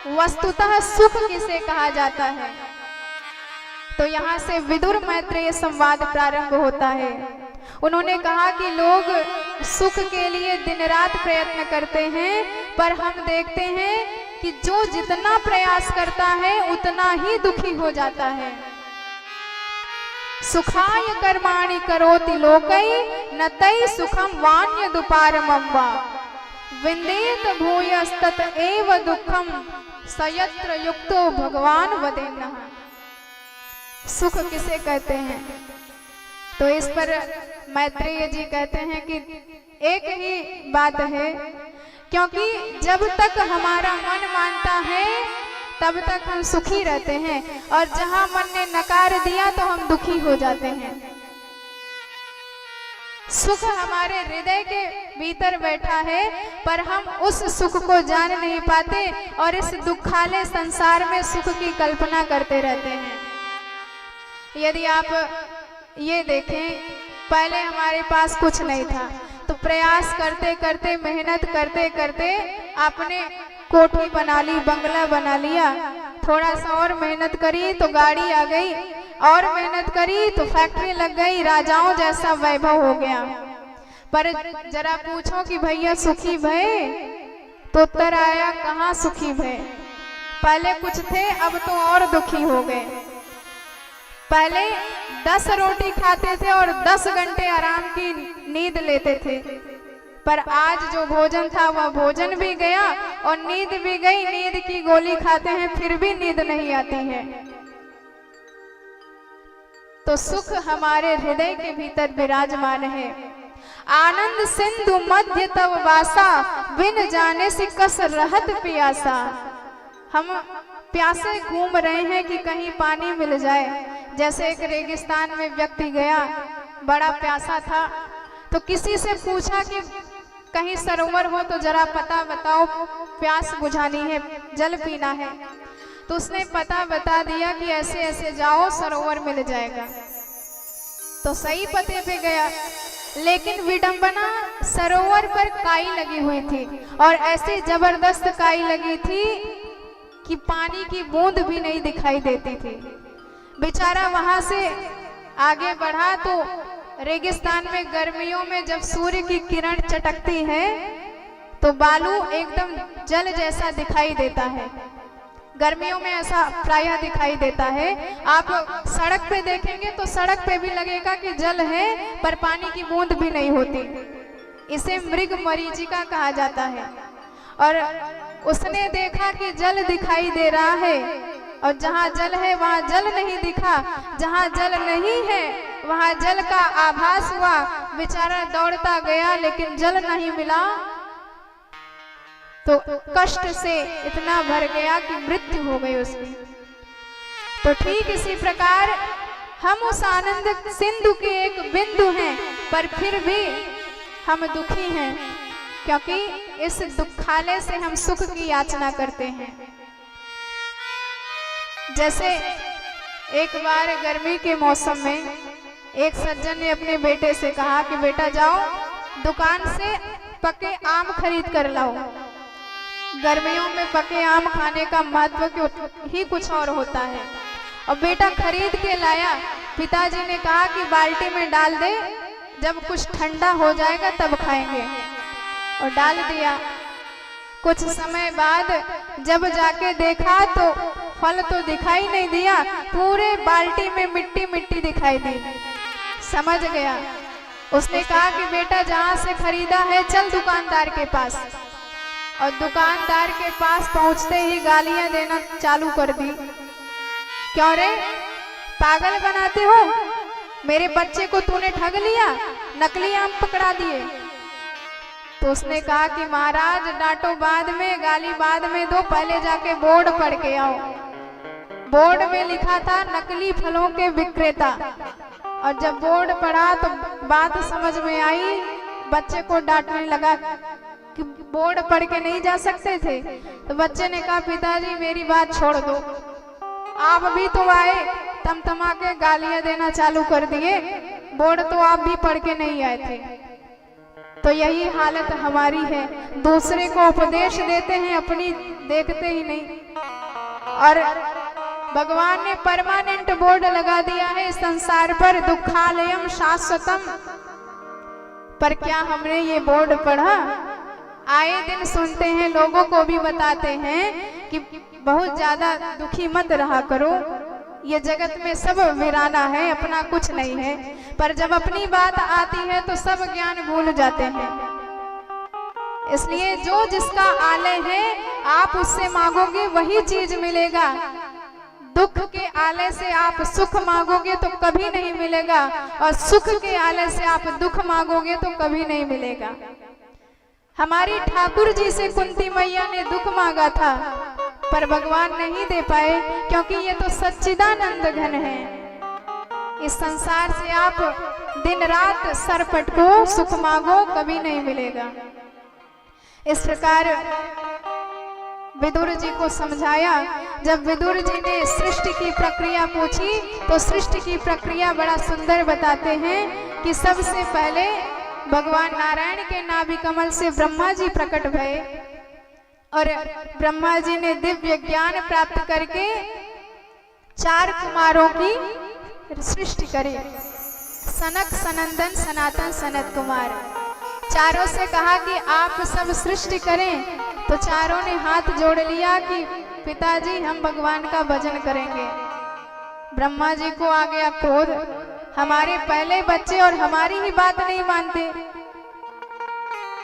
वस्तुतः सुख किसे कहा जाता है। तो यहाँ से विदुर मैत्रेय संवाद प्रारंभ होता है। उन्होंने कहा कि लोग सुख के लिए दिन रात प्रयत्न करते हैं, पर हम देखते हैं कि जो जितना प्रयास करता है उतना ही दुखी हो जाता है। सुखाय कर्माणि करोति लोकै न तै सुखम वान्य दुपारमं वा विन्देत भूयस्तत एव दुःखम सयत्र युक्तो भगवान वदेन्नः। सुख किसे कहते हैं? तो इस पर मैत्रेय जी कहते हैं कि एक ही बात है क्योंकि जब तक हमारा मन मानता है तब तक हम सुखी रहते हैं, और जहां मन ने नकार दिया तो हम दुखी हो जाते हैं। सुख हमारे हृदय के भीतर बैठा है, पर हम उस सुख को जान नहीं पाते और इस दुखालय संसार में सुख की कल्पना करते रहते हैं। यदि आप ये देखें, पहले हमारे पास कुछ नहीं था, तो प्रयास करते करते, मेहनत करते करते आपने कोठी बना ली, बंगला बना लिया। थोड़ा सा और मेहनत करी तो गाड़ी आ गई, और मेहनत करी तो फैक्ट्री लग गई, राजाओं जैसा वैभव हो गया। पर जरा पूछो कि भैया सुखी भय, तो उत्तर आया कहाँ सुखी भय। पहले कुछ थे, अब तो और दुखी हो गए। पहले 10 रोटी खाते थे और 10 घंटे आराम की नींद लेते थे, पर आज जो भोजन था वह भोजन भी गया और नींद भी गई। नींद की गोली खाते हैं फिर भी नींद नहीं आती है। तो सुख हमारे हृदय के भीतर विराजमान है। आनंद सिंधु मध्य तव वासा, बिन जाने से कस रहत प्यासा। हम प्यासे घूम रहे हैं कि कहीं पानी मिल जाए। जैसे एक रेगिस्तान में व्यक्ति गया, बड़ा प्यासा था, तो किसी से पूछा कि कहीं सरोवर हो तो जरा पता बताओ, प्यास बुझानी है, जल पीना है। तो उसने पता बता दिया कि ऐसे ऐसे जाओ, सरोवर मिल जाएगा। तो सही पते पे गया, लेकिन विडंबना, सरोवर पर काई लगी हुई थी, और ऐसी जबरदस्त काई लगी थी कि पानी की बूंद भी नहीं दिखाई देती थी। बेचारा वहां से आगे बढ़ा तो रेगिस्तान में गर्मियों में जब सूर्य की किरण चटकती है तो बालू एकदम जल जैसा दिखाई देता है। गर्मियों में ऐसा प्रायः दिखाई देता है। आप सड़क पे देखेंगे तो सड़क पे भी लगेगा कि जल है, पर पानी की बूंद भी नहीं होती। इसे मृग मरीचिका कहा जाता है। और उसने देखा कि जल दिखाई दे रहा है, और जहाँ जल है वहाँ जल नहीं दिखा, जहाँ जल नहीं है वहाँ जल का आभास हुआ। बेचारा दौड़ता गया, लेकिन जल नहीं मिला, तो कष्ट से इतना भर गया कि मृत्यु हो गई उसकी। तो ठीक इसी प्रकार हम उस आनंद सिंधु के एक बिंदु हैं, पर फिर भी हम दुखी हैं, क्योंकि इस दुखालय से हम सुख की याचना करते हैं। जैसे एक बार गर्मी के मौसम में एक सज्जन ने अपने बेटे से कहा कि बेटा जाओ दुकान से पके आम खरीद कर लाओ। गर्मियों में पके आम खाने का महत्व ही कुछ और होता है। और बेटा खरीद के लाया। पिताजी ने कहा कि बाल्टी में डाल दे, जब कुछ ठंडा हो जाएगा तब खाएंगे, और डाल दिया। कुछ समय बाद जब जाके देखा तो फल तो दिखाई नहीं दिया, पूरे बाल्टी में मिट्टी मिट्टी दिखाई दी। समझ गया। उसने कहा कि बेटा जहाँ से खरीदा है चल दुकानदार के पास। और दुकानदार के पास पहुंचते ही गालियां देना चालू कर दी। क्यों रे, पागल बनाते हो, मेरे बच्चे को तूने ठग लिया, नकली आम पकड़ा दिए। तो उसने कहा कि महाराज डांटो बाद में, गाली बाद में दो, पहले जाके बोर्ड पढ़ के आओ। बोर्ड में लिखा था नकली फलों के विक्रेता। और जब बोर्ड पढ़ा तो बात समझ में आई। बच्चे को डांटने लगा कि बोर्ड पढ़ के नहीं जा सकते थे। तो बच्चे ने कहा पिताजी मेरी बात छोड़ दो, आप भी तो आए, तमतमा के गालियां देना चालू कर दिए, बोर्ड तो आप भी पढ़ के नहीं आए थे। तो यही हालत हमारी है, दूसरे को उपदेश देते हैं, अपनी देखते ही नहीं। और भगवान ने परमानेंट बोर्ड लगा दिया है संसार पर, दुखालयम शाश्वतम। पर क्या हमने ये बोर्ड पढ़ा? आए दिन सुनते हैं, लोगों को भी बताते हैं कि बहुत ज्यादा दुखी मत रहा करो, ये जगत में सब वीराना है, अपना कुछ नहीं है। पर जब अपनी बात आती है तो सब ज्ञान भूल जाते हैं। इसलिए जो जिसका आलय है आप उससे मांगोगे वही चीज मिलेगा। दुख के आलय से आप सुख मांगोगे तो कभी नहीं मिलेगा, और सुख के आलय से आप दुख मांगोगे तो कभी नहीं मिलेगा। हमारी ठाकुर जी से कुंती मैया ने दुख मांगा था, पर भगवान नहीं दे पाए, क्योंकि ये तो सच्चिदानंद घन है। इस संसार से आप दिन रात सर पटको, सुख मांगो, कभी नहीं मिलेगा। इस प्रकार विदुर जी को समझाया। जब विदुर जी ने सृष्टि की प्रक्रिया पूछी तो सृष्टि की प्रक्रिया बड़ा सुंदर बताते हैं कि सबसे पहले भगवान नारायण के नाभि कमल से ब्रह्मा जी प्रकट भये और ब्रह्मा जी ने दिव्य ज्ञान प्राप्त करके 4 कुमारों की सृष्टि करी। सनक, सनंदन, सनातन, सनत कुमार। चारों से कहा कि आप सब सृष्टि करें, तो चारों ने हाथ जोड़ लिया कि पिताजी हम भगवान का भजन करेंगे। ब्रह्मा जी को आ गया क्रोध, हमारे पहले बच्चे और हमारी ही बात नहीं मानते,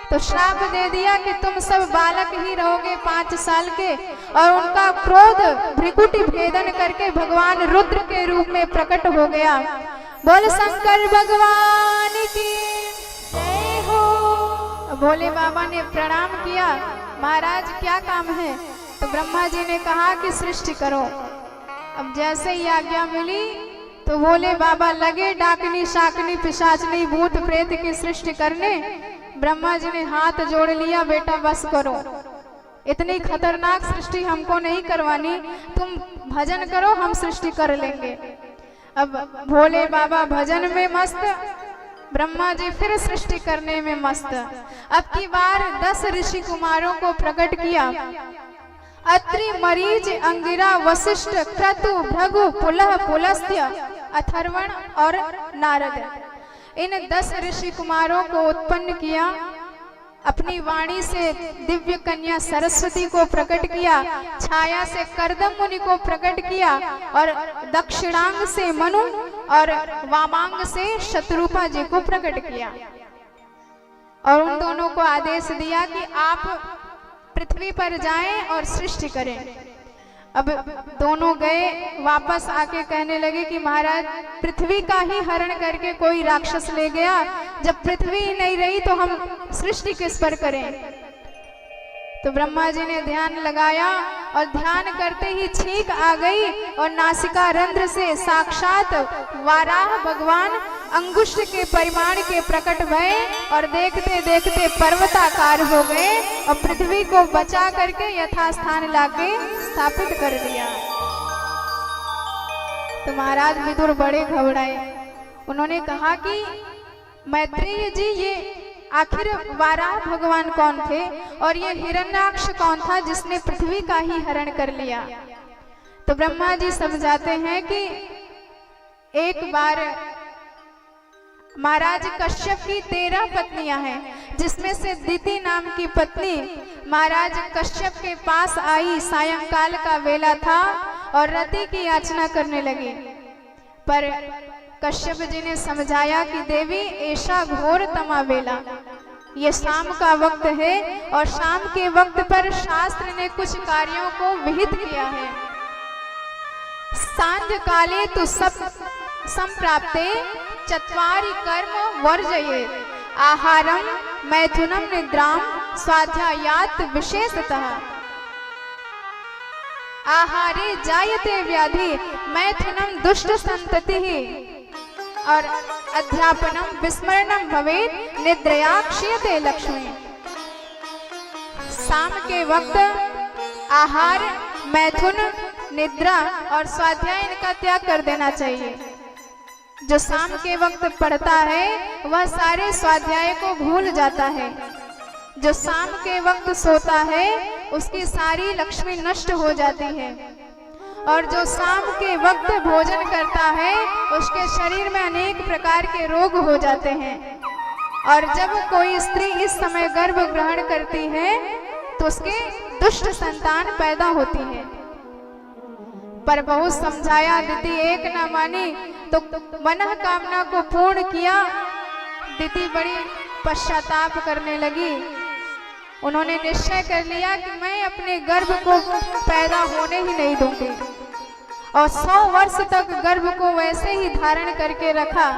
तो श्राप दे दिया कि तुम सब बालक ही रहोगे 5 साल के। और उनका क्रोध भ्रिकुटी भेदन करके भगवान रुद्र के रूप में प्रकट हो गया। बोल शंकर भगवान की जय हो। भोले बाबा ने प्रणाम किया, महाराज क्या काम है? तो ब्रह्मा जी ने कहा कि सृष्टि करो। अब जैसे ही आज्ञा मिली तो भोले बाबा लगे डाकनी, शाकनी, पिशाचनी, भूत प्रेत की सृष्टि करने। ब्रह्मा जी ने हाथ जोड़ लिया, बेटा बस करो, इतनी खतरनाक सृष्टि हमको नहीं करवानी, तुम भजन करो, हम सृष्टि कर लेंगे। अब भोले बाबा भजन में मस्त, ब्रह्मा जी फिर सृष्टि करने में मस्त। अब की बार 10 ऋषि कुमारों को प्रकट किया। अत्रि, मरीच, अंगिरा, वशिष्ठ, क्रतु, भृगु, पुलह, पुलस्त्य, अथर्वण और नारद। इन 10 ऋषि कुमारों को उत्पन्न किया। अपनी वाणी से दिव्य कन्या सरस्वती को प्रकट किया, छाया से कर्दम मुनि को प्रकट किया और दक्षिणांग से मनु और वामांग से शत्रुपा जी को प्रकट किया। और उन दोनों को आदेश दिया कि आप पृथ्वी पर जाएं और सृष्टि करें। अब दोनों गए, वापस आके कहने लगे कि महाराज पृथ्वी का ही हरण करके कोई राक्षस ले गया, जब पृथ्वी ही नहीं रही तो हम सृष्टि किस पर करें? तो ब्रह्मा जी ने ध्यान लगाया और ध्यान करते ही छींक आ गई और नासिका रंध्र से साक्षात वाराह भगवान अंगुष्ठ के परिमाण के प्रकट भये और देखते देखते पर्वताकार हो गए और पृथ्वी को बचा करके यथास्थान लाके स्थापित कर दिया। तो महाराज विदुर बड़े घबराए। उन्होंने कहा कि मैत्रेय जी, ये आखिर वाराह भगवान कौन थे और ये हिरण्याक्ष कौन था जिसने पृथ्वी का ही हरण कर लिया? तो ब्रह्मा जी समझाते हैं कि एक बार महाराज कश्यप की 13 पत्नियां हैं, जिसमें से दिति नाम की पत्नी महाराज कश्यप के पास आई। सायंकाल का वेला था और रति की याचना करने लगी, पर कश्यप जी ने समझाया कि देवी ऐसा घोर तमा वेला, ये शाम का वक्त है और शाम के वक्त पर शास्त्र ने कुछ कार्यों को विहित किया है। सांझ काले तु संप्राप्ते चत्वारि कर्म वर्जये, आहारम, मैथुनम, निद्राम, स्वाध्यायात् विशेषतः। आहारे जायते व्याधि, मैथुनम दुष्ट संततिः और अध्यापनम विस्मरणम भवेत्, निद्रया क्षीयते लक्ष्मी। शाम के वक्त आहार, मैथुन, निद्रा और स्वाध्याय इनका त्याग कर देना चाहिए। जो शाम के वक्त पढ़ता है वह सारे स्वाध्याय को भूल जाता है। जो शाम के वक्त सोता है उसकी सारी लक्ष्मी नष्ट हो जाती है। और जो शाम के वक्त भोजन करता है उसके शरीर में अनेक प्रकार के रोग हो जाते हैं। और जब कोई स्त्री इस समय गर्भ ग्रहण करती है तो उसके दुष्ट संतान पैदा होती है। पर बहुत समझाया, दिति एक न मानी तो मनः कामना को पूर्ण किया। दिति बड़ी पश्चाताप करने लगी। उन्होंने निश्चय कर लिया कि मैं अपने गर्भ को पैदा होने ही नहीं दूंगी। और 100 वर्ष तक गर्भ को वैसे ही धारण करके रखा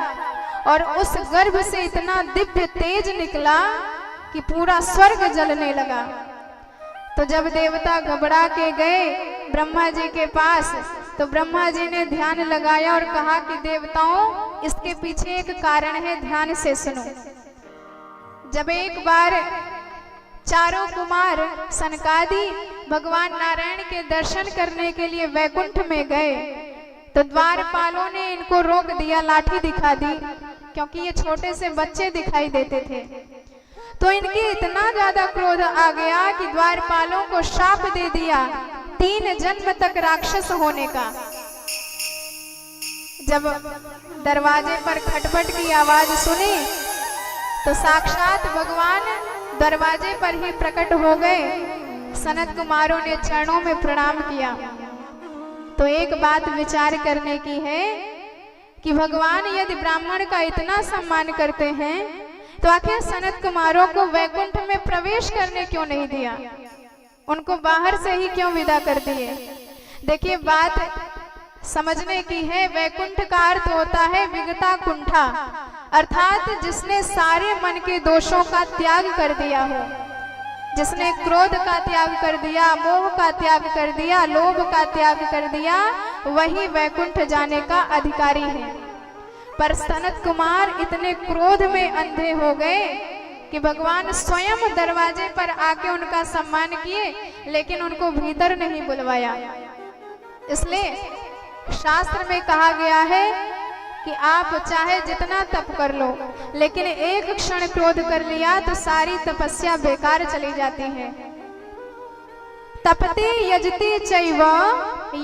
और उस गर्भ से इतना दिव्य तेज निकला कि पूरा स्वर्ग जलने लगा। तो जब देवता घबरा के गए ब्रह्मा जी के पास, तो ब्रह्मा जी ने ध्यान लगाया और कहा कि देवताओं, इसके पीछे एक कारण है, ध्यान से सुनो। जब एक बार चारों कुमार सनकादि भगवान नारायण के दर्शन करने के लिए वैकुंठ में गए, तो द्वारपालों ने इनको रोक दिया, लाठी दिखा दी, क्योंकि ये छोटे से बच्चे दिखाई देते थे। तो इनके इतना ज्यादा क्रोध आ गया कि द्वारपालों को शाप दे दिया 3 जन्म तक राक्षस होने का। जब दरवाजे पर खटपट की आवाज सुनी तो साक्षात भगवान दरवाजे पर ही प्रकट हो गए। सनत कुमारों ने चरणों में प्रणाम किया। तो एक बात विचार करने की है कि भगवान यदि ब्राह्मण का इतना सम्मान करते हैं तो आखिर सनत कुमारों को वैकुंठ में प्रवेश करने क्यों नहीं दिया, उनको बाहर से ही क्यों विदा कर दिए। देखिए बात समझने की है। वैकुंठ का अर्थ होता है विगता कुंठा, अर्थात जिसने सारे मन के दोषों का त्याग कर दिया हो, जिसने क्रोध का त्याग कर दिया, मोह का त्याग कर दिया, लोभ का त्याग कर दिया, वही वैकुंठ जाने का अधिकारी है। पर सनत कुमार इतने क्रोध में अंधे हो गए कि भगवान स्वयं दरवाजे पर आके उनका सम्मान किए, लेकिन उनको भीतर नहीं बुलवाया। इसलिए शास्त्र में कहा गया है कि आप चाहे जितना तप कर लो, लेकिन एक क्षण क्रोध कर लिया तो सारी तपस्या बेकार चली जाती है। तपति यजति चैव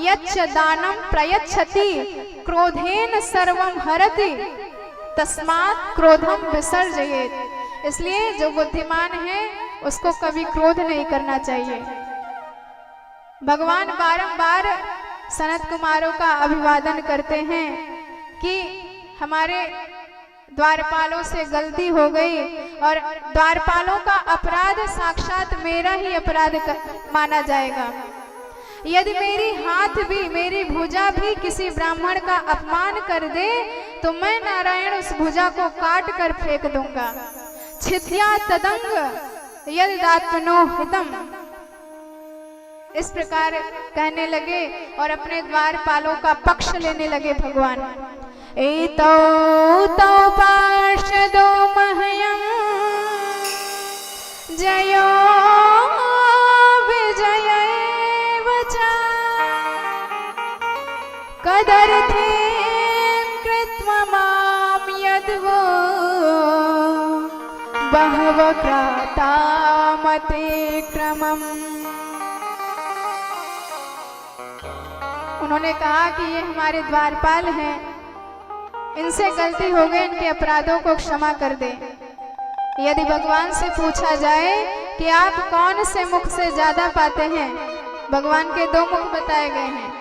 यच्च दानम प्रयच्छति क्रोधेन सर्वम हरति तस्मात् क्रोधम विसर्जयेत्। इसलिए जो बुद्धिमान है उसको कभी क्रोध नहीं करना चाहिए। भगवान बारंबार सनत कुमारों का अभिवादन करते हैं कि हमारे द्वारपालों से गलती हो गई और द्वारपालों का अपराध साक्षात मेरा ही अपराध माना जाएगा। यदि मेरी हाथ भी, मेरी भुजा भी किसी ब्राह्मण का अपमान कर दे तो मैं नारायण उस भुजा को काट कर फेंक दूंगा। छिद्या तदंग यदात्मनो हितम, इस प्रकार कहने लगे और अपने द्वारपालों का पक्ष लेने लगे भगवान। एतौ तौ पार्षदो मह्यं जयो विजयैव च कदर्थेन कृत्वा मां यद्वो बहव क्राता मते क्रमम्। उन्होंने कहा कि ये हमारे द्वारपाल हैं, इनसे गलती हो गई, इनके अपराधों को क्षमा कर दे। यदि भगवान से पूछा जाए कि आप कौन से मुख से ज्यादा पाते हैं, भगवान के 2 मुख बताए गए हैं,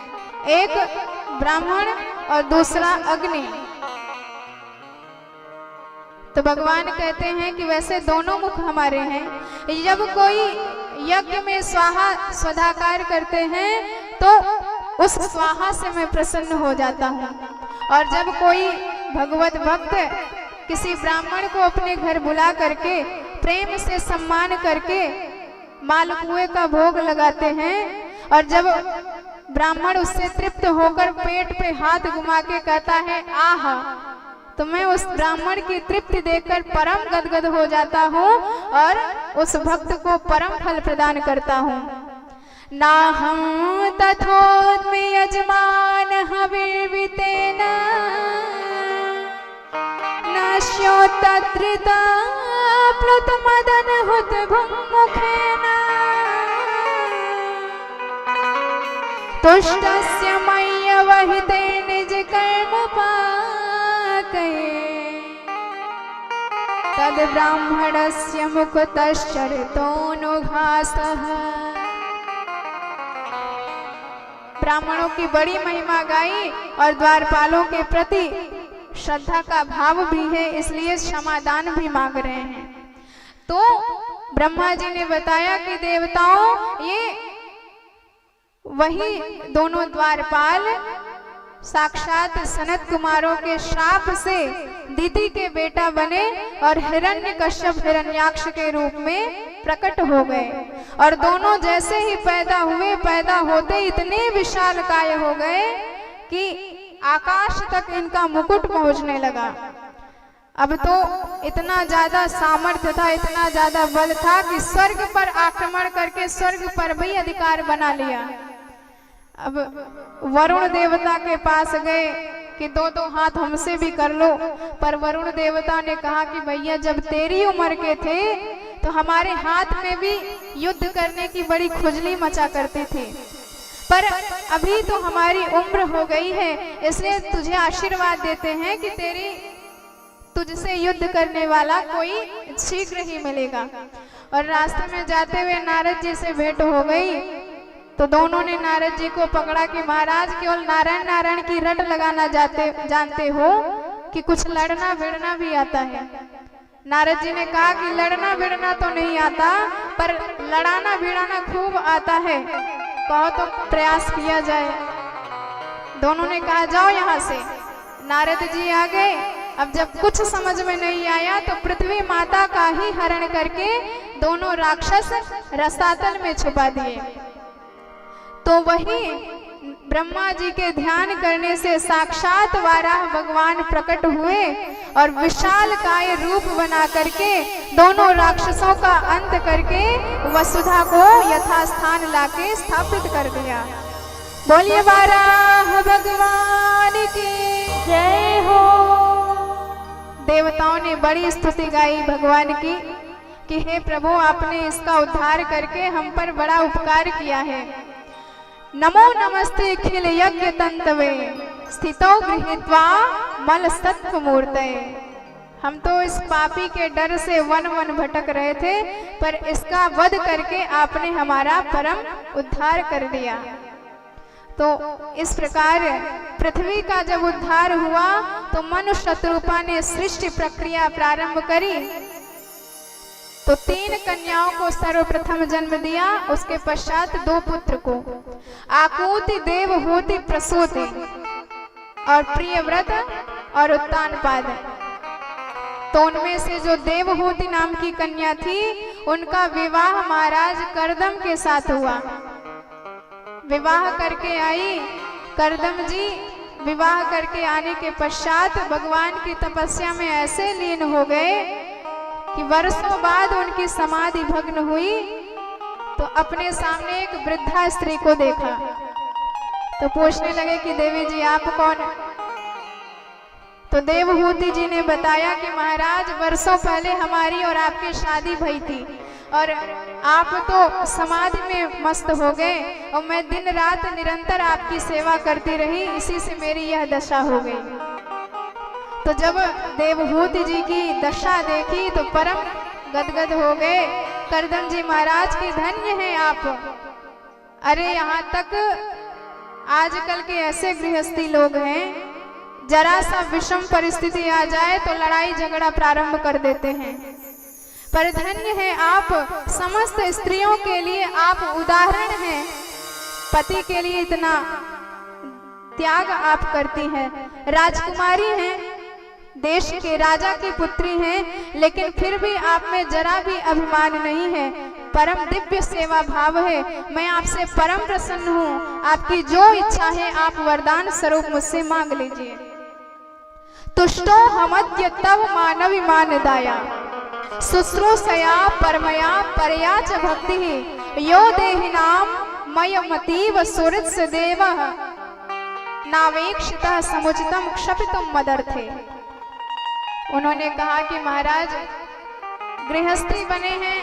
एक ब्राह्मण और दूसरा अग्नि। तो भगवान कहते हैं कि वैसे दोनों मुख हमारे हैं। जब कोई यज्ञ में स्वाहा स्वधाकार करते हैं तो उस स्वाहा से मैं प्रसन्न हो जाता हूँ, और जब कोई भगवत भक्त किसी ब्राह्मण को अपने घर बुला करके प्रेम से सम्मान करके मालपुए का भोग लगाते हैं, और जब ब्राह्मण उससे तृप्त होकर पेट पे हाथ घुमा के कहता है आहा, तो मैं उस ब्राह्मण की तृप्ति देखकर परम गदगद हो जाता हूँ और उस भक्त को परम फल प्रदान करता हूँ। नाहं तथोद्मि यजमान हविर्वितेन नश्योत्तत्रिता प्लुतमदन हुतभुङ्मुखेन तुष्टस्य मय्यवहिते निज कर्म पाकये तद ब्राह्मणस्य मुकुतश्चरितोऽनुघासः। ब्राह्मणों की बड़ी महिमा गाई और द्वारपालों के प्रति श्रद्धा का भाव भी है, इसलिए क्षमादान भी मांग रहे हैं। तो ब्रह्मा जी ने बताया कि देवताओं, ये वही दोनों द्वारपाल साक्षात सनत कुमारों के श्राप से दिति के बेटा बने और हिरण्यकश्यप हिरण्याक्ष के रूप में प्रकट हो गए। और दोनों जैसे ही पैदा हुए, पैदा होते इतने विशालकाय हो गए कि आकाश तक इनका मुकुट पहुंचने लगा। अब तो इतना ज्यादा सामर्थ्य था, इतना ज्यादा बल था कि स्वर्ग पर आक्रमण करके स्वर्ग पर भी अधिकार बना लिया। अब वरुण देवता के पास गए कि दो दो हाथ हमसे भी कर लो, पर वरुण देवता ने कहा कि भैया जब तेरी उम्र के थे तो हमारे हाथ में भी युद्ध करने की बड़ी खुजली मचा करती थी, पर अभी तो हमारी उम्र हो गई है, इसलिए तुझे आशीर्वाद देते हैं कि तुझसे युद्ध करने वाला कोई शीघ्र ही मिलेगा। और रास्ते में जाते हुए नारद जी से भेंट हो गई, तो दोनों ने नारद जी को पकड़ा कि महाराज केवल नारायण नारायण की रट लगाना जानते हो कि कुछ लड़ना भिड़ना भी आता है। नारद जी ने कहा कि लड़ना भिड़ना तो नहीं आता, पर लड़ाना भिड़ाना खूब आता है, कहो तो प्रयास किया जाए। दोनों ने कहा जाओ यहाँ से। नारद जी आ गए। अब जब कुछ समझ में नहीं आया तो पृथ्वी माता का ही हरण करके दोनों राक्षस रसातल में छुपा दिए। तो वही ब्रह्मा जी के ध्यान करने से साक्षात वाराह भगवान प्रकट हुए और विशाल काय रूप बना करके दोनों राक्षसों का अंत करके वसुधा को यथास्थान लाके स्थापित कर दिया। बोलिए वाराह भगवान की जय हो। देवताओं ने बड़ी स्तुति गाई भगवान की कि हे प्रभु आपने इसका उद्धार करके हम पर बड़ा उपकार किया है। नमो नमस्ते खिल यज्ञ तंतवे स्थितो गृहीत्वा मल सत्व मूर्तये। हम तो इस पापी के डर से वन वन भटक रहे थे, पर इसका वध करके आपने हमारा परम उद्धार कर दिया। तो इस प्रकार पृथ्वी का जब उद्धार हुआ तो मनुष्य शत्रुपा ने सृष्टि प्रक्रिया प्रारंभ करी। तो 3 कन्याओं को सर्वप्रथम जन्म दिया, उसके पश्चात 2 पुत्र को, आकूति देवहूति प्रसूति और प्रियव्रत और उत्तानपाद। तो उनमें से जो देवहूति नाम की कन्या थी उनका विवाह महाराज करदम के साथ हुआ। विवाह करके आई करदम जी, विवाह करके आने के पश्चात भगवान की तपस्या में ऐसे लीन हो गए कि वर्षों बाद उनकी समाधि भग्न हुई। तो अपने सामने एक वृद्धा स्त्री को देखा, तो पूछने लगे कि देवी जी आप कौन? तो देवहूति जी ने बताया कि महाराज वर्षों पहले हमारी और आपकी शादी भई थी और आप तो समाधि में मस्त हो गए और मैं दिन रात निरंतर आपकी सेवा करती रही, इसी से मेरी यह दशा हो गई। तो जब देवहूति जी की दशा देखी तो परम गदगद हो गए। करदम जी महाराज की धन्य हैं आप। अरे यहाँ तक आजकल के ऐसे गृहस्थी लोग हैं, जरा सा विषम परिस्थिति आ जाए तो लड़ाई झगड़ा प्रारंभ कर देते हैं, पर धन्य है आप, समस्त स्त्रियों के लिए आप उदाहरण हैं। पति के लिए इतना त्याग आप करती हैं, राजकुमारी हैं, देश के राजा की पुत्री हैं, लेकिन फिर भी आप में जरा भी अभिमान नहीं है, परम दिव्य सेवा भाव है। मैं आपसे परम प्रसन्न हूँ, आपकी जो इच्छा है आप वरदान स्वरूप मुझसे मांग लीजिए। तुष्टो हमद्य तव मानवी मानदाया शुश्रूषया परमया परया च भक्ति यो देहिनाम मयमतीव सुहृत्स देवः नावेक्षितः समुचितम क्षपितुम मदर्थे। उन्होंने कहा कि महाराज गृहस्थी बने हैं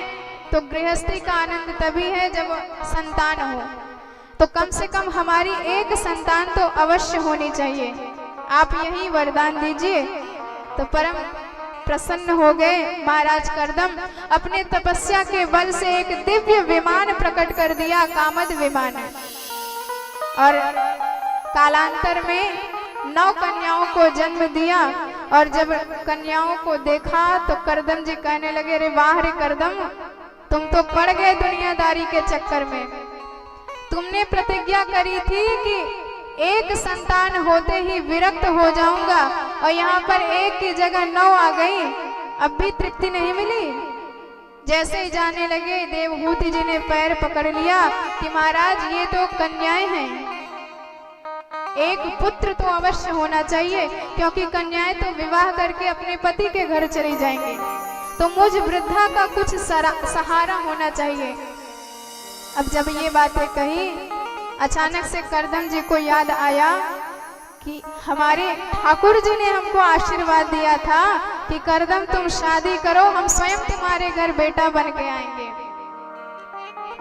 तो गृहस्थी का आनंद तभी है जब संतान हो, तो कम से कम हमारी एक संतान तो अवश्य होनी चाहिए, आप यही वरदान दीजिए। तो परम प्रसन्न हो गए महाराज करदम। अपने तपस्या के बल से एक दिव्य विमान प्रकट कर दिया, कामद विमान, और कालांतर में 9 कन्याओं को जन्म दिया। और जब कन्याओं को देखा तो करदम जी कहने लगे, रे वाह रे करदम, तुम तो पड़ गए दुनियादारी के चक्कर में। तुमने प्रतिज्ञा करी थी कि एक संतान होते ही विरक्त हो जाऊंगा और यहाँ पर एक की जगह 9 आ गई, अब भी तृप्ति नहीं मिली। जैसे ही जाने लगे देवहूति जी ने पैर पकड़ लिया कि महाराज ये तो कन्याएं हैं, एक पुत्र तो अवश्य होना चाहिए, क्योंकि कन्याएं तो विवाह करके अपने पति के घर चली जाएंगी, तो मुझ वृद्धा का कुछ सहारा होना चाहिए। अब जब ये बातें कही, अचानक से करदम जी को याद आया कि हमारे ठाकुर जी ने हमको आशीर्वाद दिया था कि करदम तुम शादी करो, हम स्वयं तुम्हारे घर बेटा बन के आएंगे,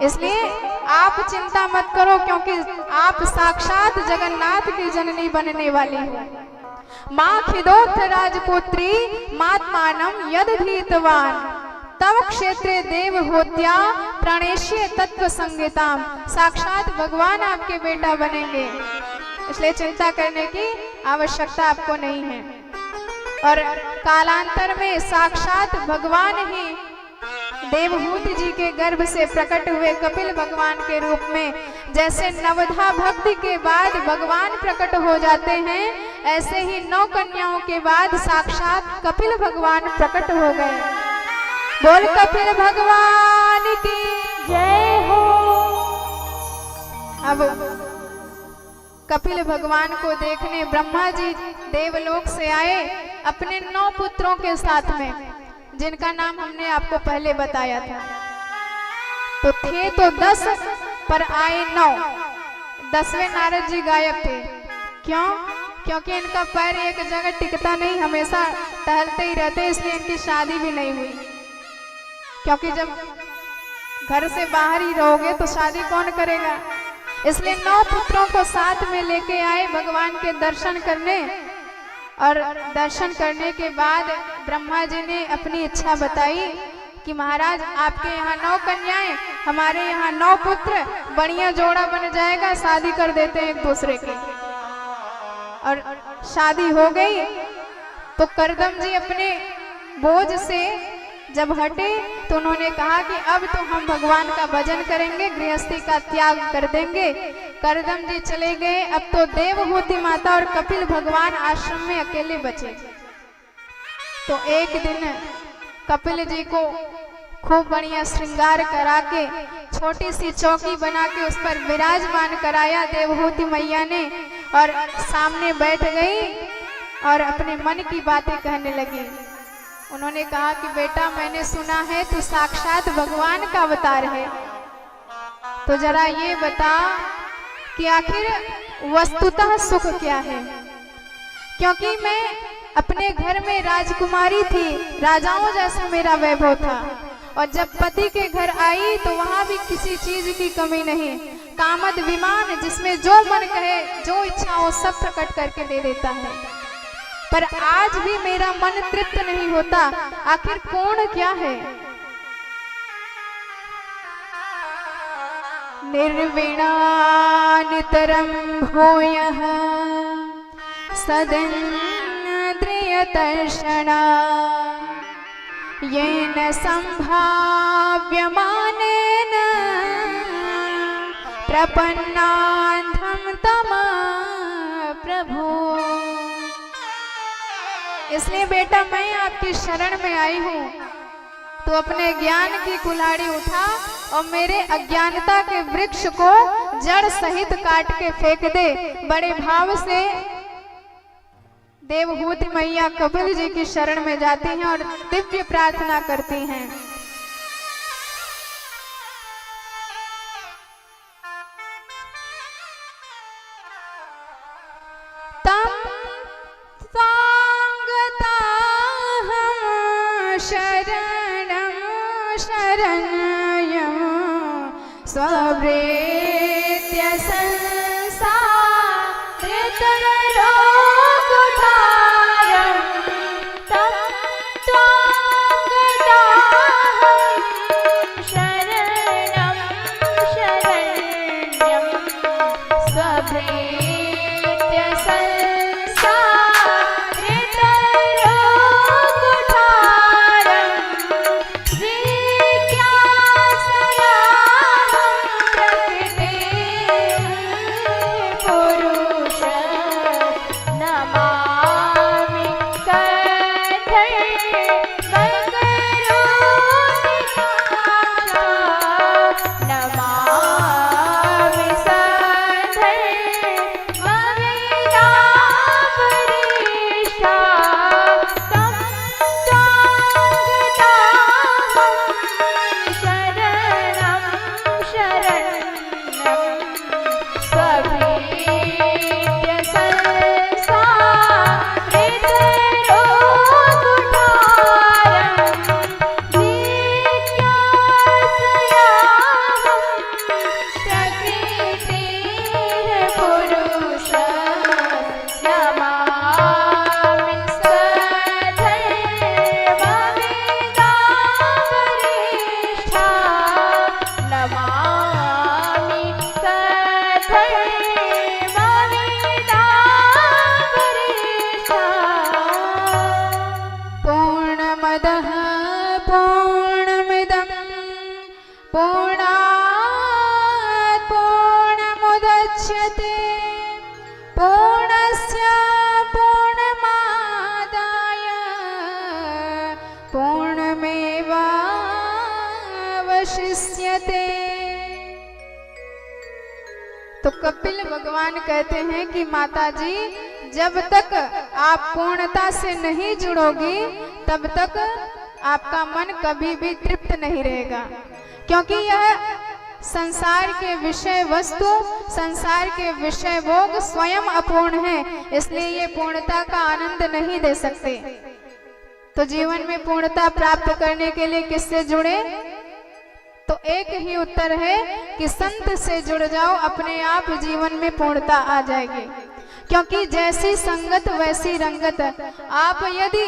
इसलिए आप चिंता मत करो, क्योंकि आप साक्षात जगन्नाथ की जननी बनने वाली हो। माँ खिदोक्त राजपुत्री मात्मानम यदधीतवान तव क्षेत्रे देव होत्या प्राणेश्य तत्व संगीताम, साक्षात भगवान आपके बेटा बनेंगे, इसलिए चिंता करने की आवश्यकता आपको नहीं है। और कालांतर में साक्षात भगवान ही देवहूति जी के गर्भ से प्रकट हुए कपिल भगवान के रूप में। जैसे नवधा भक्ति के बाद भगवान प्रकट हो जाते हैं, ऐसे ही 9 कन्याओं के बाद साक्षात कपिल भगवान प्रकट हो गए। बोल कपिल भगवान की जय हो। अब कपिल भगवान को देखने ब्रह्मा जी देवलोक से आए अपने 9 पुत्रों के साथ में, जिनका नाम हमने आपको पहले बताया था। तो थे तो 10 पर आए 9। 10वें नारद जी गायब थे। क्यों? क्योंकि इनका पैर एक जगह टिकता नहीं, हमेशा टहलते ही रहते, इसलिए इनकी शादी भी नहीं हुई। क्योंकि जब घर से बाहर ही रहोगे तो शादी कौन करेगा, इसलिए 9 पुत्रों को साथ में लेके आए भगवान के दर्शन करने। और दर्शन करने के बाद ब्रह्मा जी ने अपनी इच्छा बताई कि महाराज आपके यहाँ 9 कन्याएं, हमारे यहाँ 9 पुत्र, बढ़िया जोड़ा बन जाएगा, शादी कर देते हैं एक दूसरे के। और शादी हो गई तो करदम जी अपने बोझ से जब हटे तो उन्होंने कहा कि अब तो हम भगवान का भजन करेंगे, गृहस्थी का त्याग कर देंगे। करदम जी चले गए। अब तो देवहूति माता और कपिल भगवान आश्रम में अकेले बचे। तो एक दिन कपिल जी को खूब बढ़िया श्रृंगार करा के छोटी सी चौकी बना के उस पर विराजमान कराया देवहूति मैया ने, और सामने बैठ गई और अपने मन की बातें कहने लगी। उन्होंने कहा कि बेटा मैंने सुना है तू साक्षात भगवान का अवतार है, तो जरा ये बता कि आखिर वस्तुतः सुख क्या है। क्योंकि मैं अपने घर में राजकुमारी थी, राजाओं जैसा मेरा वैभव था, और जब पति के घर आई तो वहां भी किसी चीज की कमी नहीं। कामद विमान जिसमें जो मन कहे, जो इच्छा हो सब प्रकट करके दे देता है, पर आज भी मेरा मन तृप्त नहीं होता। आखिर पूर्ण क्या है? निर्विणा नितरम भूयः सदिन्द्रियतर्षणा येन संभाव्यमानेन प्रपन्नान्धं तम प्रभो। इसलिए बेटा मैं आपकी शरण में आई हूँ, तो अपने ज्ञान की कुल्हाड़ी उठा और मेरे अज्ञानता के वृक्ष को जड़ सहित काट के फेंक दे। बड़े भाव से देवहूति मैया कपिल जी की शरण में जाती हैं और दिव्य प्रार्थना करती हैं। तम शरणं शरण्यं स्वभृत्य संसारितरोगोद्धारं तं त्वाङ्गदाहं शरणं शरण्यं स्वभृत्य संसारितरोगोद्धारं जिज्ञासयाहं प्रकृतिं पूर्णमिदं पूर्णात् पूर्णमुदच्यते पूर्णस्य पूर्णमादाय पूर्णमेवावशिष्यते। तो कपिल भगवान कहते हैं कि माता जी, जब तक आप पूर्णता से नहीं जुड़ोगी तब तक आपका मन कभी भी तृप्त नहीं रहेगा, क्योंकि यह संसार के विषय वस्तु, संसार के विषय भोग स्वयं अपूर्ण है, इसलिए ये पूर्णता का आनंद नहीं दे सकते। तो जीवन में पूर्णता प्राप्त करने के लिए किससे जुड़े? तो एक ही उत्तर है कि संत से जुड़ जाओ, अपने आप जीवन में पूर्णता आ जाएगी। क्योंकि जैसी संगत वैसी रंगत। आप यदि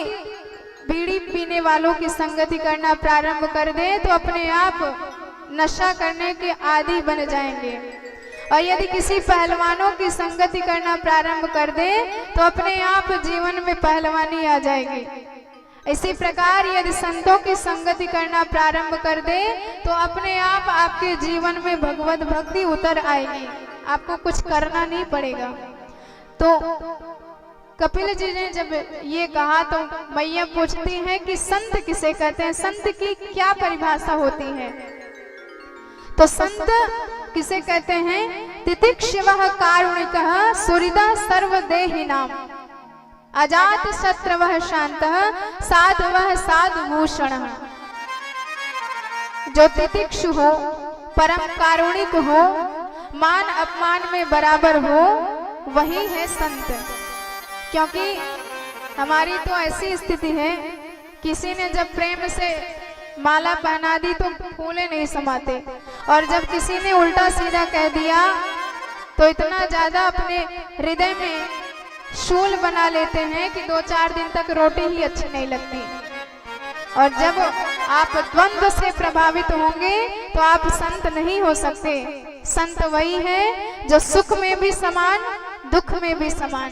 बीड़ी पीने वालों की संगति करना प्रारंभ कर दें तो अपने आप नशा करने के आदी बन जाएंगे, और यदि किसी पहलवानों की संगति करना प्रारंभ कर दें तो अपने आप जीवन में पहलवानी आ जाएगी। इसी प्रकार यदि संतों की संगति करना प्रारंभ कर दे तो अपने आप आपके जीवन में भगवत भक्ति उतर आएगी, आपको कुछ करना नहीं पड़ेगा। तो कपिल जी ने जब ये कहा तो मैया पूछती हैं कि संत किसे कहते हैं, संत की क्या परिभाषा होती है? तो संत किसे कहते हैं? तितिक्षवः कारुणिकः सुहृदः सर्वदेहिनां अजात शत्रवः शान्तः साधवः साधुभूषणः। जो तितिक्षु हो, परम कारुणिक हो, मान अपमान में बराबर हो, वही है संत। क्योंकि हमारी तो ऐसी स्थिति है, किसी ने जब प्रेम से माला पहना दी तो फूले नहीं समाते, और जब किसी ने उल्टा सीधा कह दिया तो इतना ज्यादा अपने हृदय में शूल बना लेते हैं कि 2-4 दिन तक रोटी ही अच्छी नहीं लगती। और जब आप द्वंद्व से प्रभावित होंगे तो आप संत नहीं हो सकते। संत वही है जो सुख में भी समान, दुख में भी समान।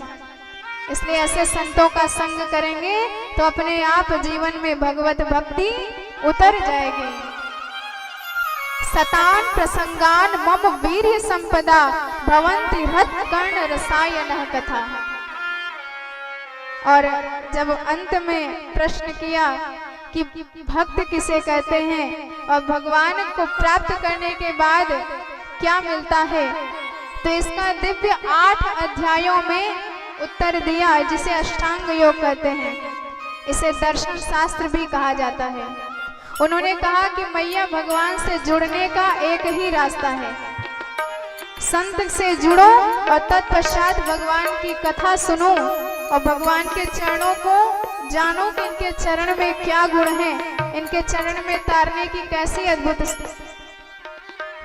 इसलिए ऐसे संतों का संग करेंगे तो अपने आप जीवन में भगवत भक्ति उतर जाएगी। सतान प्रसंगान मम वीर्य संपदा भवन्ति हत कर्ण रसायनः कथा। और जब अंत में प्रश्न किया कि भक्त किसे कहते हैं और भगवान को प्राप्त करने के बाद क्या मिलता है, तो इसका दिव्य 8 अध्यायों में उत्तर दिया, जिसे अष्टांग योग कहते हैं। इसे दर्शन शास्त्र भी कहा जाता है। उन्होंने कहा कि मैया भगवान से जुड़ने का एक ही रास्ता है, संत से जुड़ो और तत्पश्चात भगवान की कथा सुनो और भगवान के चरणों को जानो कि इनके चरण में क्या गुण है, इनके चरण में तारने की कैसी अद्भुत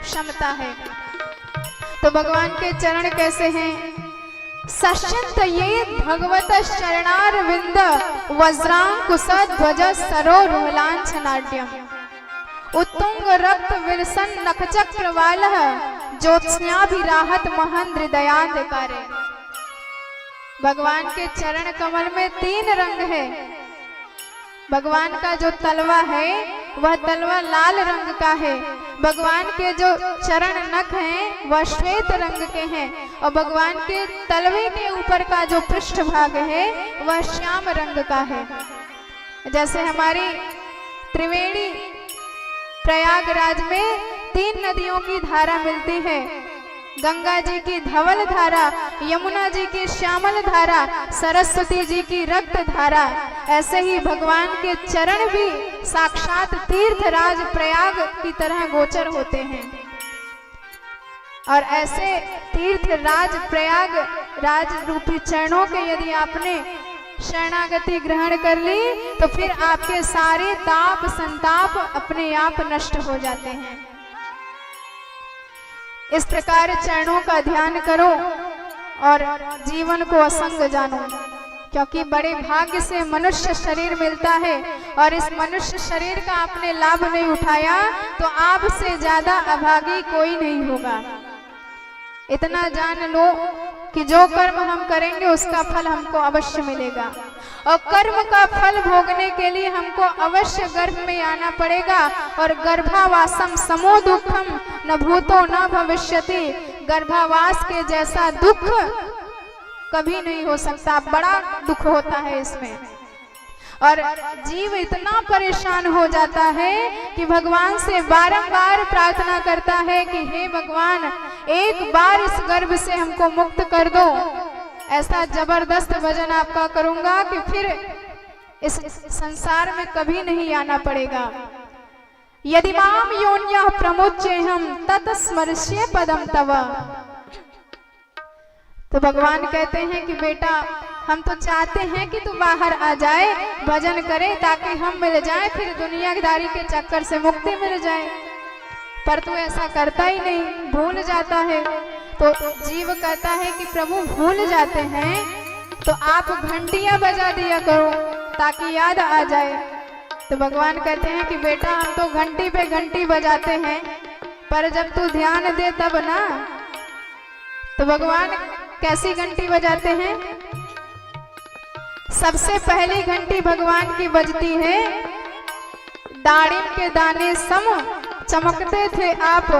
क्षमता है। तो भगवान के चरण कैसे हैं? सश्चिंत ये भगवत चरणारविंद वज्रांकुश ध्वज सरोरुहलांछनाट्यम उत्तुंग रक्त विलसन नखचक्रवालः ज्योत्स्नाभिराहत महन हृदयांधकारे। भगवान के चरण कमल में 3 रंग है। भगवान का जो तलवा है वह तलवा लाल रंग का है, भगवान के जो चरण नख हैं वह श्वेत रंग के हैं, और भगवान के तलवे के ऊपर का जो पृष्ठभाग है वह श्याम रंग का है। जैसे हमारी त्रिवेणी प्रयागराज में 3 नदियों की धारा मिलती है, गंगा जी की धवल धारा, यमुना जी की श्यामल धारा, सरस्वती जी की रक्त धारा। ऐसे ही भगवान के चरण भी साक्षात तीर्थराज प्रयाग की तरह गोचर होते हैं। और ऐसे तीर्थराज प्रयाग राज रूपी चरणों के यदि आपने शरणागति ग्रहण कर ली तो फिर आपके सारे ताप संताप अपने आप नष्ट हो जाते हैं। इस प्रकार चरणों का ध्यान करो और जीवन को असंग जानो, क्योंकि बड़े भाग्य से मनुष्य शरीर मिलता है और इस मनुष्य शरीर का आपने लाभ नहीं उठाया तो आपसे ज्यादा अभागी कोई नहीं होगा। इतना जान लो कि जो कर्म हम करेंगे उसका फल हमको अवश्य मिलेगा, और कर्म का फल भोगने के लिए हमको अवश्य गर्भ में आना पड़ेगा। और गर्भावासम समो दुखम न भूतो न भविष्यति, गर्भावास के जैसा दुख कभी नहीं हो सकता, बड़ा दुख होता है इसमें। और जीव इतना परेशान हो जाता है कि भगवान से बारंबार प्रार्थना करता है कि हे भगवान, एक बार इस गर्भ से हमको मुक्त कर दो। ऐसा जबरदस्त भजन आपका करूंगा कि फिर इस संसार में कभी नहीं आना पड़ेगा। यदि माम योन्यः प्रमुच्येहम् तत्स्मर्ष्ये पदम तव। तो भगवान कहते हैं कि बेटा, हम तो चाहते हैं कि तू बाहर आ जाए, भजन करे, ताकि हम मिल जाए, फिर दुनियादारी के चक्कर से मुक्ति मिल जाए। पर तू ऐसा करता ही नहीं, भूल जाता है। तो जीव कहता है कि प्रभु भूल जाते हैं तो आप घंटियां बजा दिया करो ताकि याद आ जाए। तो भगवान कहते हैं कि बेटा, हम तो घंटी पे घंटी बजाते हैं, पर जब तू ध्यान दे तब ना। तो भगवान कैसी घंटी बजाते हैं? सबसे पहली घंटी भगवान की बजती है, दाड़िम के दाने सम चमकते थे आप,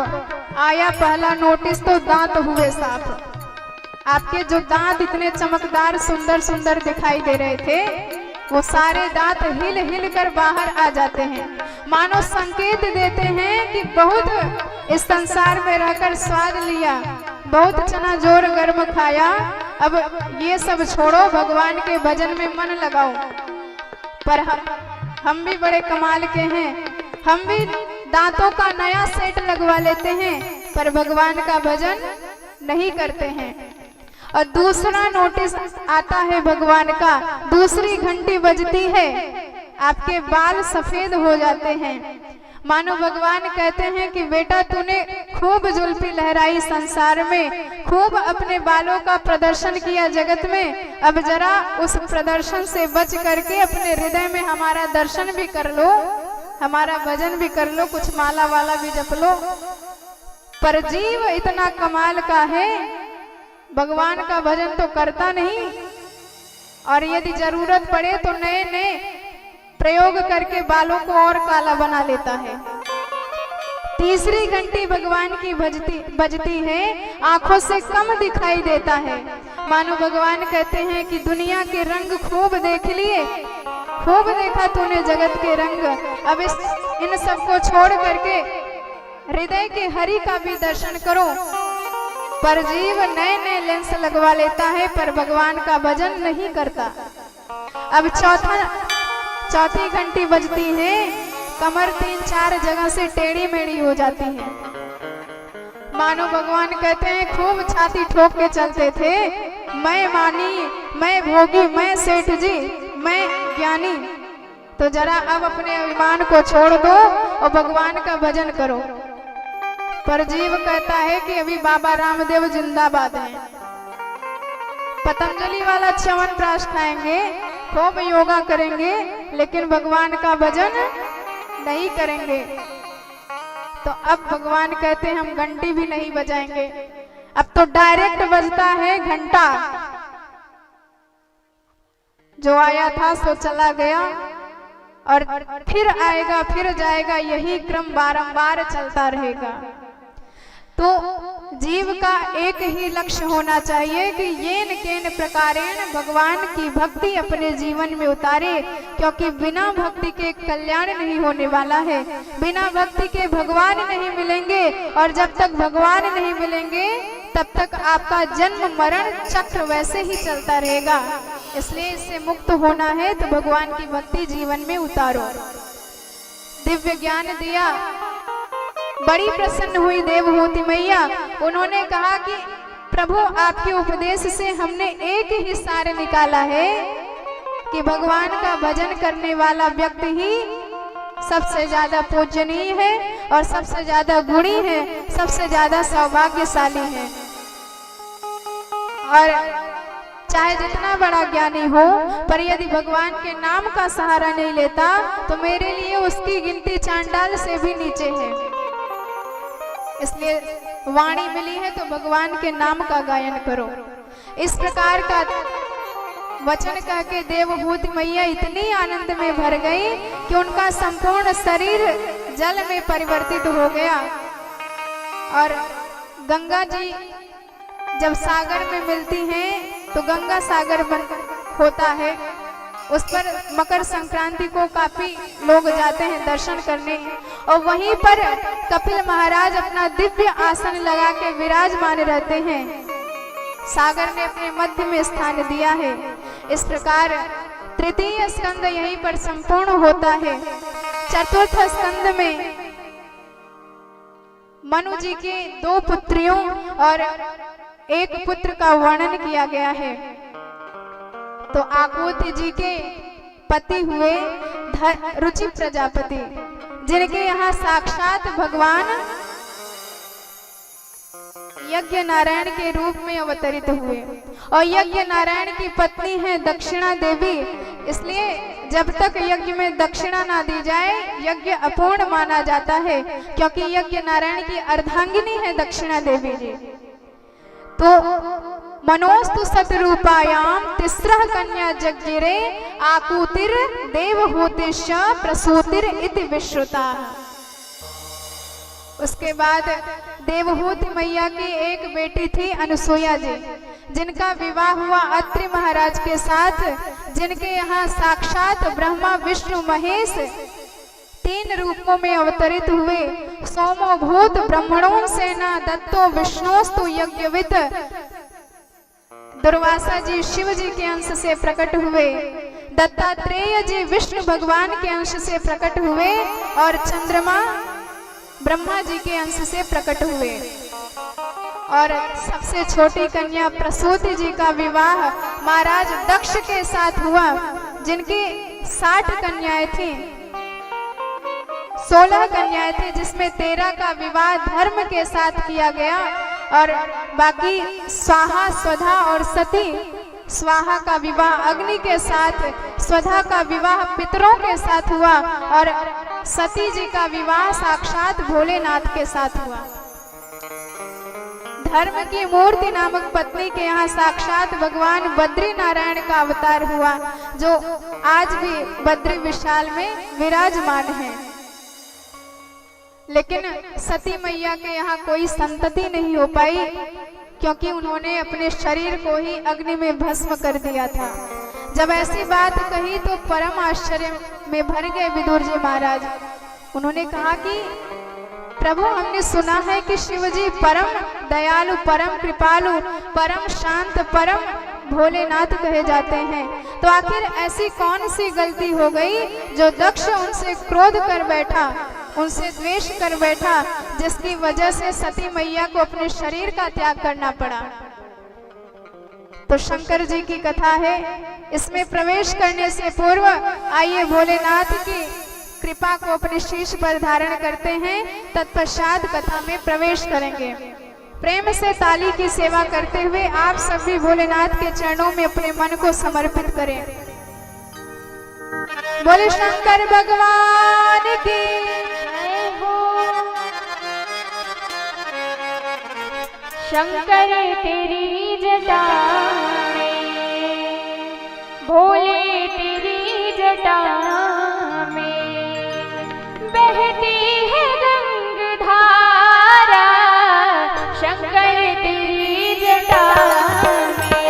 आया पहला नोटिस तो दांत हुए साफ। आपके जो दांत इतने चमकदार सुंदर सुंदर दिखाई दे रहे थे, वो सारे दांत हिल हिल कर बाहर आ जाते हैं, मानो संकेत देते हैं कि बहुत इस संसार में रहकर स्वाद लिया, बहुत चना जोर गर्म खाया, अब ये सब छोड़ो, भगवान के भजन में मन लगाओ। पर हम भी बड़े कमाल के हैं, हम भी दांतों का नया सेट लगवा लेते हैं, पर भगवान का भजन नहीं करते हैं। और दूसरा नोटिस आता है भगवान का, दूसरी घंटी बजती है, आपके बाल सफेद हो जाते हैं, मानो भगवान कहते हैं कि बेटा, तूने खूब जुल्फी लहराई संसार में, खूब अपने बालों का प्रदर्शन किया जगत में, अब जरा उस प्रदर्शन से बच करके अपने हृदय में हमारा दर्शन भी कर लो, हमारा भजन भी कर लो, कुछ माला वाला भी जप लो। पर जीव इतना कमाल का है, भगवान का भजन तो करता नहीं, और यदि जरूरत पड़े तो नए नए प्रयोग करके बालों को और काला बना लेता है। तीसरी घंटी भगवान की बजती है, आंखों से कम दिखाई देता है, मानो भगवान कहते हैं कि दुनिया के रंग खूब देख लिए, खूब देखा तूने जगत के रंग, अब इन सब को छोड़ करके हृदय के हरि का भी दर्शन करो। पर जीव नए नए लेंस लगवा लेता है, पर भगवान का भजन नहीं करता। अब चौथी घंटी बजती है, कमर 3-4 जगह से टेढ़ी मेढ़ी हो जाती है, मानो भगवान कहते हैं खूब छाती ठोक के चलते थे, मैं मानी, मैं भोगी, मैं सेठ जी, मैं ज्ञानी। तो जरा अब अपने अभिमान को छोड़ दो और भगवान का भजन करो। पर जीव कहता है कि अभी बाबा रामदेव जिंदाबाद हैं, पतंजलि वाला च्यवनप्राश खाएंगे, खूब योगा करेंगे, लेकिन भगवान का भजन नहीं करेंगे। तो अब भगवान कहते हैं हम घंटी भी नहीं बजाएंगे, अब तो डायरेक्ट बजता है घंटा, जो आया था सो चला गया और फिर आएगा फिर जाएगा, यही क्रम बारंबार चलता रहेगा। तो जीव का एक ही लक्ष्य होना चाहिए कि येन केन प्रकारेण भगवान की भक्ति अपने जीवन में उतारे, क्योंकि बिना भक्ति के कल्याण नहीं होने वाला है, बिना भक्ति के भगवान नहीं मिलेंगे, और जब तक भगवान नहीं मिलेंगे तब तक आपका जन्म मरण चक्र वैसे ही चलता रहेगा। इसलिए इससे मुक्त होना है तो भगवान की भक्ति जीवन में उतारो। दिव्य ज्ञान दिया, बड़ी प्रसन्न हुई देवहूति मैया, उन्होंने कहा कि प्रभु आपके उपदेश से हमने एक ही सार निकाला है कि भगवान का भजन करने वाला व्यक्ति ही सबसे ज्यादा पूजनीय है और सबसे ज्यादा गुणी है, सबसे ज्यादा सौभाग्यशाली है। और चाहे जितना बड़ा ज्ञानी हो, पर यदि भगवान के नाम का सहारा नहीं लेता तो मेरे लिए उसकी गिनती चांडाल से भी नीचे है। इसलिए वाणी मिली है तो भगवान के नाम का गायन करो। इस प्रकार का वचन कह के देवहूति मैया इतनी आनंद में भर गई कि उनका संपूर्ण शरीर जल में परिवर्तित हो गया। और गंगा जी जब सागर में मिलती हैं तो गंगा सागर होता है, उस पर मकर संक्रांति को काफी लोग जाते हैं दर्शन करने, और वहीं पर कपिल महाराज अपना दिव्य आसन लगा के विराजमान रहते हैं। सागर ने अपने मध्य में स्थान दिया है। इस प्रकार तृतीय स्कंद यहीं पर संपूर्ण होता है। चतुर्थ स्कंद में मनु जी के 2 पुत्रियों और 1 पुत्र का वर्णन किया गया है। तो आकुति जी के पति हुए रुचि प्रजापति, जिनके यहाँ साक्षात भगवान यज्ञ नारायण के रूप में अवतरित हुए, और यज्ञ नारायण की पत्नी है दक्षिणा देवी। इसलिए जब तक यज्ञ में दक्षिणा ना दी जाए यज्ञ अपूर्ण माना जाता है, क्योंकि यज्ञ नारायण की अर्धांगिनी है दक्षिणा देवी जी। तो मनोस्तु सतरूपायाम तिस्रः कन्या जज्ञिरे आकुतिर देवहूतिश्च प्रसूतिर इति विश्रुता। उसके बाद देवहूति मैया की एक बेटी थी अनुसुईया जी, जिनका विवाह हुआ अत्रि महाराज के साथ, जिनके यहाँ साक्षात ब्रह्मा विष्णु महेश 3 रूपों में अवतरित हुए। सोमो भूत ब्रह्मणों सेना दत्तो विष्णुस्तु यज्ञविद। दुर्वासा जी शिव जी के अंश से प्रकट हुए, दत्तात्रेय जी विष्णु भगवान के अंश से प्रकट हुए, और चंद्रमा ब्रह्मा जी के अंश से प्रकट हुए। और सबसे छोटी कन्या प्रसूति जी का विवाह महाराज दक्ष के साथ हुआ, जिनकी 60 कन्याएं थीं, 16 कन्याएं थी, जिसमें 13 का विवाह धर्म के साथ किया गया, और बाकी स्वाहा स्वधा और सती। स्वाहा का विवाह अग्नि के साथ, स्वधा का विवाह पितरों के साथ हुआ, और सती जी का विवाह साक्षात भोलेनाथ के साथ हुआ। धर्म की मूर्ति नामक पत्नी के यहाँ साक्षात भगवान बद्री नारायण का अवतार हुआ, जो आज भी बद्री विशाल में विराजमान है। लेकिन सती मैया के यहाँ कोई संतति नहीं हो पाई, क्योंकि उन्होंने अपने शरीर को ही अग्नि में भस्म कर दिया था। जब ऐसी बात कही तो परम आश्चर्य में भर गए विदुर जी महाराज। उन्होंने कहा कि प्रभु, हमने सुना है कि शिव जी परम दयालु, परम कृपालु, परम शांत, परम भोलेनाथ कहे जाते हैं, तो आखिर ऐसी कौन सी गलती हो गई जो दक्ष उनसे क्रोध कर बैठा, उनसे द्वेष कर बैठा, जिसकी वजह से सती मैया को अपने शरीर का त्याग करना पड़ा। तो शंकर जी की कथा है, इसमें प्रवेश करने से पूर्व आइए भोलेनाथ की कृपा को अपने शीश पर धारण करते हैं, तत्पश्चात कथा में प्रवेश करेंगे। प्रेम से ताली की सेवा करते हुए आप सभी भोलेनाथ के चरणों में अपने मन को समर्पित करें। बोले शंकर भगवान की जय हो। शंकर तेरी जटा में, भोले तेरी जटा में बहती है गंगाधारा। शंकर तेरी जटा में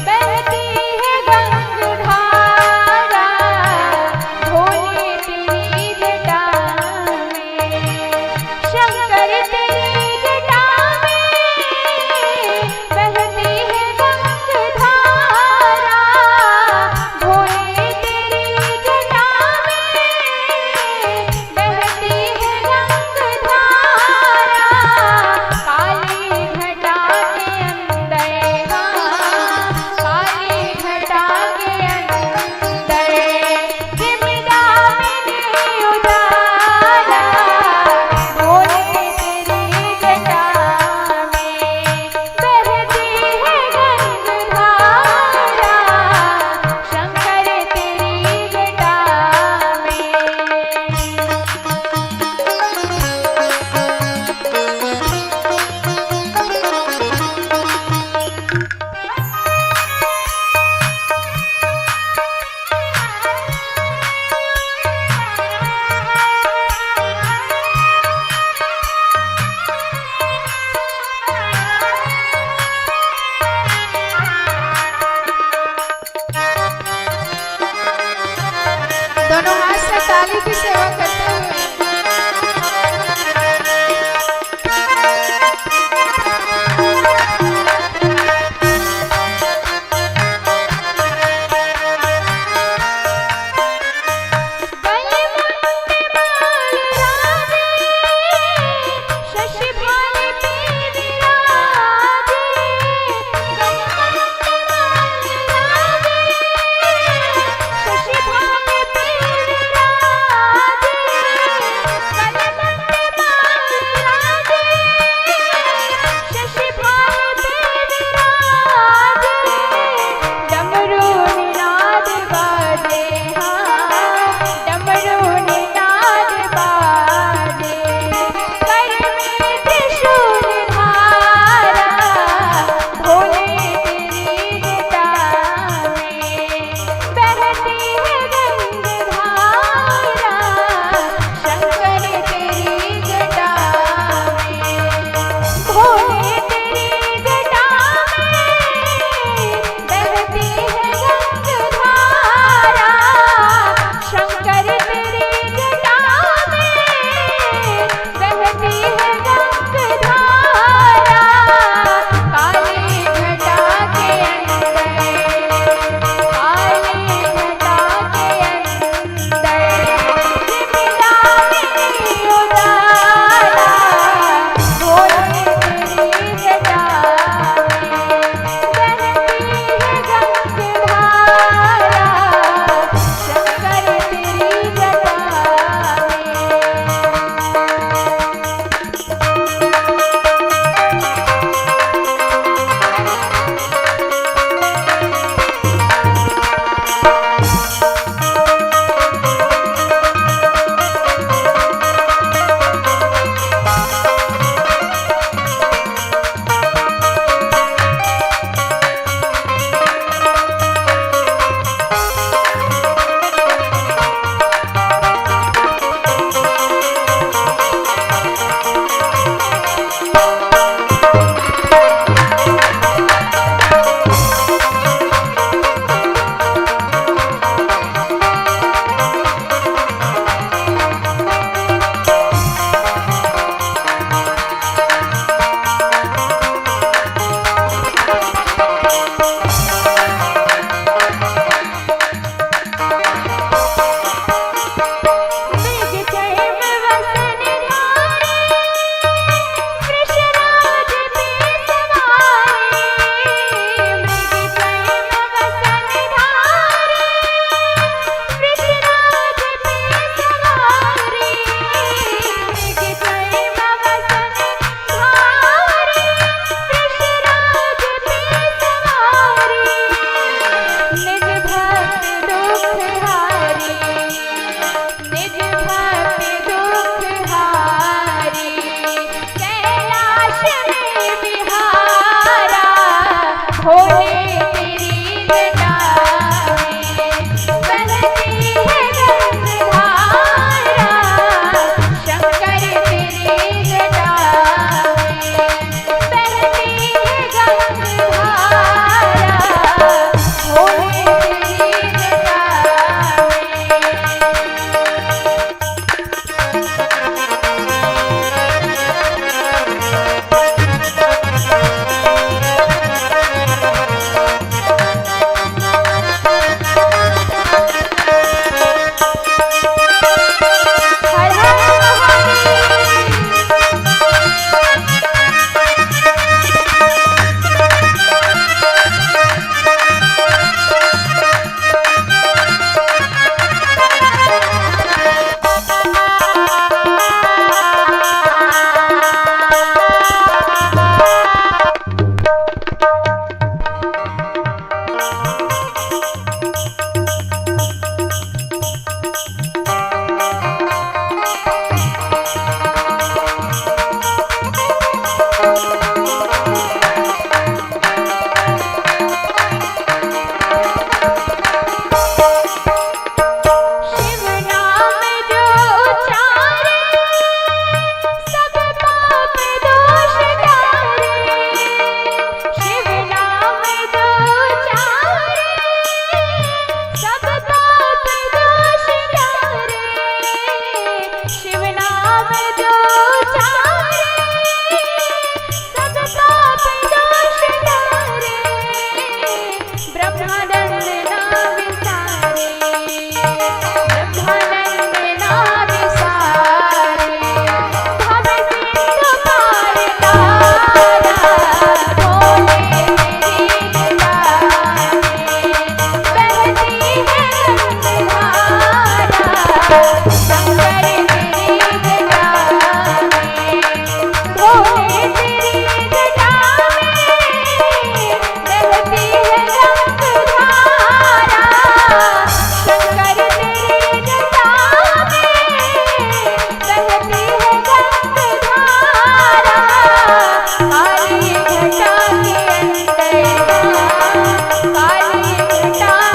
बहती है गंगाधारा, भोले तेरी जटा में। शंकर तेरी जटा में बहती है गंगाधारा, भोले तेरी जटा शिव नाम जो चारे सब पाप दोष तारे ब्रह्मानंद नाम सारे ब्रह्मानंद नाम सारे भव सिंधु पार तारा भोले तेरी जटा में बहती है गंगाधारा शंकर तेरी जटा में बहती है गंगाधारा काली घटा के अंदर काली घटा के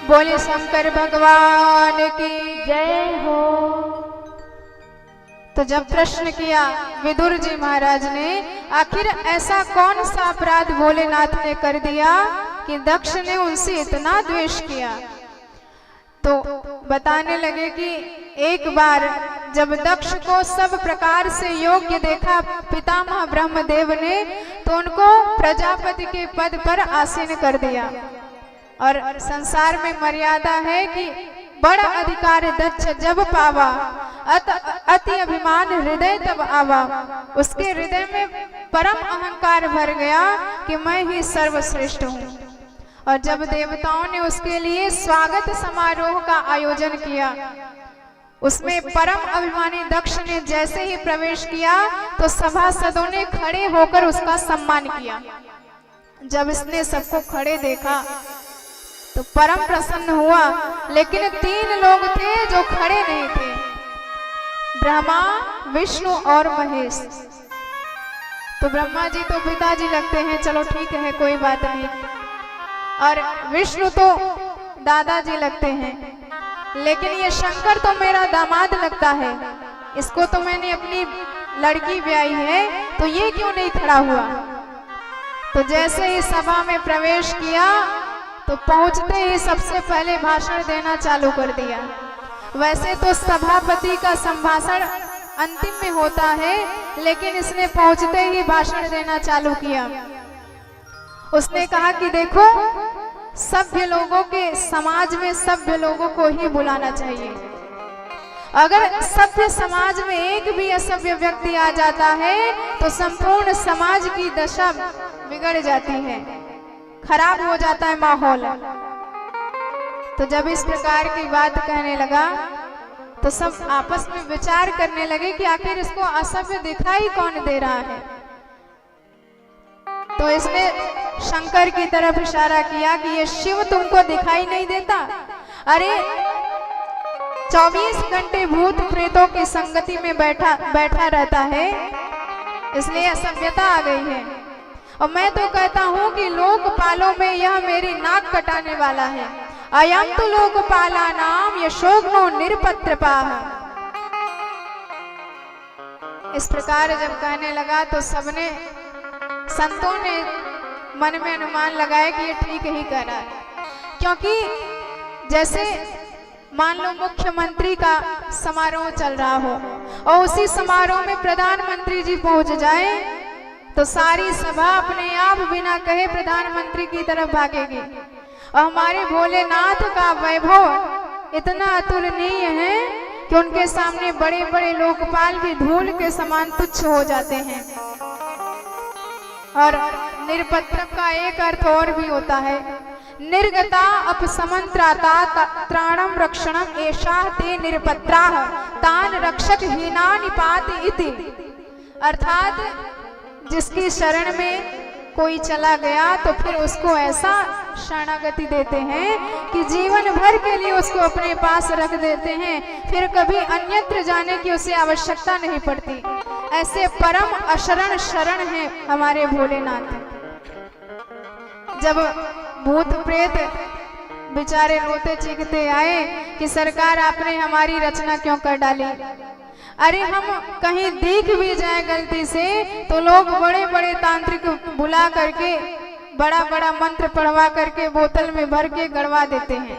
बोले शंकर भगवान की जय हो। तो जब प्रश्न किया विदुर जी महाराज ने, आखिर ऐसा कौन सा अपराध भोलेनाथ ने कर दिया कि दक्ष ने उनसे इतना द्वेष किया, तो बताने लगे कि एक बार जब दक्ष को सब प्रकार से योग्य देखा पितामह ब्रह्मदेव ने, तो उनको प्रजापति के पद पर आसीन कर दिया। और संसार में मर्यादा है कि बड़ा अधिकार दक्ष जब पावा, अति अभिमान हृदय तब आवा। उसके हृदय में परम अहंकार भर गया कि मैं ही सर्वश्रेष्ठ हूँ। और जब देवताओं ने उसके लिए स्वागत समारोह का आयोजन किया, उसमें परम अभिमानी दक्ष ने जैसे ही प्रवेश किया तो सभासदों ने खड़े होकर उसका सम्मान किया। जब इसने सबको खड़े देखा तो परम प्रसन्न हुआ, लेकिन 3 लोग थे जो खड़े नहीं थे, ब्रह्मा, विष्णु और महेश। तो ब्रह्मा जी तो पिताजी लगते हैं, चलो ठीक है कोई बात नहीं, और विष्णु तो दादाजी लगते हैं, लेकिन ये शंकर तो मेरा दामाद लगता है, इसको तो मैंने अपनी लड़की ब्याई है, तो ये क्यों नहीं खड़ा हुआ। तो जैसे ही सभा में प्रवेश किया तो पहुंचते ही सबसे पहले भाषण देना चालू कर दिया। वैसे तो सभापति का संभाषण अंतिम में होता है, लेकिन इसने पहुंचते ही भाषण देना चालू किया। उसने कहा कि देखो, सभ्य लोगों के समाज में सभ्य लोगों को ही बुलाना चाहिए। अगर सभ्य समाज में एक भी असभ्य व्यक्ति आ जाता है तो संपूर्ण समाज की दशा बिगड़ जाती है, खराब हो जाता है माहौल। तो जब इस प्रकार की बात कहने लगा तो सब आपस में विचार करने लगे कि आखिर इसको असभ्य दिखाई कौन दे रहा है। तो इसने शंकर की तरफ इशारा किया कि ये शिव तुमको दिखाई नहीं देता? अरे 24 घंटे भूत प्रेतों की संगति में बैठा रहता है, इसलिए असभ्यता आ गई है। और मैं तो कहता हूँ कि लोकपालों में यह मेरी नाक कटाने वाला है। अयम तो लोकपाला नाम यशोग्नो निरपत्रपाः। इस प्रकार जब कहने लगा तो सबने, संतों ने मन में अनुमान लगाया कि ये ठीक ही कह रहा है, क्योंकि जैसे मान लो मुख्यमंत्री का समारोह चल रहा हो और उसी समारोह में प्रधानमंत्री जी पहुंच जाए तो सारी सभा अपने आप बिना कहे प्रधानमंत्री की तरफ भागेगी। और हमारे भोलेनाथ का वैभव इतना अतुलनीय है कि उनके सामने बड़े बड़े लोकपाल भी धूल के समान तुच्छ हो जाते हैं। और निरपत्र का एक अर्थ और भी होता है, निर्गता अपसमंत्राता त्राणम रक्षणम एषा ते निरपत्राः तान रक्षक हीना निपात इति। अर्थात जिसकी शरण में कोई चला गया तो फिर उसको ऐसा शरणागति देते हैं कि जीवन भर के लिए उसको अपने पास रख देते हैं, फिर कभी अन्यत्र जाने की उसे आवश्यकता नहीं पड़ती। ऐसे परम अशरण शरण हैं हमारे भोलेनाथ। जब भूत प्रेत बेचारे रोते चीखते आए कि सरकार आपने हमारी रचना क्यों कर डाली, अरे हम कहीं दिख भी जाए गलती से तो लोग बड़े बड़े तांत्रिक बुला करके बड़ा बड़ा मंत्र पढ़वा करके बोतल में भर के गड़वा देते हैं।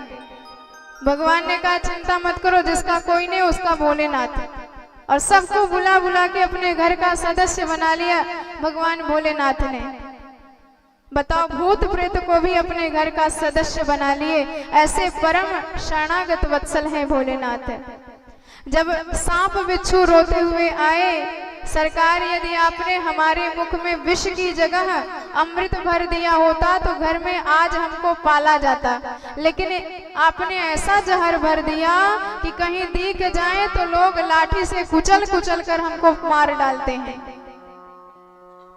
भगवान ने कहा चिंता मत करो, जिसका कोई नहीं उसका भोलेनाथ। और सबको बुला बुला के अपने घर का सदस्य बना लिया भगवान भोलेनाथ ने। बताओ, भूत प्रेत को भी अपने घर का सदस्य बना लिए। ऐसे परम शरणागत वत्सल हैं भोलेनाथ। जब सांप बिच्छू रोते हुए आए, सरकार यदि आपने हमारे मुख में विष की जगह अमृत भर दिया होता तो घर में आज हमको पाला जाता, लेकिन आपने ऐसा जहर भर दिया कि कहीं दिख जाए तो लोग लाठी से कुचल कुचल कर हमको मार डालते हैं।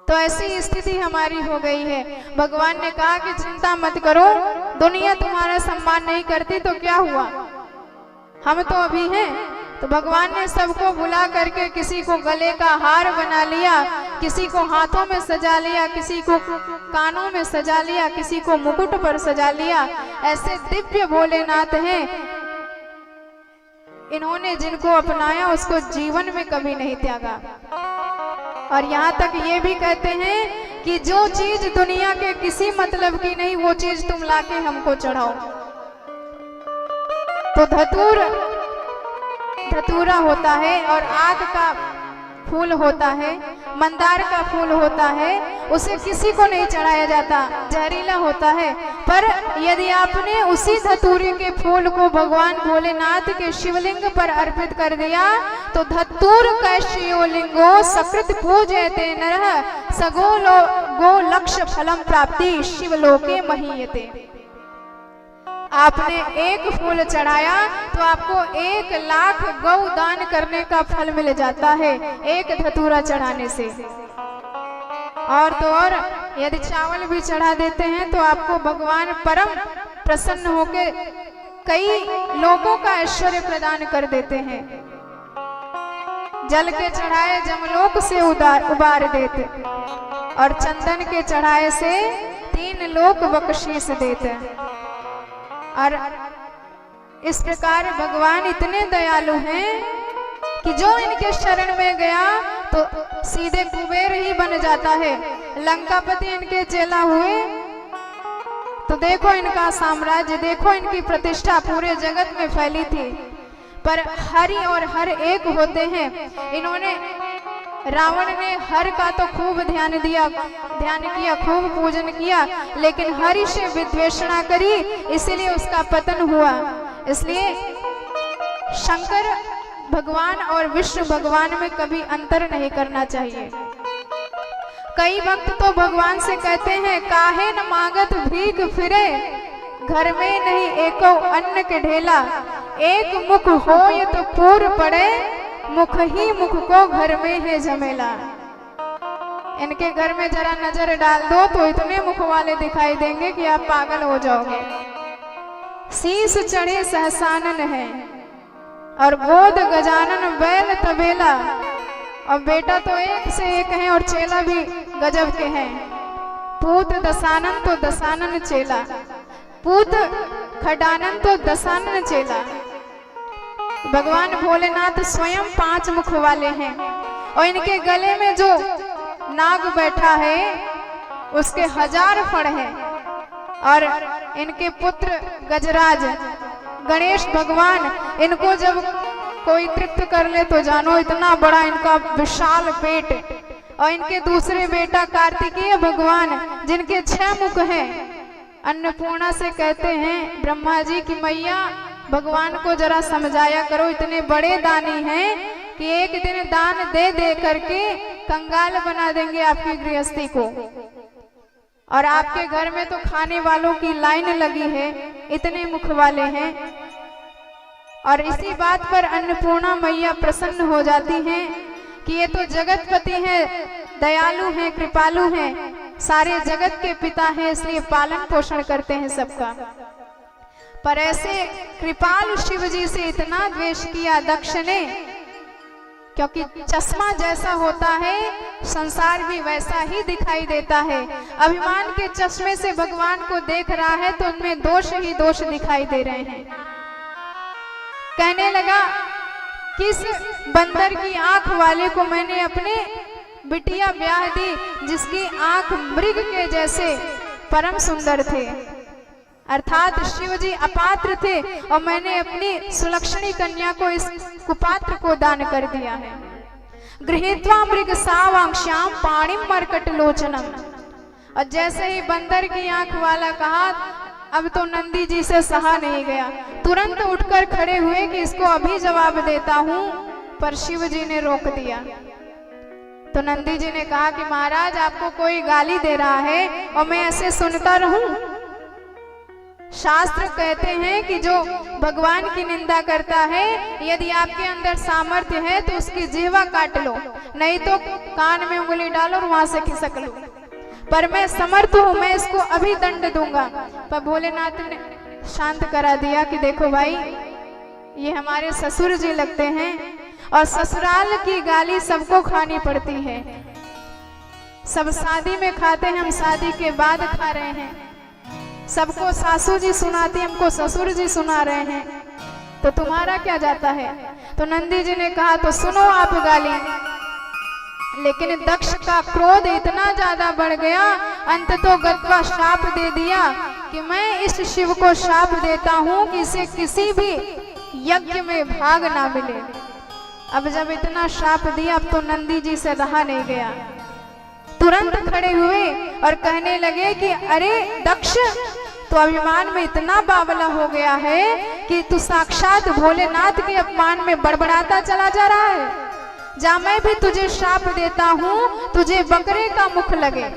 तो ऐसी स्थिति हमारी हो गई है। भगवान ने कहा कि चिंता मत करो, दुनिया तुम्हारा सम्मान नहीं करती तो क्या हुआ, हम तो अभी हैं। तो भगवान ने सबको बुला करके किसी को गले का हार बना लिया, किसी को हाथों में सजा लिया, किसी को कानों में सजा लिया, किसी को मुकुट पर सजा लिया। ऐसे दिव्य भोलेनाथ हैं। इन्होंने जिनको अपनाया उसको जीवन में कभी नहीं त्यागा। और यहाँ तक ये भी कहते हैं कि जो चीज दुनिया के किसी मतलब की नहीं वो चीज तुम लाके हमको चढ़ाओ। तो धतूरा होता है और आग का फूल होता है, मंदार का फूल होता है, उसे किसी को नहीं चढ़ाया जाता, जहरीला होता है। पर यदि आपने उसी धतूरे के फूल को भगवान भोलेनाथ के शिवलिंग पर अर्पित कर दिया तो धतूर कैश्यो लिंगो सकृत पूजयते नरः सगो गो लक्ष्य फलम प्राप्ति शिवलोके महीयते। आपने एक फूल चढ़ाया तो आपको 1 लाख गौ दान करने का फल मिल जाता है एक धतूरा चढ़ाने से। और तो और यदि चावल भी चढ़ा देते हैं तो आपको भगवान परम प्रसन्न होकर कई लोगों का ऐश्वर्य प्रदान कर देते हैं। जल के चढ़ाए जमलोक से उबार देते और चंदन के चढ़ाए से 3 लोक बख्शीश देते। और इस प्रकार भगवान इतने दयालु हैं कि जो इनके शरण में गया तो सीधे कुबेर ही बन जाता है। लंकापति इनके चेला हुए तो देखो इनका साम्राज्य, देखो इनकी प्रतिष्ठा पूरे जगत में फैली थी। पर हरि और हर एक होते हैं। इन्होंने रावण ने हर का तो खूब ध्यान किया, खूब पूजन किया, लेकिन हरि से विद्वेषणा करी, इसीलिए उसका पतन हुआ। इसलिए शंकर भगवान और विष्णु भगवान में कभी अंतर नहीं करना चाहिए। कई भक्त तो भगवान से कहते हैं काहे न मांगत भीख फिरे, घर में नहीं एको अन्न के ढेला, एक मुख होय तो पूर पड़े, मुख ही मुख को घर में है झमेला। इनके घर में जरा नजर डाल दो तो इतने मुख वाले दिखाई देंगे कि आप पागल हो जाओगे। शीश चढ़े सहसानन है और गोद गजानन बैल तबेला। और बेटा तो एक से एक है और चेला भी गजब के हैं। पूत दसानन तो दसानन चेला, पूत खडानन तो दसानन चेला। भगवान भोलेनाथ स्वयं 5 मुख वाले हैं और इनके गले में जो नाग बैठा है उसके 1000 फड़ हैं। और इनके पुत्र गजराज गणेश भगवान, इनको जब कोई तृप्त कर ले तो जानो इतना बड़ा इनका विशाल पेट। और इनके दूसरे बेटा कार्तिकेय भगवान जिनके 6 मुख हैं। अन्नपूर्णा से कहते हैं ब्रह्मा जी की मैया भगवान को जरा समझाया करो, इतने बड़े दानी हैं कि एक दिन दान दे दे करके कंगाल बना देंगे आपकी गृहस्थी को। और आपके घर में तो खाने वालों की लाइन लगी है, इतने मुख वाले हैं। और इसी बात पर अन्नपूर्णा मैया प्रसन्न हो जाती हैं कि ये तो जगतपति हैं, दयालु हैं, कृपालु हैं, सारे जगत के पिता हैं, इसलिए पालन पोषण करते हैं सबका। पर ऐसे कृपालु शिव जी से इतना द्वेष किया दक्ष ने, क्योंकि चश्मा जैसा होता है संसार भी वैसा ही दिखाई देता है। अभिमान के चश्मे से भगवान को देख रहा है तो उनमें दोष ही दोष दिखाई दे रहे हैं। कहने लगा, किस बंदर की आंख वाले को मैंने अपने बिटिया ब्याह दी, जिसकी आंख मृग के जैसे परम सुंदर थे, अर्थात शिव जी अपात्र थे और मैंने अपनी सुलक्षणी कन्या को इस कुपात्र को दान कर दिया है। गृहीत्वा मृग सावांक्ष्याम पाणिम मर्कट लोचनम। और जैसे ही बंदर की आंख वाला कहा, अब तो नंदी जी से सहा नहीं गया, तुरंत उठकर खड़े हुए कि इसको अभी जवाब देता हूं, पर शिव जी ने रोक दिया। तो नंदी जी ने कहा कि महाराज आपको कोई गाली दे रहा है और मैं ऐसे सुनता रहूं? शास्त्र कहते हैं कि जो भगवान की निंदा करता है, यदि आपके अंदर सामर्थ्य है तो उसकी जिह्वा काट लो, नहीं तो कान में उंगली डालो और वहां से खिसक लो। पर मैं समर्थ हूं, मैं इसको अभी दंड दूंगा। पर भोलेनाथ ने शांत करा दिया कि देखो भाई, ये हमारे ससुर जी लगते हैं और ससुराल की गाली सबको खानी पड़ती है। सब शादी में खाते हैं, हम शादी के बाद खा रहे हैं। सबको सासू जी सुनाती, हमको ससुर जी सुना रहे हैं, तो तुम्हारा क्या जाता है? तो नंदी जी ने कहा, तो सुनो आप गाली। लेकिन दक्ष का क्रोध इतना ज्यादा बढ़ गया, अंत तो गत्वा शाप दे दिया कि मैं इस शिव को शाप देता हूं कि इसे किसी भी यज्ञ में भाग ना मिले। अब जब इतना शाप दिया, अब तो नंदी जी से रहा नहीं गया, तुरंत खड़े हुए और कहने लगे कि अरे दक्ष, तो अभिमान में इतना बावला हो गया है कि तू साक्षात भोलेनाथ के अपमान में बड़बड़ाता चला जा रहा है। जा, मैं भी तुझे शाप देता हूं, तुझे बकरे का मुख लगे।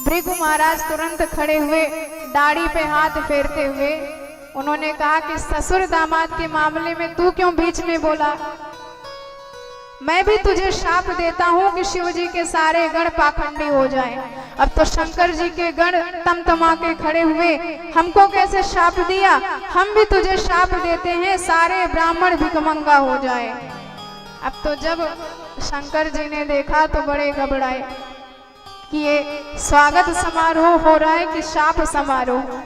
भृगु महाराज तुरंत खड़े हुए, दाढ़ी पे हाथ फेरते हुए उन्होंने कहा कि ससुर दामाद के मामले में तू क्यों बीच में बोला? मैं भी तुझे शाप देता हूं कि शिव जी के सारे गण पाखंडी हो जाएं। अब तो शंकर जी के गण तमतमा के खड़े हुए, हमको कैसे शाप दिया? हम भी तुझे शाप देते हैं, सारे ब्राह्मण भिखमंगा हो जाए। अब तो जब शंकर जी ने देखा तो बड़े घबराए कि ये स्वागत समारोह हो रहा है कि शाप समारोह।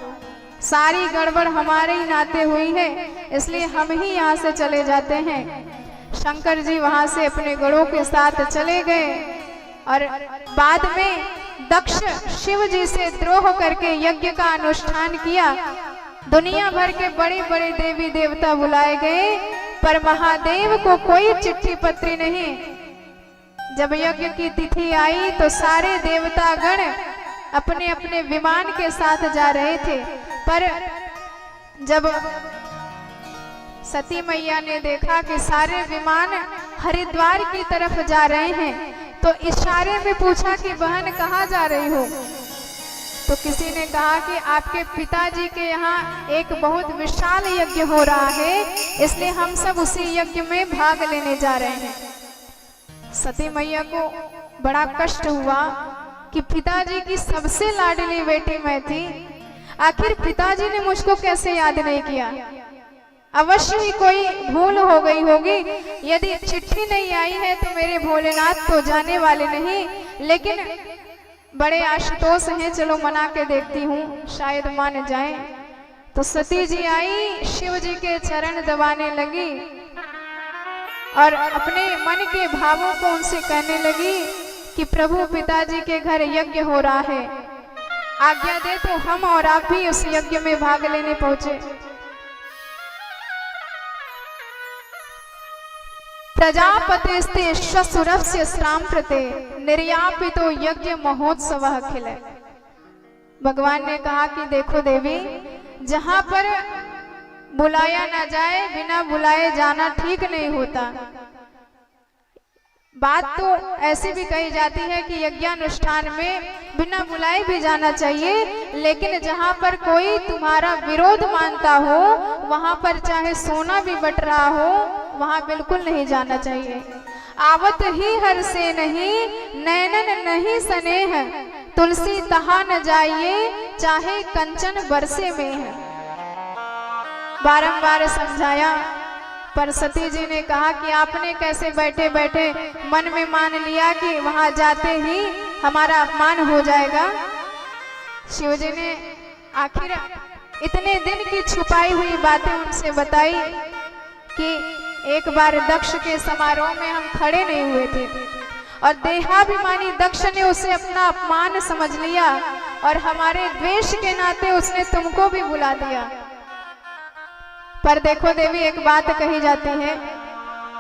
सारी गड़बड़ हमारे ही नाते हुई है, इसलिए हम ही यहाँ से चले जाते हैं। शंकर जी वहां से अपने गणों के साथ चले गए और बाद में दक्ष शिव जी से द्रोह करके यज्ञ का अनुष्ठान किया। दुनिया भर के बड़े बड़े देवी देवता बुलाए गए, पर महादेव को कोई चिट्ठी पत्री नहीं। जब यज्ञ की तिथि आई तो सारे देवता गण अपने अपने विमान के साथ जा रहे थे, पर जब सती मैया ने देखा कि सारे विमान हरिद्वार की तरफ जा रहे हैं, तो इशारे में पूछा कि बहन कहाँ जा रही हो? तो किसी ने कहा कि आपके पिताजी के यहाँ एक बहुत विशाल यज्ञ हो रहा है, इसलिए हम सब उसी यज्ञ में भाग लेने जा रहे हैं। सती मैया को बड़ा कष्ट हुआ कि पिताजी की सबसे लाडली बेटी मैं थी, आखिर पिताजी ने मुझको कैसे याद नहीं किया? अवश्य ही कोई भूल हो गई होगी। यदि चिट्ठी नहीं आई है तो मेरे भोलेनाथ तो जाने वाले नहीं, लेकिन बड़े आशुतोष हैं, चलो मना के देखती हूँ, शायद मान जाए। तो सती जी आई, शिव जी के चरण दबाने लगी और अपने मन के भावों को उनसे कहने लगी कि प्रभु पिताजी के घर यज्ञ हो रहा है, आज्ञा दे तो हम और आप भी उस यज्ञ में भाग लेने पहुंचे। प्रजापतिस्ते श्वसुरस्य श्राम्प्रते निर्यापितो यज्ञ महोत्सव अखिल। भगवान ने कहा कि देखो देवी, जहां पर बुलाया ना जाए, बिना बुलाए जाना ठीक नहीं होता। बात तो ऐसी भी कही जाती है कि यज्ञानुष्ठान में बिना बुलाए भी जाना चाहिए, लेकिन जहाँ पर कोई तुम्हारा विरोध मानता हो, वहाँ पर चाहे सोना भी बट रहा हो, वहाँ बिल्कुल नहीं जाना चाहिए। आवत ही हर से नहीं, नैनन नहीं स्नेह, तुलसी तहा न जाइए, चाहे कंचन बरसे में है। बारंबार समझाया, पर सती जी ने कहा कि आपने कैसे बैठे बैठे मन में मान लिया कि वहां जाते ही हमारा अपमान हो जाएगा। शिव जी ने आखिर इतने दिन की छुपाई हुई बातें उनसे बताई कि एक बार दक्ष के समारोह में हम खड़े नहीं हुए थे और देहाभिमानी दक्ष ने उसे अपना अपमान समझ लिया और हमारे द्वेष के नाते उसने तुमको भी बुला दिया। पर देखो देवी, एक बात कही जाती है,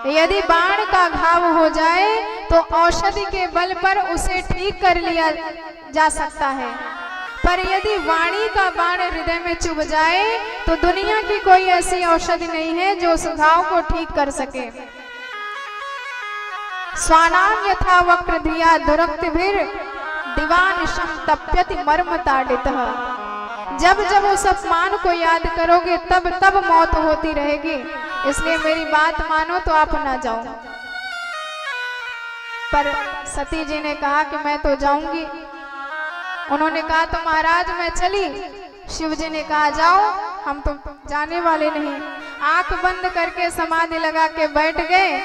यदि बाण का घाव हो जाए तो औषधि के बल पर उसे ठीक कर लिया जा सकता है, पर यदि वाणी का बाण हृदय में चुभ जाए तो दुनिया की कोई ऐसी औषधि नहीं है जो उस घाव को ठीक कर सके। स्वानाम यथा वक्र धिया दुरक्तिभिर दिवानिशम तप्यति मर्म ताडितः। जब जब उस अपमान को याद करोगे तब तब मौत होती रहेगी, इसलिए मेरी बात मानो तो आप ना जाओ। पर सती जी ने कहा कि मैं तो जाऊंगी। उन्होंने कहा तो महाराज मैं चली। शिव जी ने कहा जाओ, हम तो जाने वाले नहीं। आंख बंद करके समाधि लगा के बैठ गए।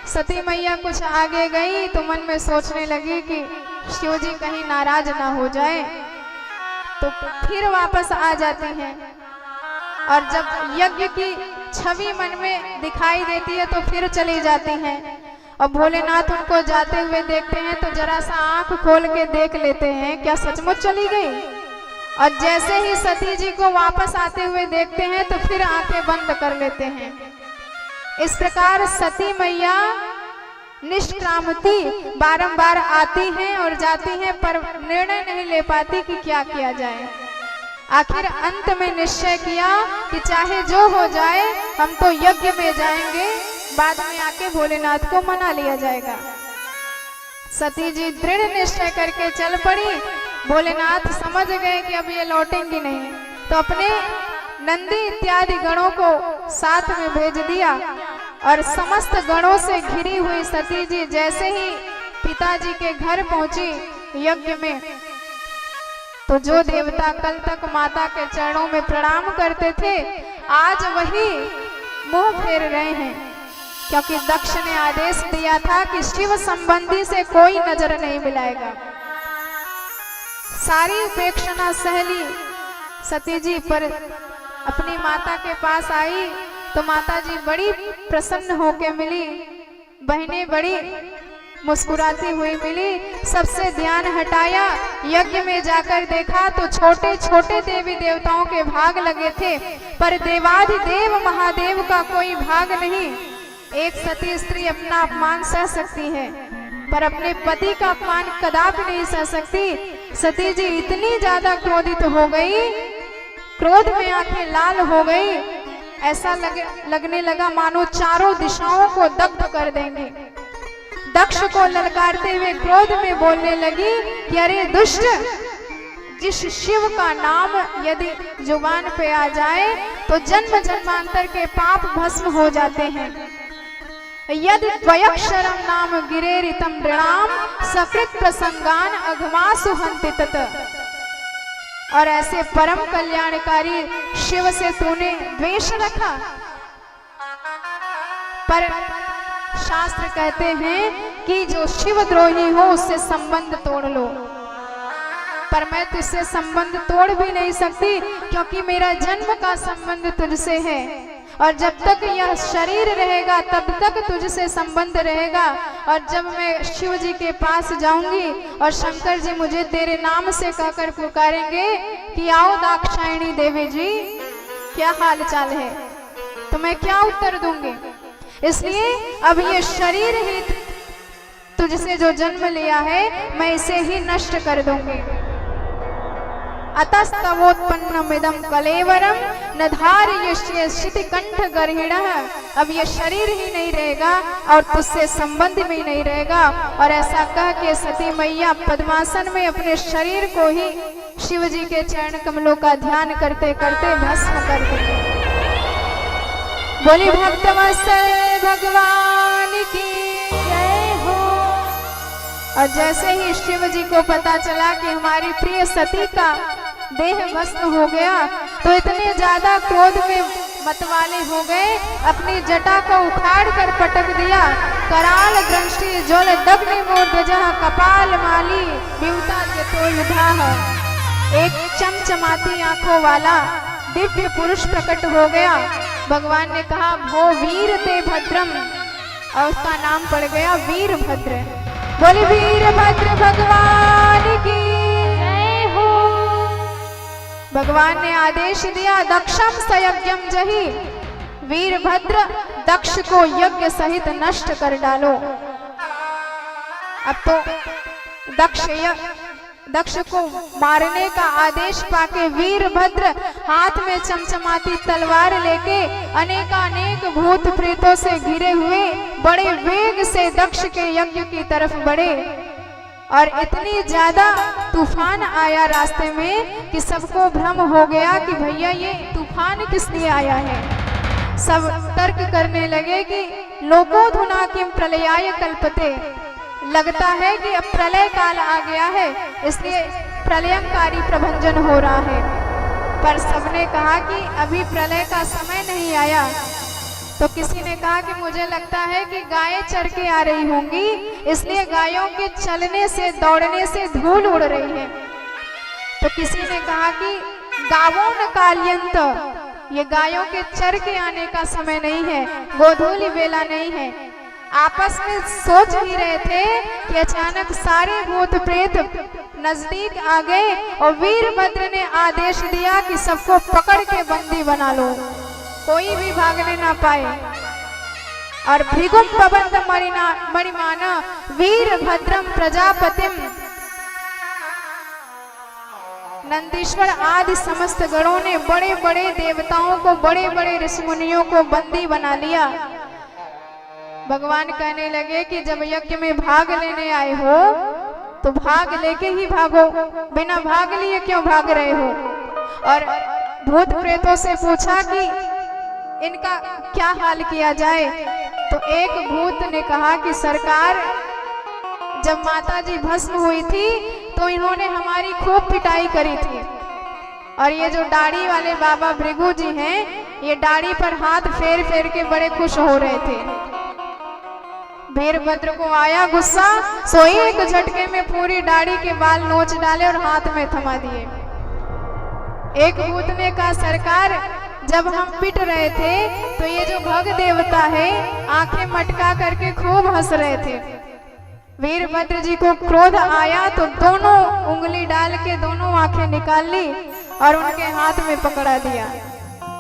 सती मैया कुछ आगे गई तो मन में सोचने लगी कि शिव जी कहीं नाराज ना हो जाए, तो फिर वापस आ जाती हैं। और जब यज्ञ की छवि मन में दिखाई देती है तो फिर चली जाती हैं। और भोलेनाथ उनको जाते हुए देखते हैं तो जरा सा आंख खोल के देख लेते हैं, क्या सचमुच चली गई? और जैसे ही सती जी को वापस आते हुए देखते हैं तो फिर आंखें बंद कर लेते हैं। इस प्रकार सती मैया निष्क्रामती बारंबार आती हैं और जाती हैं, पर निर्णय नहीं ले पाती कि क्या किया जाए। आखिर अंत में निश्चय किया कि चाहे जो हो जाए हम तो यज्ञ में जाएंगे, बाद में आके भोलेनाथ को मना लिया जाएगा। सती जी दृढ़ निश्चय करके चल पड़ी। भोलेनाथ समझ गए कि अब ये लौटेंगी नहीं, तो अपने नंदी इत्यादि गणों को साथ में भेज दिया और समस्त गणों से घिरी हुई सती जी जैसे ही पिताजी के घर पहुंची यज्ञ में, तो जो देवता कल तक माता के चरणों में प्रणाम करते थे आज वही मुंह फेर रहे हैं, क्योंकि दक्ष ने आदेश दिया था कि शिव संबंधी से कोई नजर नहीं मिलाएगा। सारी उपेक्षणा सहली सती जी, पर अपनी माता के पास आई तो माता जी बड़ी प्रसन्न होके मिली। बहनें बड़ी मुस्कुराती हुई मिली। सबसे ध्यान हटाया, यज्ञ में जाकर देखा तो छोटे छोटे देवी देवताओं के भाग लगे थे, पर देवाधिदेव महादेव का कोई भाग नहीं। एक सती स्त्री अपना अपमान सह सकती है, पर अपने पति का अपमान कदापि नहीं सह सकती। सती जी इतनी ज्यादा क्रोधित हो गई, क्रोध में आंखें लाल हो गई। ऐसा लगने लगा मानो चारों दिशाओं को दग्ध कर देंगे। दक्ष को ललकारते हुए क्रोध में बोलने लगी कि अरे दुष्ट, जिस शिव का नाम यदि जुबान पे आ जाए तो जन्म जन्मांतर के पाप भस्म हो जाते हैं। यदि द्वयक्षरम नाम गिरेरितम नृणाम सकृत प्रसंगान अघमासु हन्ति तत। और ऐसे परम कल्याणकारी शिव से तूने द्वेष रखा। पर शास्त्र कहते हैं कि जो शिवद्रोही हो उससे संबंध तोड़ लो, पर मैं तुझसे संबंध तोड़ भी नहीं सकती, क्योंकि मेरा जन्म का संबंध तुझसे है और जब तक यह शरीर रहेगा तब तक तुझसे संबंध रहेगा। और जब मैं शिव जी के पास जाऊंगी और शंकर जी मुझे तेरे नाम से कहकर पुकारेंगे कि आओ दाक्षायणी देवी जी, क्या हाल चाल है, तो मैं क्या उत्तर दूंगी? इसलिए अब ये शरीर ही तुझसे जो जन्म लिया है मैं इसे ही नष्ट कर दूंगी। अतस्तवोत्पन्नमिदं कलेवरम न धारयिष्ये शितिकंठ गर्हिणः। अब ये शरीर ही नहीं रहेगा और तुझसे संबंध भी नहीं रहेगा। और ऐसा कह के सती मैया पद्मासन में अपने शरीर को ही शिव जी के चरण कमलों का ध्यान करते करते भस्म कर देंगे। बोली भक्तवत्सल भगवान की जय हो। और जैसे ही शिव जी को पता चला कि हमारी प्रिय सती का देह भस्म हो गया तो इतने ज्यादा क्रोध में मतवाले हो गए, अपनी जटा को उखाड़ कर पटक दिया। कराल दृष्टि ज्वल दग्नि मूर्धजः कपाल माली विवता जतो युधाः। एक चमचमाती आंखों वाला दिव्य पुरुष प्रकट हो गया। भगवान ने कहा भो वीर ते भद्रम, और उसका नाम पड़ गया वीरभद्र। बोले वीरभद्र भगवान की जय हो। भगवान ने आदेश दिया दक्षम सयज्ञम जहि, वीरभद्र दक्ष को यज्ञ सहित नष्ट कर डालो। अब तो दक्ष को मारने का आदेश पाके वीरभद्र हाथ में चमचमाती तलवार लेके अनेकानेक भूत प्रेतों से घिरे हुए बड़े वेग से दक्ष के यज्ञ की तरफ बढ़े। और इतनी ज्यादा तूफान आया रास्ते में कि सबको भ्रम हो गया कि भैया ये तूफान किस लिए आया है। सब तर्क करने लगे कि लोकोधुना किम प्रलयाय कल्पते, लगता है कि अब प्रलय काल आ गया है इसलिए प्रलयंकारी प्रभंजन हो रहा है। पर सबने कहा कि अभी प्रलय का समय नहीं आया। तो किसी ने कहा कि मुझे लगता है कि गायें चर के आ रही होंगी इसलिए गायों के चलने से दौड़ने से धूल उड़ रही है। तो किसी ने कहा कि गावों न काल्यंत, ये गायों के चर के आने का समय नहीं है, गोधूली वेला नहीं है। आपस में सोच ही रहे थे कि अचानक सारे भूत प्रेत नजदीक आ गए और वीरभद्र ने आदेश दिया कि सबको पकड़ के बंदी बना लो, कोई भी भागने ना पाए। और भृगुम पबंध मणिमाना वीरभद्रम प्रजापतिम, नंदीश्वर आदि समस्त गणों ने बड़े बड़े देवताओं को, बड़े बड़े ऋषि मुनियों को बंदी बना लिया। भगवान कहने लगे कि जब यज्ञ में भाग लेने आए हो तो भाग लेके ही भागो, बिना भाग लिए क्यों भाग रहे हो। और भूत प्रेतों से पूछा कि इनका क्या हाल किया जाए। तो एक भूत ने कहा कि सरकार, जब माता जी भस्म हुई थी तो इन्होंने हमारी खूब पिटाई करी थी और ये जो दाढ़ी वाले बाबा भृगु जी हैं ये दाढ़ी पर हाथ फेर फेर के बड़े खुश हो रहे थे। वीरभद्र को आया गुस्सा, सो एक झटके में पूरी दाढ़ी के बाल नोच डाले और हाथ में थमा दिए। एक भूत ने कहा सरकार, जब हम पिट रहे थे तो ये जो भग देवता है आंखें मटका करके खूब हंस रहे थे। वीरभद्र जी को क्रोध आया तो दोनों उंगली डाल के दोनों आंखें निकाल ली और उनके हाथ में पकड़ा दिया।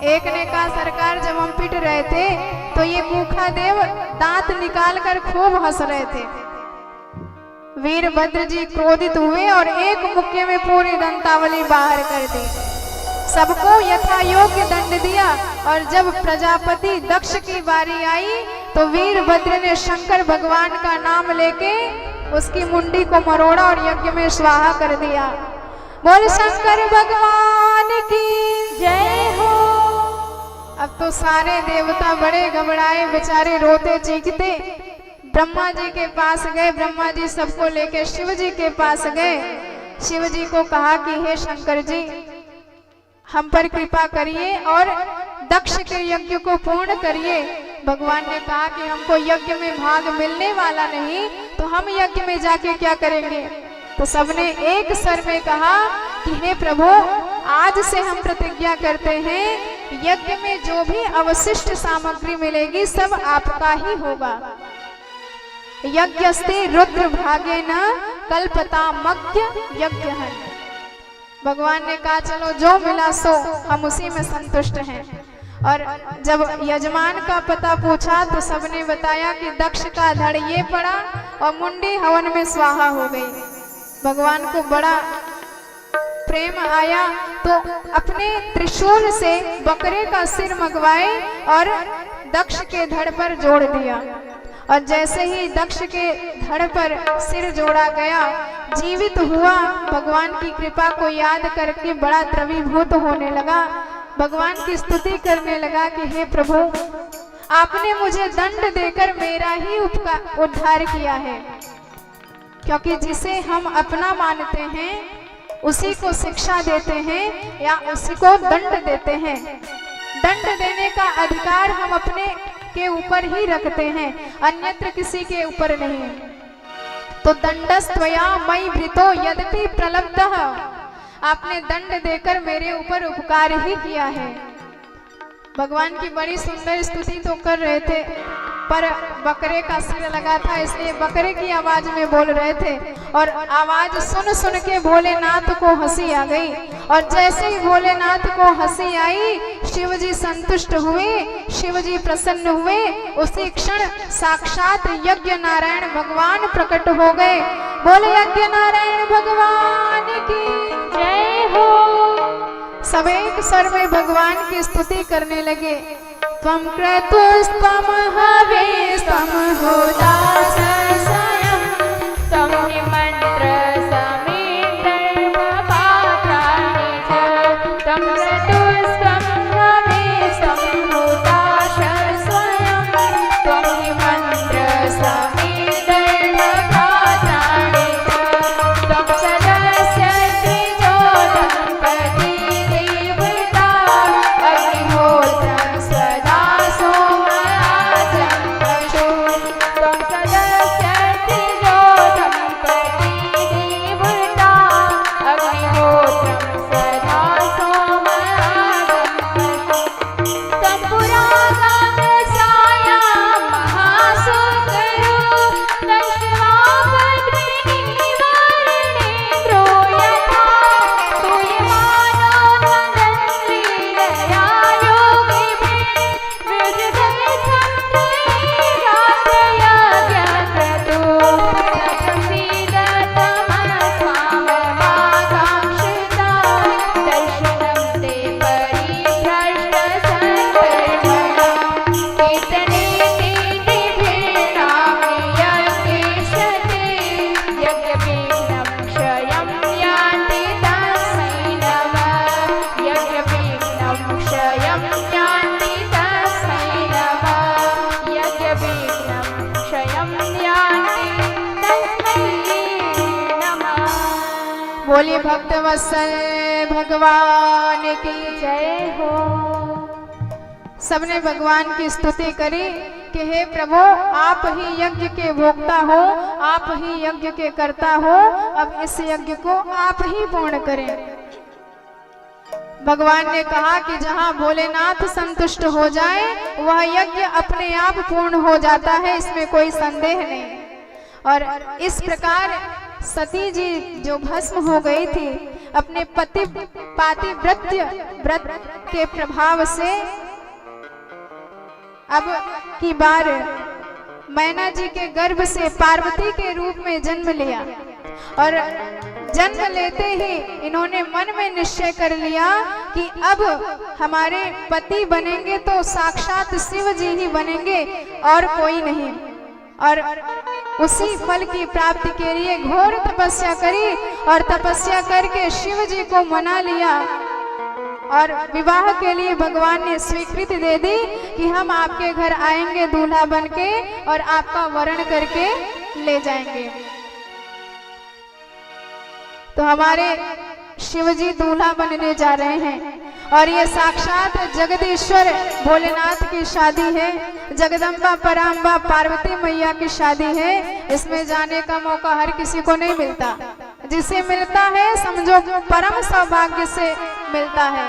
एक ने कहा सरकार, जब हम पिट रहे थे तो ये भूखा देव दांत निकाल कर खूब हंस रहे थे। वीरभद्र जी क्रोधित हुए और एक मुक्के में पूरी दंतावली बाहर कर दी, सबको यथा योग्य दंड दिया। और जब प्रजापति दक्ष की बारी आई तो वीरभद्र ने शंकर भगवान का नाम लेके उसकी मुंडी को मरोड़ा और यज्ञ में स्वाहा कर दिया। बोल शंकर भगवान की जय हो। अब तो सारे देवता बड़े घबराए, बेचारे रोते चीखते ब्रह्मा जी के पास गए। ब्रह्मा जी सबको लेके शिव जी के पास गए। शिव जी को कहा कि हे शंकर जी, हम पर कृपा करिए और दक्ष के यज्ञ को पूर्ण करिए। भगवान ने कहा कि हमको यज्ञ में भाग मिलने वाला नहीं तो हम यज्ञ में जाके क्या करेंगे। तो सबने एक स्वर में कहा कि हे प्रभु, आज से हम प्रतिज्ञा करते हैं यज्ञ में जो भी अवशिष्ट सामग्री मिलेगी सब आपका ही होगा। यज्ञस्ते रुद्र भागे न कल्पता मज्ञ यज्ञ है। भगवान ने कहा चलो जो मिला सो हम उसी में संतुष्ट हैं। और जब यजमान का पता पूछा तो सबने बताया कि दक्ष का धड़ ये पड़ा और मुंडी हवन में स्वाहा हो गई। भगवान को बड़ा प्रेम आया तो अपने त्रिशूल से बकरे का सिर मंगवाए और दक्ष के धड़ पर जोड़ दिया। और जैसे ही दक्ष के धड़ पर सिर जोड़ा गया, जीवित हुआ, भगवान की कृपा को याद करके बड़ा द्रवीभूत होने लगा, भगवान की स्तुति करने लगा कि हे प्रभु, आपने मुझे दंड देकर मेरा ही उद्धार किया है, क्योंकि जिसे हम अपना मानते हैं उसी को शिक्षा देते हैं या उसी को दंड देते हैं। दंड देने का अधिकार हम अपने के ऊपर ही रखते हैं, अन्यत्र किसी के ऊपर नहीं। तो दंडस्त्वया मयि भृतो यद्यपि प्रलब्धः, आपने दंड देकर मेरे ऊपर उपकार ही किया है। भगवान की बड़ी सुंदर स्तुति तो कर रहे थे, पर बकरे का सिर लगा था इसलिए बकरे की आवाज में बोल रहे थे, और आवाज सुन सुन के भोलेनाथ को हंसी आ गई। और जैसे ही भोलेनाथ को हंसी आई, शिव जी संतुष्ट हुए, शिव जी प्रसन्न हुए। उसी क्षण साक्षात यज्ञ नारायण भगवान प्रकट हो गए। बोले यज्ञ नारायण भगवान की जय हो। सब एक स्वर में भगवान की स्तुति करने लगे। त्वं क्रतुस्त्वं हविस्त्वं होतासः स्वयं, त्वं हि मन्त्र समेन्द्रर्वपात्राणि च, त्वं क्रतुस्त्वं हविस्त्वं होतासः स्वयं, त्वं हि मन्त्र समेन्द्रर्वपात्राणि च, त्वं सदस्य त्रिजो दम्पती देवता अग्निहोत्रं सदा सोमराजं पशु, त्वं सदस्य त्रिजो दम्पती देवता अग्निहोत्रं सदा सोमराजं पशु, त्वं पुरागामसाया महासुकरो दशमापद्मिनिवारणेन्द्रो यथा, तूयमानो नन्दनलीलया योगिभिः विजृम्भितं त्वयिरात्रयज्ञक्रतुः, प्रसीदतमस्मामवाकाङ्क्षिता, दर्शनं ते परिभ्रष्टसङ्कल्पनां, कीर्तने नीतिभिर्नामे यज्ञेशते, यज्ञविघ्नं क्षयं यान्ति तस्मै नमः, यज्ञविघ्नं क्षयं यान्ति तस्मै नमः, यज्ञविघ्नं क्षयं यान्ति तस्मै नमः। बोलिए भक्त वत्सल भगवान की जय हो। सबने भगवान की स्तुति करी कि हे प्रभु, आप ही यज्ञ के भोक्ता हो, आप ही यज्ञ के कर्ता हो, अब इस यज्ञ को आप ही पूर्ण करें। भगवान ने कहा कि जहाँ भोलेनाथ संतुष्ट हो जाए वह यज्ञ अपने आप पूर्ण हो जाता है, इसमें कोई संदेह नहीं। और इस प्रकार सती जी जो भस्म हो गई थी, अपने पति पातिव्रत्य व्रत के प्रभाव से अब की बार मैना जी के गर्भ से पार्वती के रूप में जन्म लिया। और जन्म लेते ही इन्होंने मन में निश्चय कर लिया कि अब हमारे पति बनेंगे तो साक्षात शिव जी ही बनेंगे और कोई नहीं। और उसी फल की प्राप्ति के लिए घोर तपस्या करी और तपस्या करके शिव जी को मना लिया। और विवाह के लिए भगवान ने स्वीकृति दे दी कि हम आपके घर आएंगे दूल्हा बनके और आपका वरण करके ले जाएंगे। तो हमारे शिवजी दूल्हा बनने जा रहे हैं और ये साक्षात जगदीश्वर भोलेनाथ की शादी है, जगदम्बा पराम्बा पार्वती मैया की शादी है। इसमें जाने का मौका हर किसी को नहीं मिलता, जिसे मिलता है समझो परम सौभाग्य से मिलता है।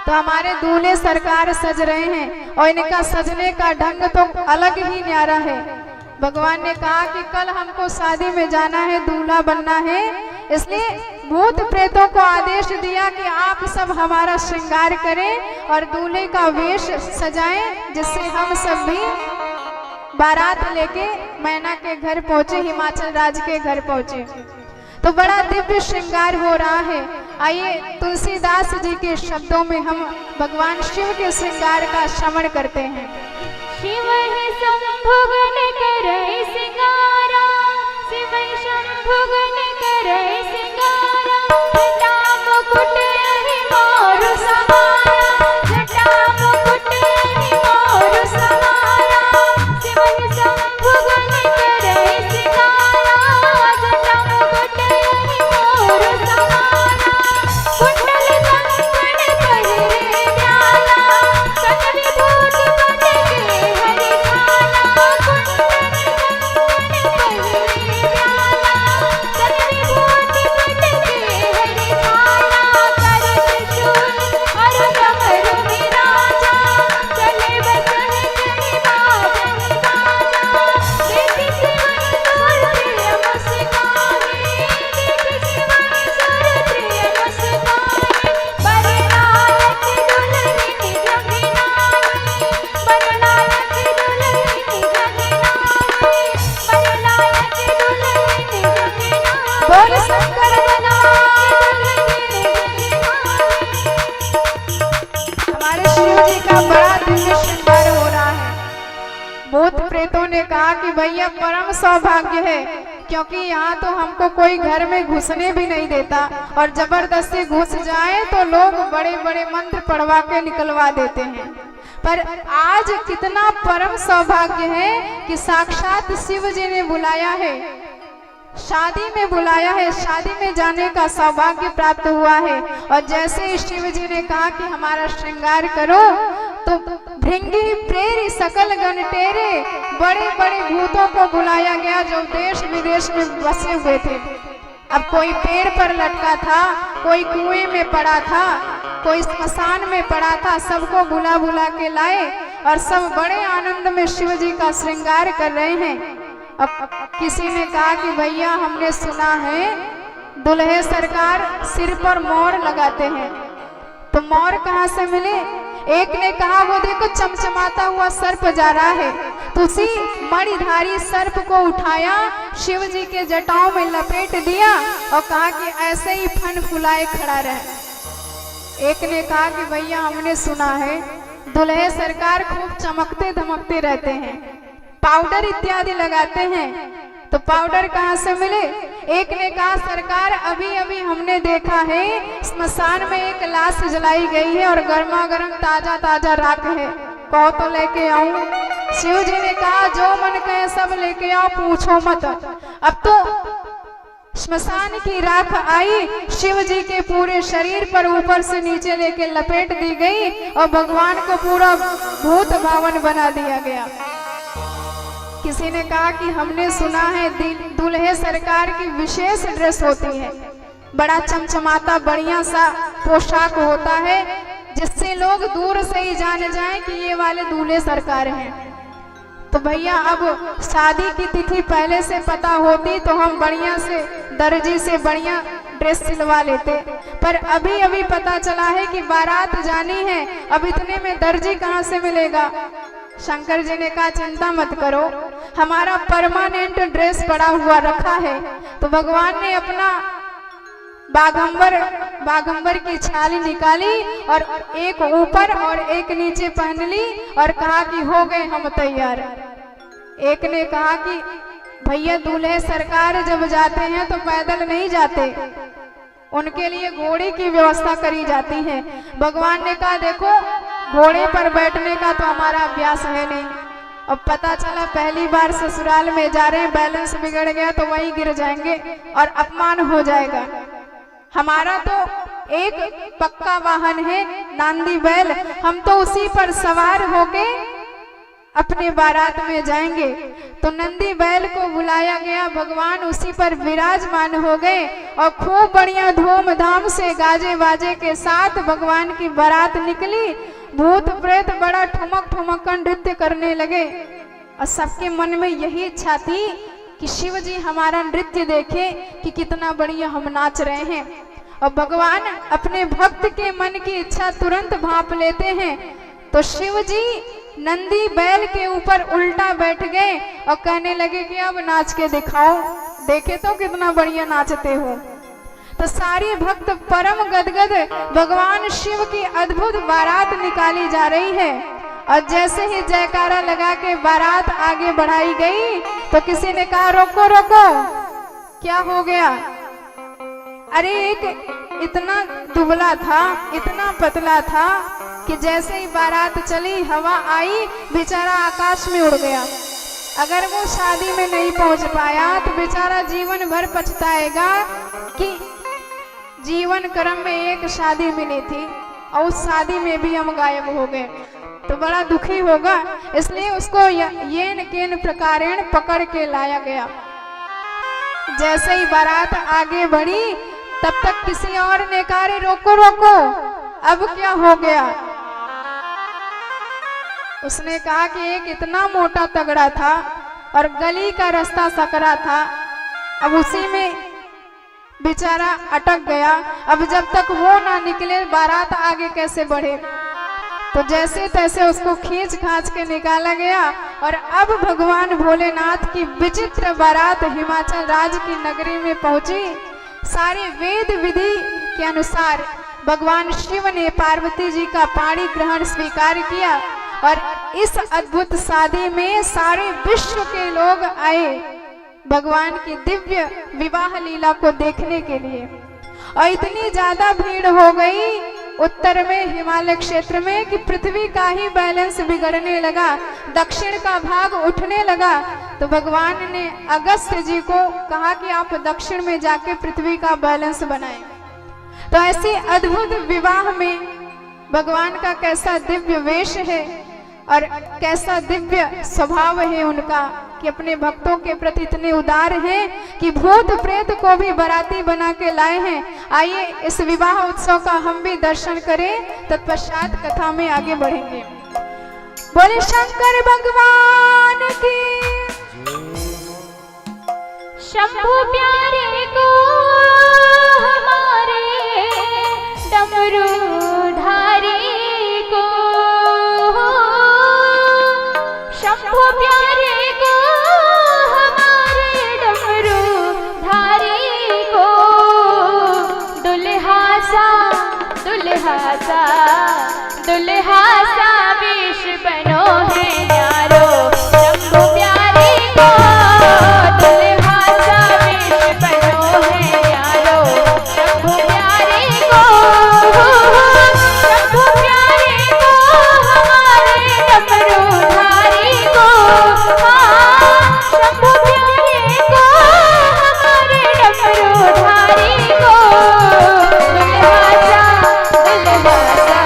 तो हमारे दूल्हे सरकार सज रहे हैं और इनका सजने का ढंग तो अलग ही न्यारा है। भगवान ने कहा कि कल हमको शादी में जाना है, दूल्हा बनना है, इसलिए भूत प्रेतों को आदेश दिया कि आप सब हमारा श्रृंगार करें और दूल्हे का वेश सजाएं, जिससे हम सब भी बारात लेके मैना के घर पहुंचे, हिमाचल राज्य के घर पहुंचे। तो बड़ा दिव्य श्रृंगार हो रहा है आइए तुलसीदास जी के शब्दों में हम भगवान शिव के श्रृंगार का श्रवण करते हैं। शिव है शंभुगन करे सिंगारा, शिव है शंभुगन करे सिंगारा, जटा मुकुट ही मोर सवारा, जटा मुकुट ही मोर सवारा, शिव है शंभुगन करे सिंगारा, जटा मुकुट ही मोर सवारा, कुंडल कंकण पहिरे न्याला, कन विभूति बन के हरि ढाला, कुंडल कंकण पहिरे न्याला, कन विभूति बन के हरि ढाला, कर त्रिशूल और कमर विराजा, चले बसहि चढ़ि बाजहि बाजा, देखि शिवन सुर प्रिय मुस्काए, देखि शिवन सुर प्रिय मुस्काए, बरनायक दुल्हनी जगनाई, बरनायक दुल्हनी जगनाई, बरनायक दुल्हनी जगनाई, बोल शंकर हमारे शिव जी का बड़ा दिव्य श्रृंगार हो रहा है। भूत प्रेतों ने कहा कि भैया परम सौभाग्य है, क्योंकि यहाँ तो हमको कोई घर में घुसने भी नहीं देता और जबरदस्ती घुस जाए तो लोग बड़े बड़े मंत्र पढ़वा के निकलवा देते हैं। पर आज कितना परम सौभाग्य है कि साक्षात शिव जी ने बुलाया है, शादी में बुलाया है, शादी में जाने का सौभाग्य प्राप्त हुआ है। और जैसे ही शिव जी ने कहा कि हमारा श्रृंगार करो, तो भृंगी प्रेरी सकल गण टेरे, बड़े बड़े भूतों को बुलाया गया जो देश विदेश में बसे हुए थे। अब कोई पेड़ पर लटका था, कोई कुएं में पड़ा था, कोई स्मशान में पड़ा था, सबको बुला बुला के लाए और सब बड़े आनंद में शिव जी का श्रृंगार कर रहे हैं। अब किसी ने कहा कि भैया हमने सुना है दुल्हे सरकार सिर पर मोर लगाते हैं, तो मोर कहाँ से मिले? एक ने कहा वो देखो चमचमाता हुआ सर्प जा रहा है, तो उसी मणिधारी सर्प को उठाया, शिव जी के जटाओं में लपेट दिया और कहा कि ऐसे ही फन फुलाए खड़ा रहे। एक ने कहा कि भैया हमने सुना है दुल्हे सरकार खूब चमकते धमकते रहते हैं, पाउडर इत्यादि लगाते हैं, तो पाउडर कहाँ से मिले? एक ने कहा सरकार अभी अभी हमने देखा है स्मशान में एक लाश जलाई गई है और गर्मा गर्म ताजा ताजा राख है, कहो तो लेके आऊं? शिव जी ने कहा जो मन कहे सब लेके आओ, पूछो मत। अब तो स्मशान की राख आई, शिव जी के पूरे शरीर पर ऊपर से नीचे लेके लपेट दी गई और भगवान को पूरा भूत भावन बना दिया गया। किसी ने कहा कि हमने सुना है दूल्हे सरकार की विशेष ड्रेस होती है, बड़ा चमचमाता बढ़िया सा पोशाक होता है, जिससे लोग दूर से ही जान जाएं कि ये वाले दूल्हे सरकार हैं। तो भैया अब शादी की तिथि पहले से पता होती तो हम बढ़िया से दर्जी से बढ़िया ड्रेस सिलवा लेते, पर अभी अभी पता चला है कि बारात जानी है, अब इतने में दर्जी कहाँ से मिलेगा? शंकर जी ने कहा चिंता मत करो, हमारा परमानेंट ड्रेस पड़ा हुआ रखा है। तो भगवान ने अपना बाघंबर की छाली निकाली और एक ऊपर और एक नीचे पहन ली और कहा कि हो गए हम तैयार। एक ने कहा कि भैया दूल्हे सरकार जब जाते हैं तो पैदल नहीं जाते, उनके लिए घोड़े की व्यवस्था करी जाती है। भगवान ने कहा देखो घोड़े पर बैठने का तो हमारा अभ्यास है नहीं, अब पता चला पहली बार ससुराल में जा रहे हैं, बैलेंस बिगड़ गया तो वहीं गिर जाएंगे और अपमान हो जाएगा। हमारा तो एक पक्का वाहन है नांदी बैल, हम तो उसी पर सवार होके अपने बारात में जाएंगे। तो नंदी बैल को बुलाया गया, भगवान उसी पर विराजमान हो गए और खूब बढ़िया धूमधाम से गाजे बाजे के साथ भगवान की बारात निकली। भूत प्रेत बड़ा ठुमक ठुमक कर नृत्य करने लगे और सबके मन में यही इच्छा थी कि शिव जी हमारा नृत्य देखे कि कितना बढ़िया हम नाच रहे हैं। और भगवान अपने भक्त के मन की इच्छा तुरंत भांप लेते हैं। तो शिव जी नंदी बैल के ऊपर उल्टा बैठ गए और कहने लगे कि अब नाच के दिखाओ, देखे तो कितना बढ़िया नाचते हो। तो सारे भक्त परम गदगद भगवान शिव की अद्भुत बारात निकाली जा रही है। और जैसे ही जयकारा लगा के बारात आगे बढ़ाई गई तो किसी ने कहा रोको रोको, क्या हो गया? अरे एक इतना दुबला था, इतना पतला था कि जैसे ही बारात चली, हवा आई, बेचारा आकाश में उड़ गया। अगर वो शादी में नहीं पहुंच पाया तो बेचारा जीवन भर पछताएगा कि जीवन क्रम में एक शादी मिली थी और उस शादी में भी हम गायब हो गए, तो बड़ा दुखी होगा। इसलिए उसको येन केन प्रकारेण पकड़ के लाया गया। जैसे ही बारात आगे बढ़ी तब तक किसी और ने कहा रे रोको रोको, अब क्या हो गया? उसने कहा कि एक इतना मोटा तगड़ा था और गली का रास्ता सकरा था, अब उसी में बेचारा अटक गया। अब जब तक वो ना निकले बारात आगे कैसे बढ़े? तो जैसे तैसे उसको खींच खांच के निकाला गया और अब भगवान भोलेनाथ की विचित्र बारात हिमाचल राज्य की नगरी में पहुंची। सारे वेद विधि के अनुसार भगवान शिव ने पार्वती जी का पाणी ग्रहण स्वीकार किया और इस अद्भुत शादी में सारे विश्व के लोग आए भगवान की दिव्य विवाह लीला को देखने के लिए। और इतनी ज्यादा भीड़ हो गई उत्तर में हिमालय क्षेत्र में कि पृथ्वी का ही बैलेंस बिगड़ने लगा, दक्षिण का भाग उठने लगा। तो भगवान ने अगस्त्य जी को कहा कि आप दक्षिण में जाके पृथ्वी का बैलेंस बनाएं। तो ऐसे अद्भुत विवाह में भगवान का कैसा दिव्य वेश है और कैसा दिव्य स्वभाव है उनका कि अपने भक्तों के प्रति इतने उदार हैं कि भूत प्रेत को भी बाराती बना के लाए हैं। आइए इस विवाह उत्सव का हम भी दर्शन करें, तत्पश्चात कथा में आगे बढ़ेंगे। बोले शंकर भगवान की, शंभु प्यारे को हमारे डमरू धारी को, शंभु प्यारे को हमारे डमरू धारी को, दुल्हा सा दुल्हा सा दुल्हा सा वेश बनो है न्यारो, शंभु प्यारे को दुल्हा सा वेश बनो है न्यारो, शंभु प्यारे को, शंभु प्यारे को हमारे डमरू धारी को, हाँ शंभु प्यारे को हमारे डमरू धारी को, दुल्हा सा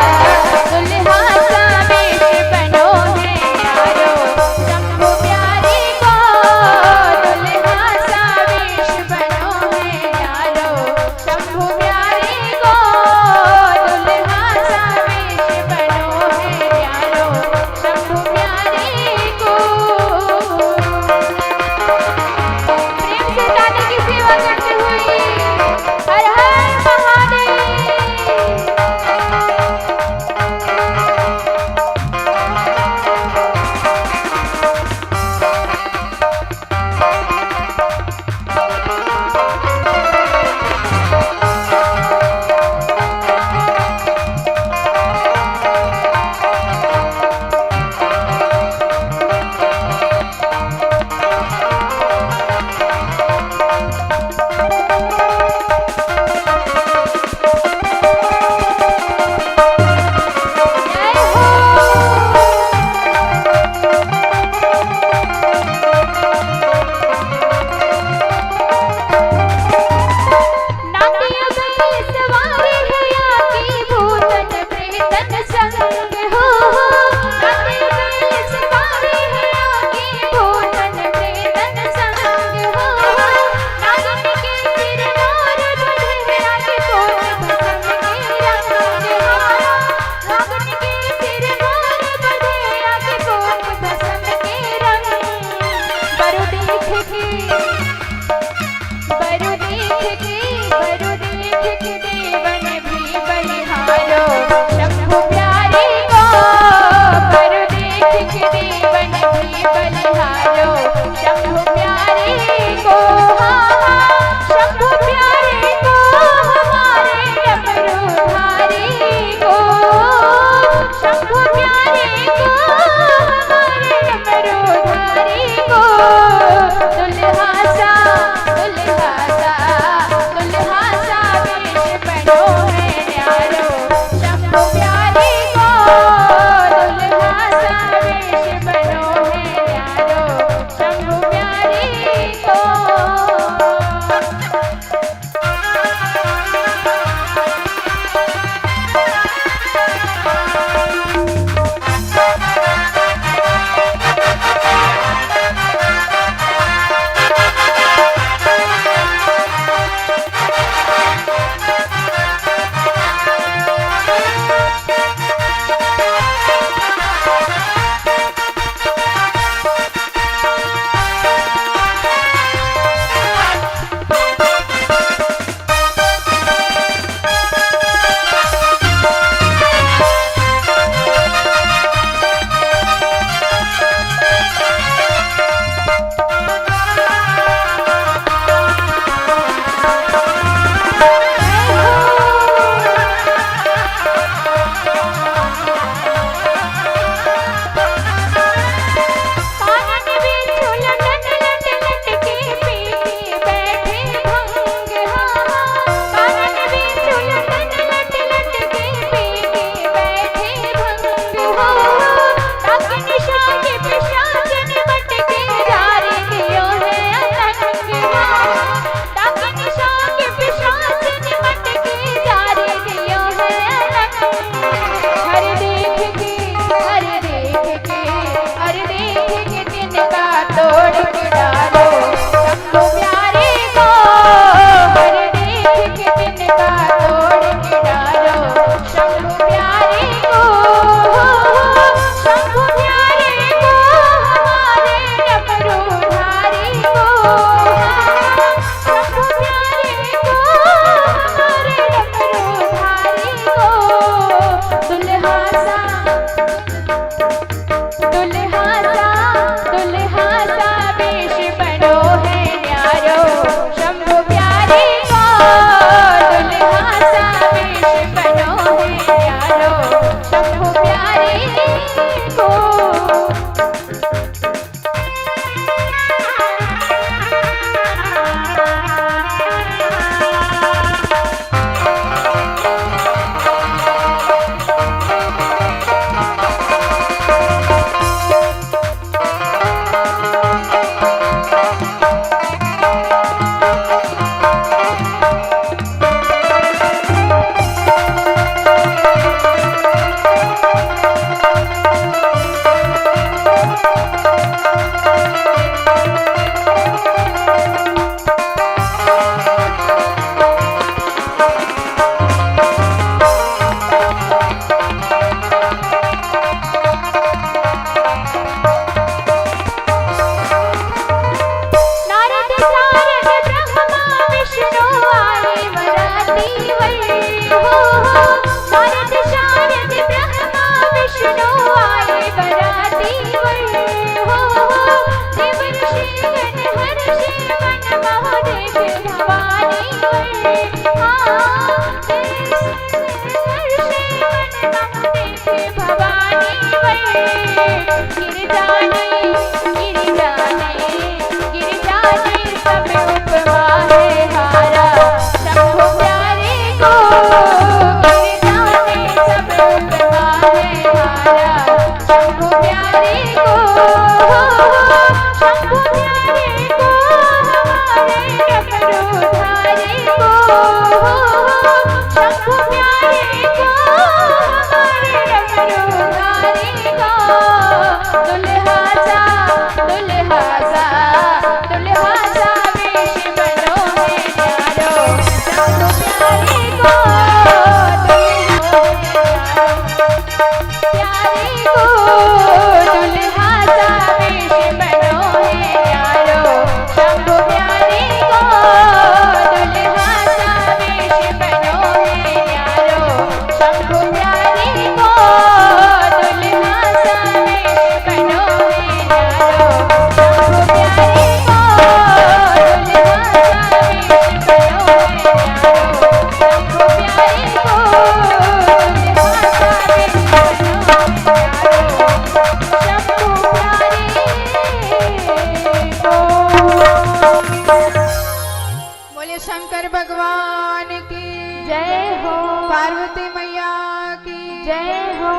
शंकर भगवान की जय हो, पार्वती मैया की जय हो।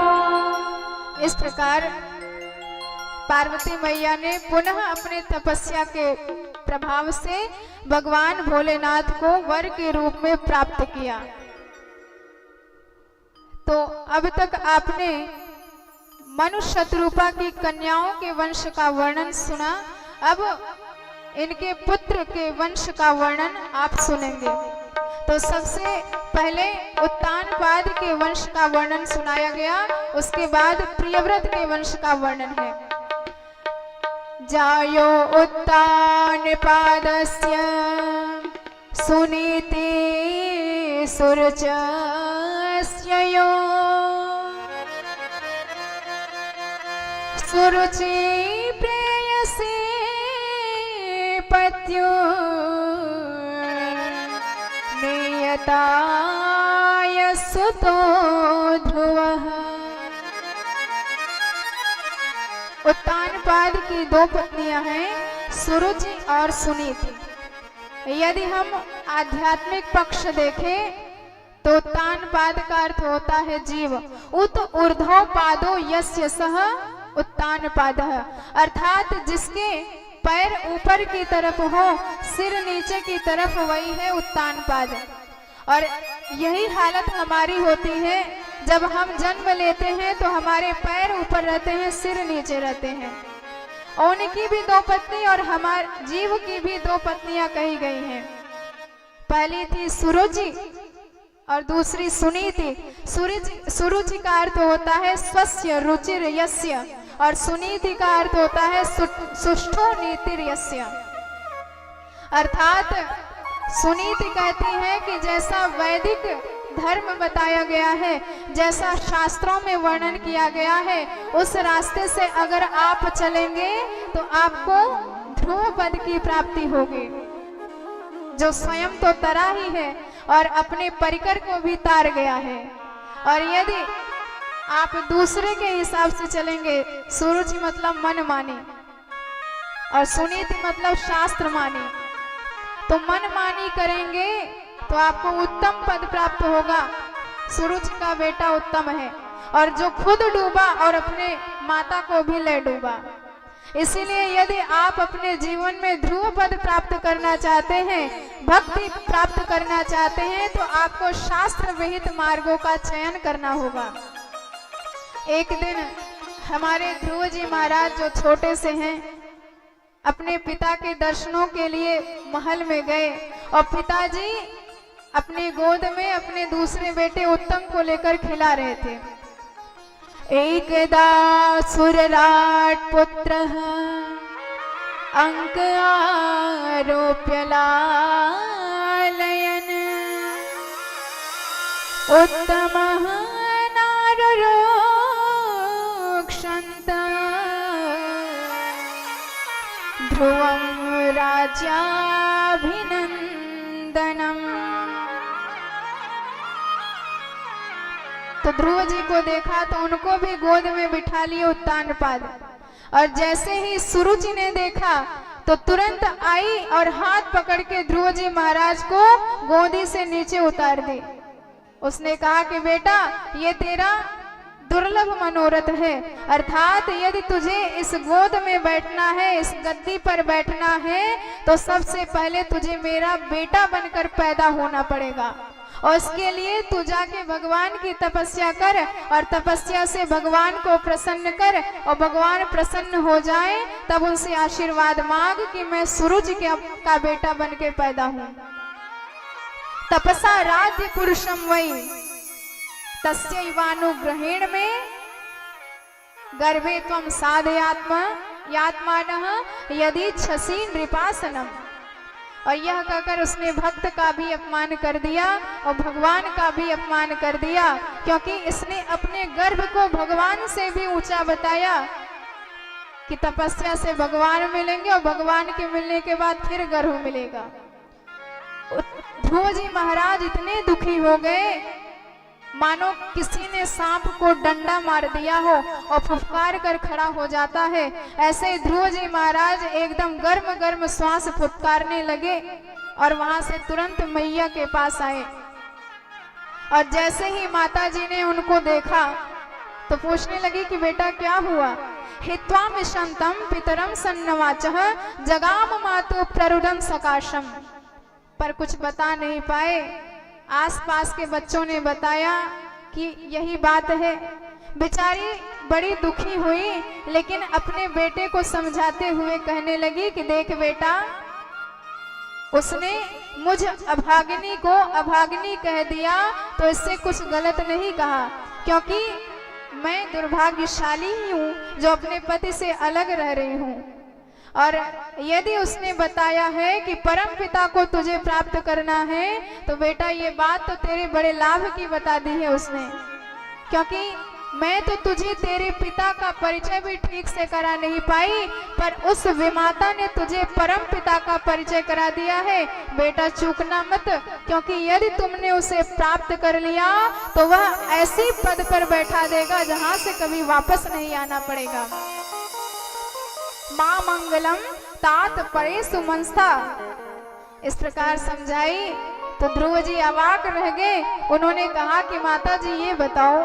इस प्रकार पार्वती मैया ने पुनः अपने तपस्या के प्रभाव से भगवान भोलेनाथ को वर के रूप में प्राप्त किया। तो अब तक आपने मनुष्य शत्रुपा की कन्याओं के वंश का वर्णन सुना। अब इनके पुत्र के वंश का वर्णन आप सुनेंगे। तो सबसे पहले उत्तानपाद के वंश का वर्णन सुनाया गया, उसके बाद प्रियव्रत के वंश का वर्णन है। जायो उत्तानपादस्य सुनीति सुरुचस्य यो सुरुचि प्रेयसी पत्यो नियताय सुतो ध्रुवः। उत्तानपाद की दो पत्नियां हैं, सुरुचि और सुनीति। यदि हम आध्यात्मिक पक्ष देखें तो उत्तानपाद का अर्थ होता है जीव। उत ऊर्ध्व पादो यस्य सह उत्तानपादः, अर्थात जिसके पैर ऊपर की तरफ हो, सिर नीचे की तरफ, वही है उत्तानपाद। और यही हालत हमारी होती है। जब हम जन्म लेते हैं तो हमारे पैर ऊपर रहते हैं, सिर नीचे रहते हैं। उनकी भी दो पत्नी और हमारे जीव की भी दो पत्नियां कही गई हैं। पहली थी सुरुचि और दूसरी सुनीति। सुरुचि का अर्थ होता है स्वस्य रुचिर यस्य, और सुनीति का अर्थ होता है सुष्ठो नीतिर यस्य। अर्थात सुनीति कहती है कि जैसा वैदिक धर्म बताया गया है, जैसा शास्त्रों में वर्णन किया गया है, उस रास्ते से अगर आप चलेंगे तो आपको ध्रुव पद की प्राप्ति होगी, जो स्वयं तो तरा ही है और अपने परिकर को भी तार गया है। और यदि आप दूसरे के हिसाब से चलेंगे, सुरुचि मतलब मन माने और सुनीति मतलब शास्त्र माने, तो मन मानी करेंगे तो आपको उत्तम पद प्राप्त होगा। सुरुचि का बेटा उत्तम है, और जो खुद डूबा और अपने माता को भी ले डूबा। इसीलिए यदि आप अपने जीवन में ध्रुव पद प्राप्त करना चाहते हैं, भक्ति प्राप्त करना चाहते हैं, तो आपको शास्त्र विहित मार्गों का चयन करना होगा। एक दिन हमारे ध्रुव जी महाराज जो छोटे से हैं, अपने पिता के दर्शनों के लिए महल में गए और पिताजी अपनी गोद में अपने दूसरे बेटे उत्तम को लेकर खिला रहे थे। एकदा सुरराट पुत्रः अंक आरोप्य लालयन् उत्तमः नारुरोक्षन्त ध्रुवं राज्याभिनन्दनम्। तो ध्रुव जी को देखा तो उनको भी गोद में बिठा लिए उत्तानपाद, और जैसे ही सुरुचि ने देखा तो तुरंत आई और हाथ पकड़ के ध्रुव जी महाराज को गोदी से नीचे उतार दी। उसने कहा कि बेटा, ये तेरा दुर्लभ मनोरथ है, अर्थात यदि तुझे इस गोद में बैठना है, इस गद्दी पर बैठना है, तो सबसे पहले तुझे मेरा बेटा बनकर पैदा होना पड़ेगा। और इसके लिए तू जाके भगवान की तपस्या कर, और तपस्या से भगवान को प्रसन्न कर, और भगवान प्रसन्न हो जाए तब उनसे आशीर्वाद मांग कि मैं सूरज का बेटा बनके पैदा हूं। तपसा राज्य पुरुषम वही तस्यैवानुग्रहेण में गर्भे त्वं साधयात्मानः यदि छसी नृपासनम। और यह कहकर उसने भक्त का भी अपमान कर दिया और भगवान का भी अपमान कर दिया, क्योंकि इसने अपने गर्भ को भगवान से भी ऊंचा बताया कि तपस्या से भगवान मिलेंगे और भगवान के मिलने के बाद फिर गर्भ मिलेगा। ध्रुव जी महाराज इतने दुखी हो गए मानो किसी ने सांप को डंडा मार दिया हो और फुफकार कर खड़ा हो जाता है। ऐसे ध्रुव जी महाराज एकदम गर्म गर्म श्वास फुफकारने लगे और वहां से तुरंत मैया के पास आए। और जैसे ही माता जी ने उनको देखा तो पूछने लगी कि बेटा क्या हुआ। हित्वा मिशंतम पितरम सन्नवाचः जगाम मातु प्ररुदम सकाशम। पर कुछ बता नहीं पाए। आसपास के बच्चों ने बताया कि यही बात है। बेचारी बड़ी दुखी हुई, लेकिन अपने बेटे को समझाते हुए कहने लगी कि देख बेटा, उसने मुझ अभागिनी को अभागिनी कह दिया तो इससे कुछ गलत नहीं कहा, क्योंकि मैं दुर्भाग्यशाली ही हूँ जो अपने पति से अलग रह रही हूँ। और यदि उसने बताया है कि परम पिता को तुझे प्राप्त करना है तो बेटा ये बात तो तेरे बड़े लाभ की बता दी है उसने, क्योंकि मैं तो तुझे तेरे पिता का परिचय भी ठीक से करा नहीं पाई, पर उस विमाता ने तुझे परम पिता का परिचय करा दिया है। बेटा चूकना मत, क्योंकि यदि तुमने उसे प्राप्त कर लिया तो वह ऐसी पद पर बैठा देगा जहां से कभी वापस नहीं आना पड़ेगा। मां मंगलम तात परे सुमंस्था। इस प्रकार समझाई तो ध्रुव जी अवाक रह गए। उन्होंने कहा कि माता जी ये बताओ,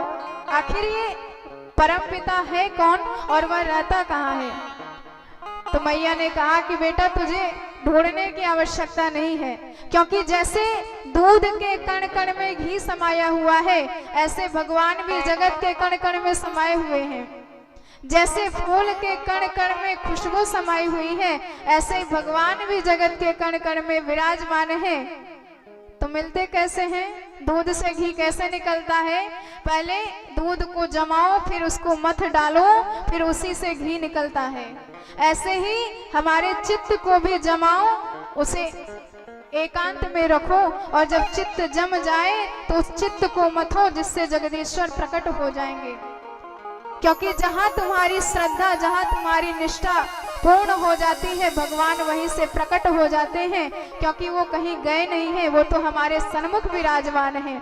आखिर ये परम पिता है कौन और वह रहता कहाँ है। तो मैया ने कहा कि बेटा तुझे ढूंढने की आवश्यकता नहीं है, क्योंकि जैसे दूध के कण कण में घी समाया हुआ है, ऐसे भगवान भी जगत के कण कण में समाये हुए हैं। जैसे फूल के कण कण में खुशबू समाई हुई है, ऐसे ही भगवान भी जगत के कण कण में विराजमान है। तो मिलते कैसे हैं? दूध से घी कैसे निकलता है? पहले दूध को जमाओ, फिर उसको मथ डालो, फिर उसी से घी निकलता है। ऐसे ही हमारे चित्त को भी जमाओ, उसे एकांत में रखो, और जब चित्त जम जाए तो उस चित्त को मथो, जिससे जगदीश्वर प्रकट हो जाएंगे। क्योंकि जहां तुम्हारी श्रद्धा, जहां तुम्हारी निष्ठा पूर्ण हो जाती है, भगवान वहीं से प्रकट हो जाते हैं, क्योंकि वो कहीं गए नहीं है, वो तो हमारे सन्मुख विराजमान है।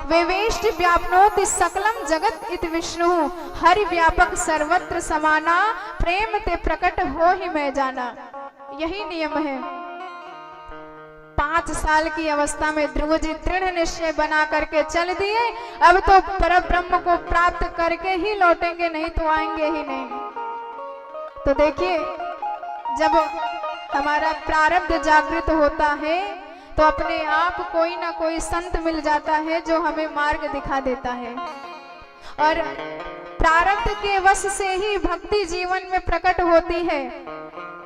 वेवेष्ट व्यापनोति सकलम जगत इत विष्णु हरि व्यापक सर्वत्र समाना प्रेम ते प्रकट हो ही मैं जाना। यही नियम है। 5 साल की अवस्था में ध्रुव जी दृढ़ निश्चय बना करके चल दिए, अब तो परब्रह्म को प्राप्त करके ही लौटेंगे, नहीं तो आएंगे ही नहीं। तो देखिए, जब हमारा प्रारब्ध जागृत होता है तो अपने आप कोई ना कोई संत मिल जाता है जो हमें मार्ग दिखा देता है। और प्रारब्ध के वश से ही भक्ति जीवन में प्रकट होती है।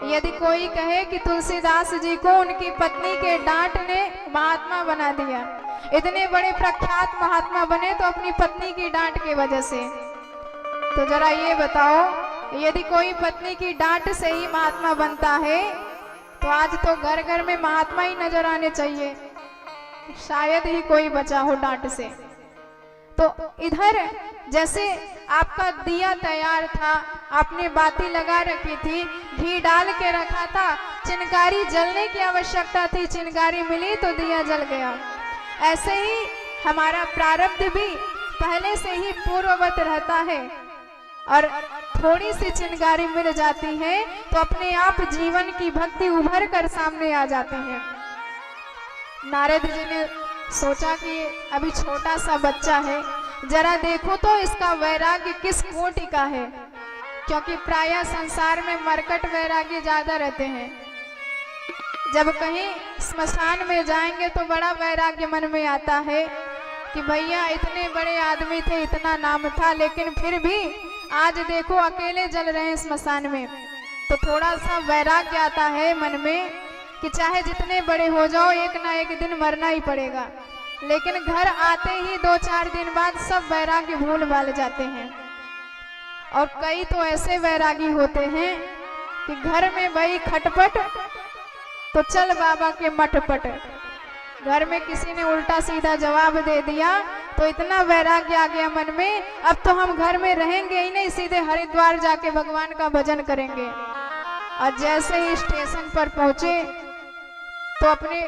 यदि कोई कहे कि तुलसीदास जी को उनकी पत्नी के डांट ने महात्मा बना दिया, इतने बड़े प्रख्यात महात्मा बने तो अपनी पत्नी की डांट की वजह से, तो जरा ये बताओ, यदि कोई पत्नी की डांट से ही महात्मा बनता है तो आज तो घर घर में महात्मा ही नजर आने चाहिए, शायद ही कोई बचा हो डांट से। तो इधर जैसे आपका दिया तैयार था, आपने बाती लगा रखी थी, घी डाल के रखा था, चिनगारी जलने की आवश्यकता थी, चिनगारी मिली तो दिया जल गया। ऐसे ही हमारा प्रारब्ध भी पहले से ही पूर्ववत रहता है, और थोड़ी सी चिनगारी मिल जाती है तो अपने आप जीवन की भक्ति उभर कर सामने आ जाती है। नारद जी ने सोचा कि अभी छोटा सा बच्चा है, जरा देखो तो इसका वैराग्य किस कोटि का है, क्योंकि प्रायः संसार में मरकट वैराग्य ज्यादा रहते हैं। जब कहीं स्मशान में जाएंगे तो बड़ा वैराग्य मन में आता है कि भैया इतने बड़े आदमी थे, इतना नाम था, लेकिन फिर भी आज देखो अकेले जल रहे हैं स्मशान में। तो थोड़ा सा वैराग्य आता है मन में कि चाहे जितने बड़े हो जाओ, एक ना एक दिन मरना ही पड़ेगा। लेकिन घर आते ही 2-4 दिन बाद सब वैराग्य भूल भाल जाते हैं। और कई तो ऐसे वैरागी होते हैं कि घर में भाई खटपट तो चल बाबा के मठपट, घर में किसी ने उल्टा सीधा जवाब दे दिया तो इतना वैराग्य आ गया मन में, अब तो हम घर में रहेंगे ही नहीं, सीधे हरिद्वार जाके भगवान का भजन करेंगे। और जैसे ही स्टेशन पर पहुंचे तो अपने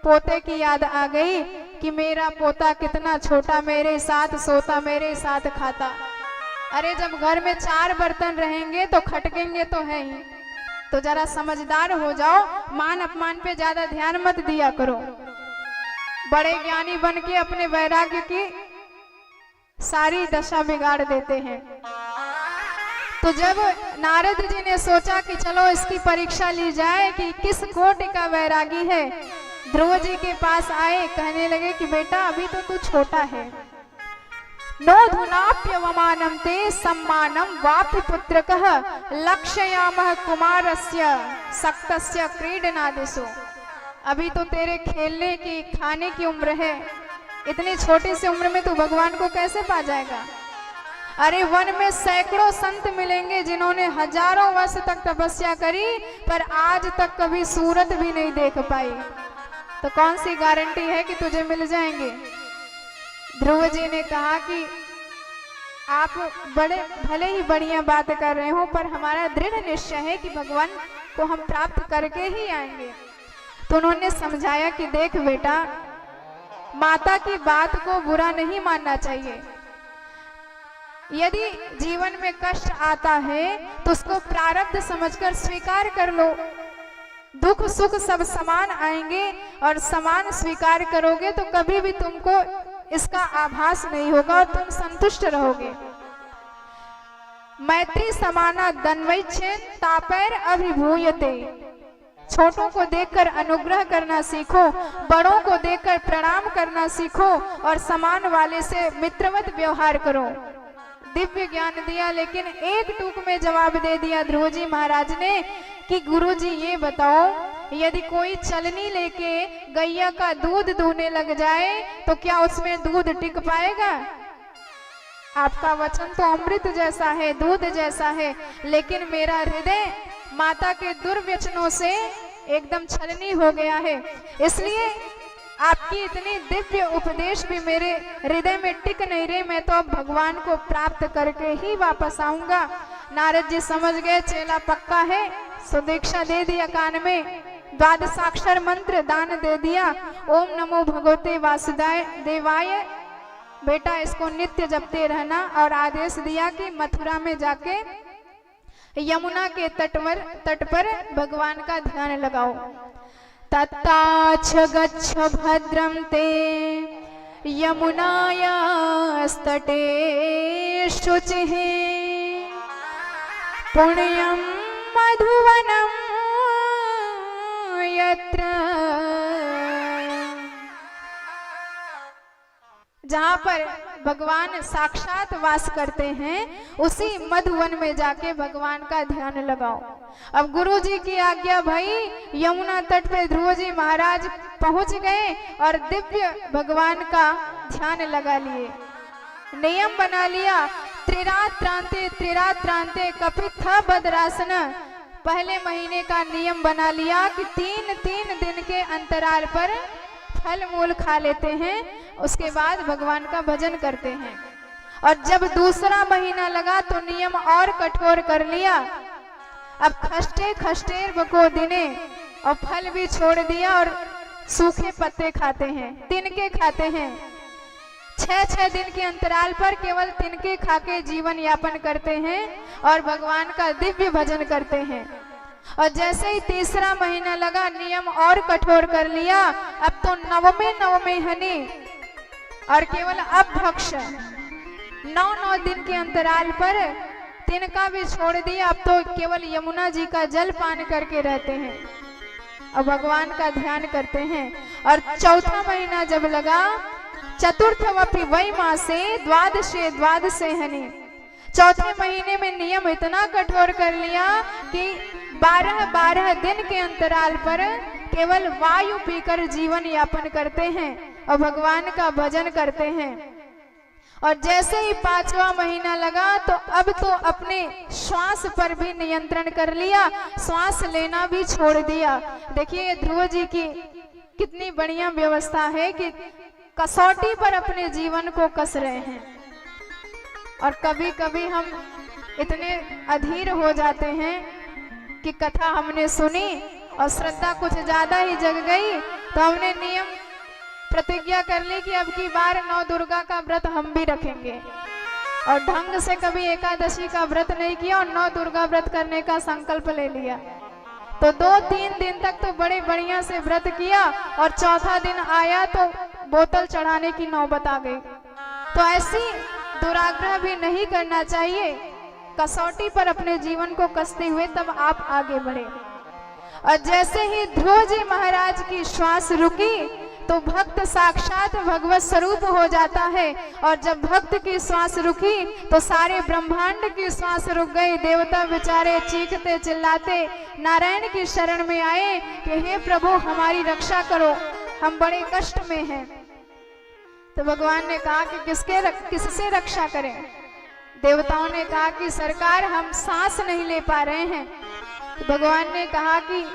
पोते की याद आ गई कि मेरा पोता कितना छोटा, मेरे साथ सोता, मेरे साथ खाता। अरे जब घर में 4 बर्तन रहेंगे तो खटकेंगे तो है ही, तो जरा समझदार हो जाओ, मान अपमान पे ज्यादा ध्यान मत दिया करो। बड़े ज्ञानी बन के अपने वैराग्य की सारी दशा बिगाड़ देते हैं। तो जब नारद जी ने सोचा कि चलो इसकी परीक्षा ली जाए कि किस कोटि का वैरागी है, ध्रुव जी के पास आए, कहने लगे कि बेटा अभी तो तू छोटा है। नोधुनाप्यवमानं ते सम्मानं वापि पुत्रकः लक्ष्यामः कुमारस्य सक्तस्य क्रीडनादिषु। अभी तो तेरे खेलने की, खाने की उम्र है, इतनी छोटी सी उम्र में तू भगवान को कैसे पा जाएगा? अरे वन में सैकड़ों संत मिलेंगे जिन्होंने हजारों वर्ष तक तपस्या करी पर आज तक कभी सूरत भी नहीं देख पाई, तो कौन सी गारंटी है कि तुझे मिल जाएंगे? ध्रुव जी ने कहा कि आप बड़े भले ही बढ़िया बात कर रहे हो, पर हमारा दृढ़ निश्चय है कि भगवान को हम प्राप्त करके ही आएंगे। तो उन्होंने समझाया कि देख बेटा, माता की बात को बुरा नहीं मानना चाहिए। यदि जीवन में कष्ट आता है तो उसको प्रारब्ध समझकर स्वीकार कर लो। दुख सुख सब समान आएंगे और समान स्वीकार करोगे तो कभी भी तुमको इसका आभास नहीं होगा और तुम संतुष्ट रहोगे। मैत्री समाना दन्वैच्छेन तापैर अभिभूयते। छोटों को देखकर अनुग्रह करना सीखो, बड़ों को देखकर प्रणाम करना सीखो और समान वाले से मित्रवत व्यवहार करो। दिव्य ज्ञान दिया, लेकिन एक टूक में जवाब दे दिया ध्रुव जी महाराज ने कि गुरु जी ये बताओ, यदि कोई चलनी लेके गैया का दूध दूहने लग जाए तो क्या उसमें दूध टिक पाएगा? आपका वचन तो अमृत जैसा है, दूध जैसा है, लेकिन मेरा हृदय माता के दुर्व्यसनों से एकदम छलनी हो गया है। इसलिए आपकी इतनी दिव्य उपदेश भी मेरे हृदय में टिक नहीं रहे। मैं तो अब भगवान को प्राप्त करके ही वापस आऊंगा। नारद जी समझ गए चेला पक्का है, सो दीक्षा दे दिया कान में, द्वादशाक्षर मंत्र दान दे दिया, ओम नमो भगवते वासुदेवाय देवाय, बेटा इसको नित्य जपते रहना। और आदेश दिया कि मथुरा में जाके यमुना के तट पर भगवान का ध्यान लगाओ। तत्ताच्छ गच्छ भद्रं ते यमुनायास्तटे शुचिः पुण्यं मधुवनं यत्र। जहाँ पर भगवान साक्षात वास करते हैं उसी मधुवन में जाके भगवान का ध्यान लगाओ। अब गुरु जी की आज्ञा भई, यमुना तट पे ध्रुव जी महाराज पहुंच गए और दिव्य भगवान का ध्यान लगा लिए। नियम बना लिया, त्रिरात्रांते कपित था भद्रासन। पहले महीने का नियम बना लिया कि 3 दिन के अंतराल पर फल मूल खा लेते हैं, उसके बाद भगवान का भजन करते हैं। और जब दूसरा महीना लगा तो नियम और कठोर कर लिया। अब खष्टेर बको दिने, और फल भी छोड़ दिया और सूखे पत्ते खाते हैं, तिनके खाते हैं। 6 दिन के अंतराल पर केवल तिनके खाके जीवन यापन करते हैं और भगवान का दिव्य भजन करते हैं। और जैसे ही तीसरा महीना लगा नियम और कठोर कर लिया। अब तो नवमे हनी और केवल अपभक्ष 9 दिन के अंतराल पर तिनका भी छोड़ दिया। अब तो केवल यमुना जी का जल पान करके रहते हैं और भगवान का ध्यान करते हैं। और चौथा महीना जब लगा, चतुर्थवपि वै मासे द्वादशे हनी। चौथे महीने में नियम इतना कठोर कर लिया कि 12 दिन के अंतराल पर केवल वायु पीकर जीवन यापन करते हैं और भगवान का भजन करते हैं। और जैसे ही 5वां महीना लगा तो अब तो अपने श्वास पर भी नियंत्रण कर लिया, श्वास लेना भी छोड़ दिया। देखिए ध्रुव जी की कितनी बढ़िया व्यवस्था है कि कसौटी पर अपने जीवन को कस रहे हैं। और कभी कभी हम इतने अधीर हो जाते हैं कि कथा हमने सुनी और श्रद्धा कुछ ज्यादा ही जग गई, तो हमने नियम प्रतिज्ञा कर ली कि अब की बार 9 दुर्गा का व्रत हम भी रखेंगे। और ढंग से कभी एकादशी का व्रत नहीं किया और 9 दुर्गा व्रत करने का संकल्प ले लिया। तो 2-3 दिन तक तो बड़े बढ़िया से व्रत किया और चौथा दिन आया तो बोतल चढ़ाने की नौबत आ गई। तो ऐसी दुराग्रह भी नहीं करना चाहिए। कसौटी पर अपने जीवन को कसते हुए तब आप आगे बढ़े। और जैसे ही ध्रुव जी महाराज की श्वास रुकी तो भक्त साक्षात भगवत स्वरूप हो जाता है। और जब भक्त की श्वास रुकी तो सारे ब्रह्मांड की श्वास रुक गई। देवता बेचारे चीखते चिल्लाते नारायण की शरण में आए कि हे प्रभु हमारी रक्षा करो, हम बड़े कष्ट में हैं। तो भगवान ने कहा कि किससे रक्षा करें? देवताओं ने कहा कि सरकार हम सांस नहीं ले पा रहे हैं। तो भगवान ने कहा कि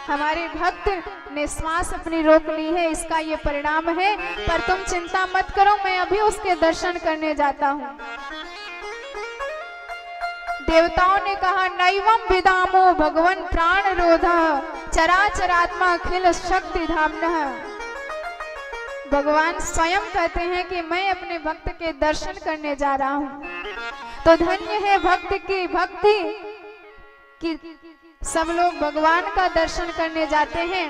हमारे भक्त ने श्वास अपनी रोक ली है, इसका ये परिणाम है, पर तुम चिंता मत करो, मैं अभी उसके दर्शन करने जाता हूँ। देवताओं ने कहा नैवम विदामो भगवन प्राण रोधः चराचरात्मा अखिल शक्ति धाम्नः। भगवान स्वयं कहते हैं कि मैं अपने भक्त के दर्शन करने जा रहा हूँ। तो धन्य है भक्त की भक्ति कि सब लोग भगवान का दर्शन करने जाते हैं।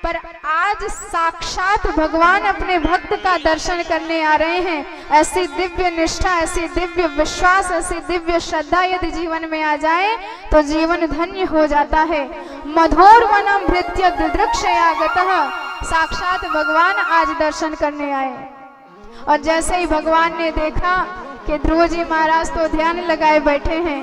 पर आज साक्षात भगवान अपने भक्त का दर्शन करने आ रहे हैं। ऐसी दिव्य निष्ठा, ऐसी दिव्य विश्वास, ऐसी दिव्य श्रद्धा यदि जीवन में आ जाए तो जीवन धन्य हो जाता है। मधुर वनम भृत्य दृक्षयागतः, साक्षात भगवान आज दर्शन करने आए। और जैसे ही भगवान ने देखा कि ध्रुव जी महाराज तो ध्यान लगाए बैठे हैं,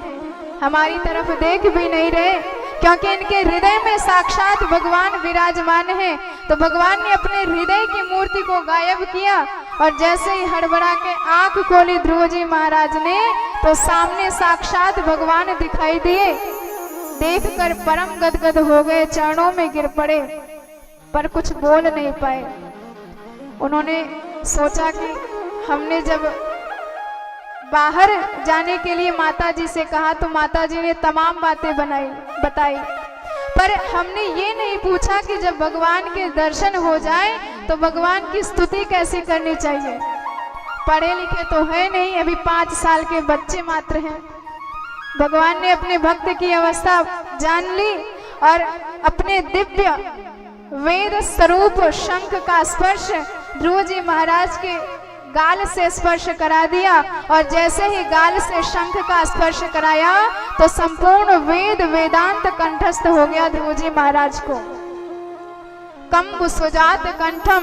हमारी तरफ देख भी नहीं रहे, क्योंकि इनके हृदय में साक्षात भगवान विराजमान है। तो भगवान ने अपने हृदय की मूर्ति को गायब किया और जैसे ही हड़बड़ा के आंख खोली ध्रुव जी महाराज ने तो सामने साक्षात भगवान दिखाई दिए। देखकर परम गदगद हो गए, चरणों में गिर पड़े, पर कुछ बोल नहीं पाए। उन्होंने सोचा कि हमने जब बाहर जाने के लिए माताजी से कहा तो माताजी ने तमाम बातें बताई, पर हमने ये नहीं पूछा कि जब भगवान के दर्शन हो जाए तो भगवान की स्तुति कैसे करनी चाहिए। पढ़े लिखे तो है नहीं, अभी 5 साल के बच्चे मात्र हैं। भगवान ने अपने भक्त की अवस्था जान ली और अपने दिव्य वेद स्वरूप शंख का स्पर्श ध्रुव जी महाराज के गाल से स्पर्श करा दिया। और जैसे ही गाल से शंख का स्पर्श कराया तो संपूर्ण वेद वेदांत कंठस्थ हो गया ध्रुव जी महाराज को। कंब सुजात कंठम,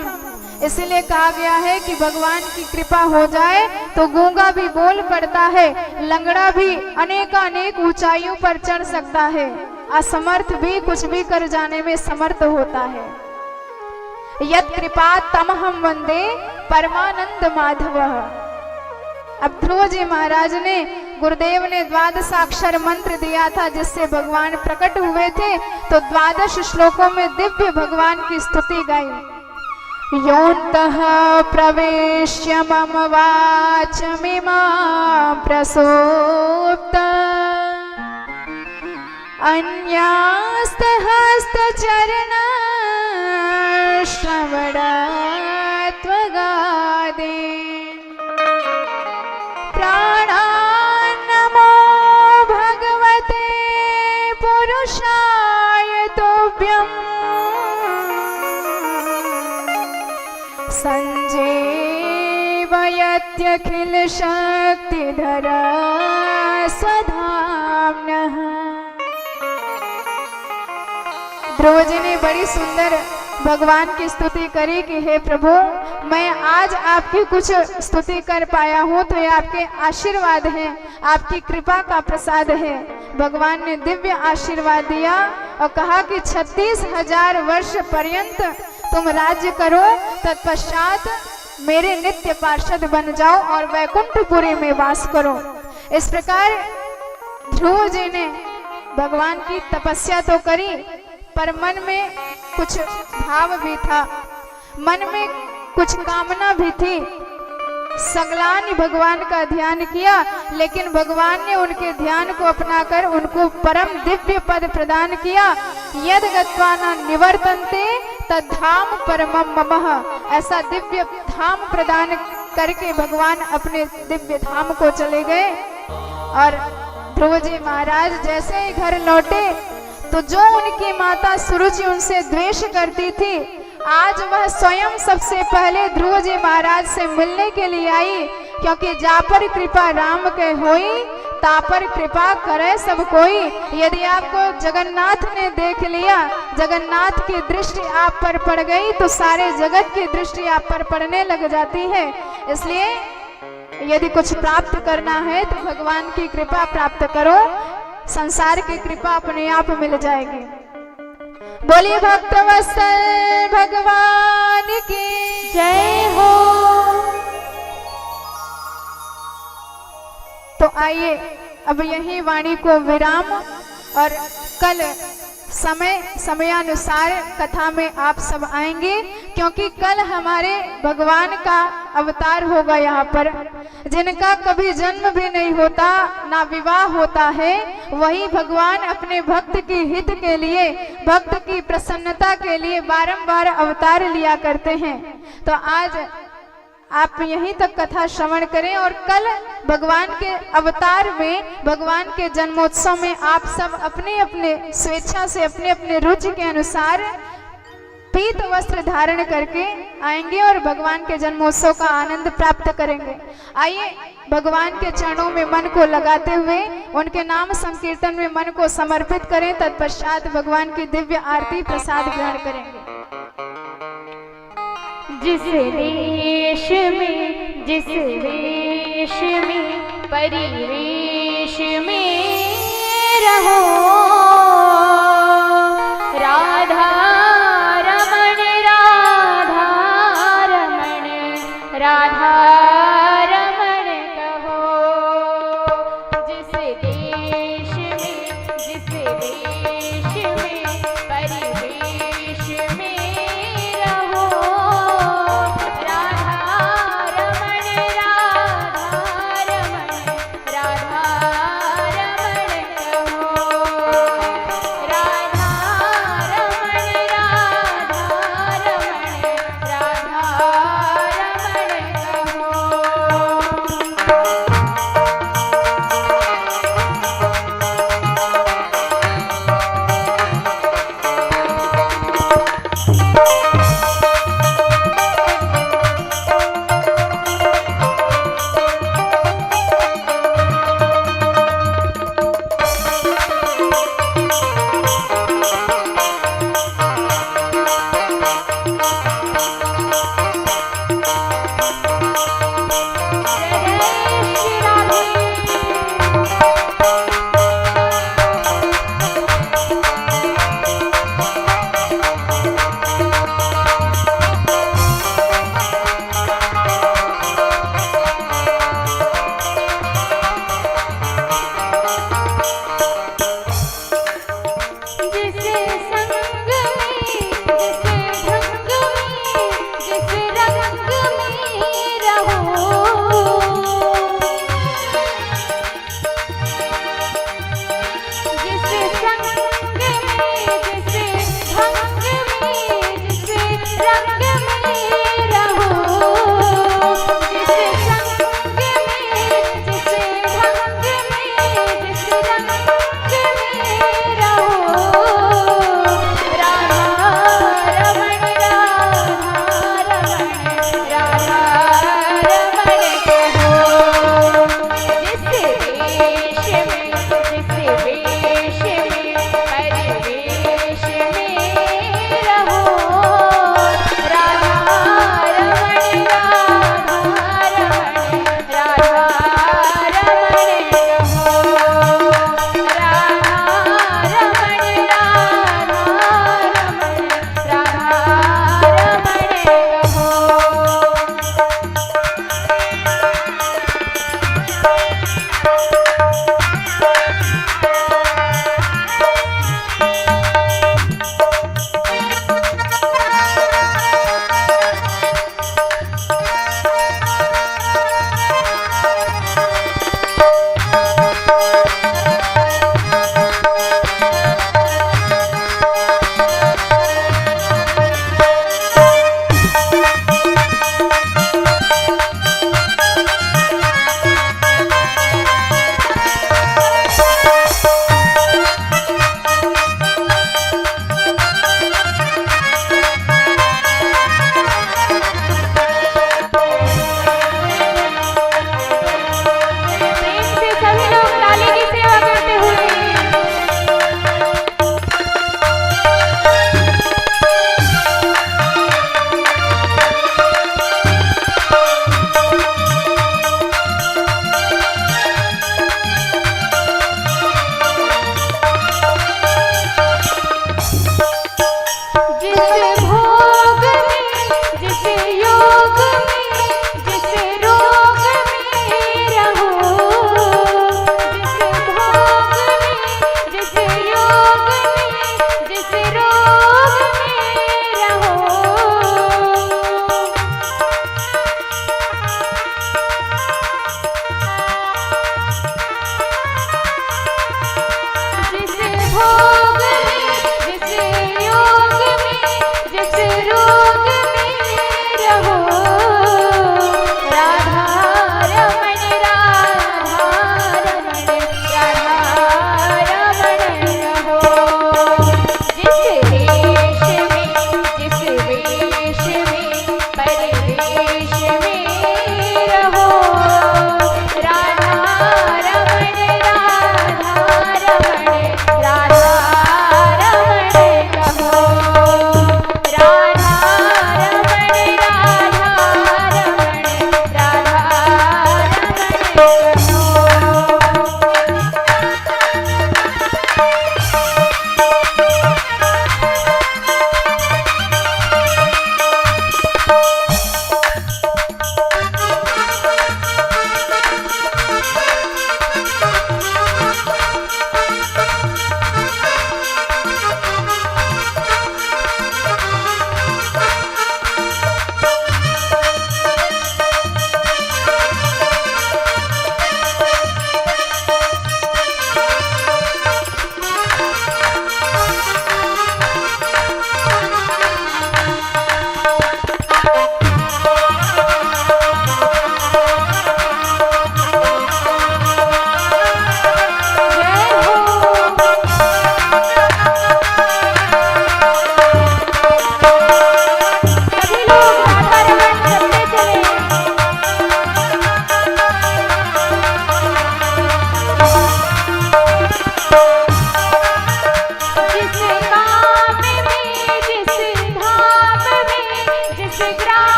इसलिए कहा गया है कि भगवान की कृपा हो जाए तो गूंगा भी बोल पड़ता है, लंगड़ा भी अनेक ऊंचाइयों पर चढ़ सकता है, असमर्थ भी कुछ भी कर जाने में समर्थ होता है। यत् कृपा तमहम वंदे परमानंद माधव। अब ध्रुव जी महाराज ने, गुरुदेव ने 12 मंत्र दिया था जिससे भगवान प्रकट हुए थे। तो 12 श्लोकों में दिव्य भगवान की स्तुति गाई। योऽन्तः प्रवेश्य मम वाचमिमां प्रसोप्त अन्यास्तहस्तचरण श्रवणत्वगादे प्राणान्नमो भगवते पुरुषाय तुभ्यं संजीवयत्यखिल शक्तिधर स्वधाम्नः। ध्रुव जी ने बड़ी सुंदर भगवान की स्तुति करी कि हे प्रभु, मैं आज आपकी कुछ स्तुति कर पाया हूँ तो ये आपके आशीर्वाद हैं, आपकी कृपा का प्रसाद है। भगवान ने दिव्य आशीर्वाद दिया और कहा कि 36,000 वर्ष पर्यंत तुम राज्य करो, तत्पश्चात मेरे नित्य पार्षद बन जाओ और वैकुंठपुरी में वास करो। इस प्रकार ध्रुव जी ने भगवान की तपस्या तो करी, पर मन में कुछ भाव भी था, मन में कुछ कामना भी थी। सगलान भगवान का ध्यान किया, लेकिन भगवान ने उनके ध्यान को अपनाकर उनको परम दिव्य पद प्रदान किया। यद गत्वा न निवर्तन्ते तद्धाम परमम ममः, ऐसा दिव्य धाम प्रदान करके भगवान अपने दिव्य धाम को चले गए। और ध्रुव जी महाराज जैसे ही घर लौटे तो जो उनकी माता सुरुचि उनसे द्वेष करती थी, आज वह स्वयं सबसे पहले ध्रुव जी महाराज से मिलने के लिए आई, क्योंकि जा पर कृपा राम के होई, ता पर कृपा करे सब कोई। यदि आपको जगन्नाथ ने देख लिया, जगन्नाथ की दृष्टि आप पर पड़ गई, तो सारे जगत की दृष्टि आप पर पड़ने लग जाती है। इसलिए यदि कुछ प्राप्त करना है तो भगवान की कृपा प्राप्त करो, संसार की कृपा अपने आप मिल जाएगी। बोलिए भक्तवत्सल भगवान की जय हो। तो आइए अब यही वाणी को विराम, और कल समयानुसार कथा में आप सब आएंगे, क्योंकि कल हमारे भगवान का अवतार होगा यहाँ पर। जिनका कभी जन्म भी नहीं होता, ना विवाह होता है, वही भगवान अपने भक्त की हित के लिए, भक्त की प्रसन्नता के लिए बारंबार अवतार लिया करते हैं। तो आज आप यहीं तक कथा श्रवण करें, और कल भगवान के अवतार में, भगवान के जन्मोत्सव में आप सब अपने अपने स्वेच्छा से, अपने अपने रुचि के अनुसार पीत वस्त्र धारण करके आएंगे और भगवान के जन्मोत्सव का आनंद प्राप्त करेंगे। आइए भगवान के चरणों में मन को लगाते हुए उनके नाम संकीर्तन में मन को समर्पित करें, तत्पश्चात भगवान की दिव्य आरती प्रसाद ग्रहण करेंगे। जिस देश में, जिस देश में, परिवेश में रहो, राधा रमण, राधा रमण, राधा रमण कहो। जिस देश में, जिस देश में, परिवेश में रहो,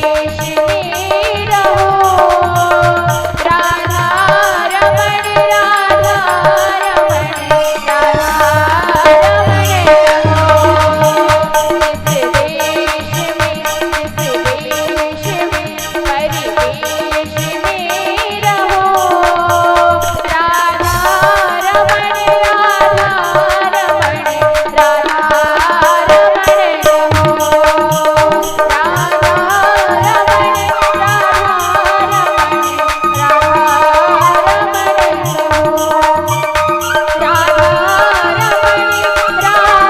में रहो राधा रमण राधा रमण राधा रमण रहो जिस देश में परिवेश में रहो राधा रमण राधा रमण राधा रमण रहो राधा रमण राधा रमण राधा रमण रहो राधा रमण राधा रमण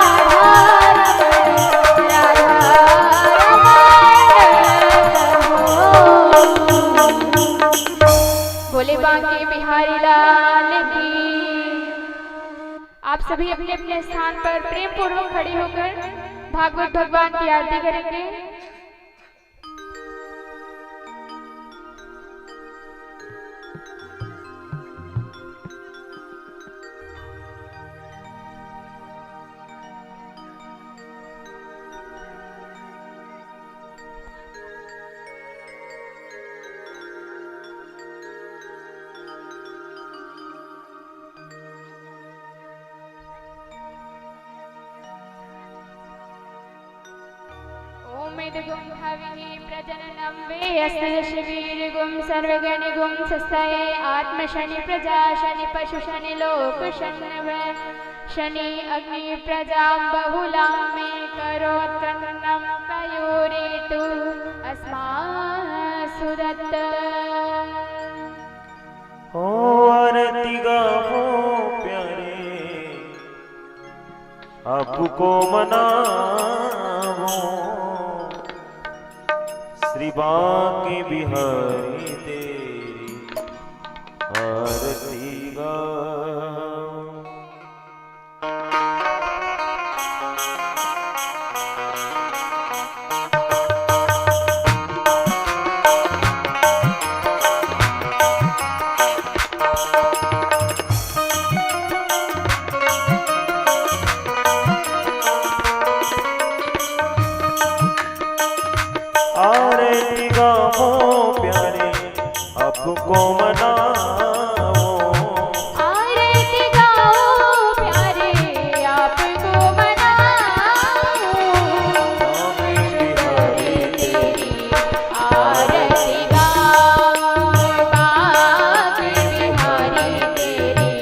बोले बांके बिहारी लाल की। आप सभी अपने अपने स्थान पर प्रेम पूर्वक खड़े होकर भागवत भगवान की आरती करेंगे। ओमेदगुं हविः प्रजननं वेयस्तशवीर्गुं सर्वगणिगुं सस्तये आत्मशनि प्रजा शनि पशु शनि लोक शनव शनि अग्नि प्रजां बहुलां मे करोत्रन्नं कयोरेतु अस्मासु दत्त। ओ आरती गावो प्यारे आपको मनावो श्री बांके बिहारी तेरी आरती गाओ। आरती गावो प्यारे आपको मनावो आरती गाओ प्यारे आपको मनाओ बिहारी तेरी आरती गाओ बांके बिहारी तेरी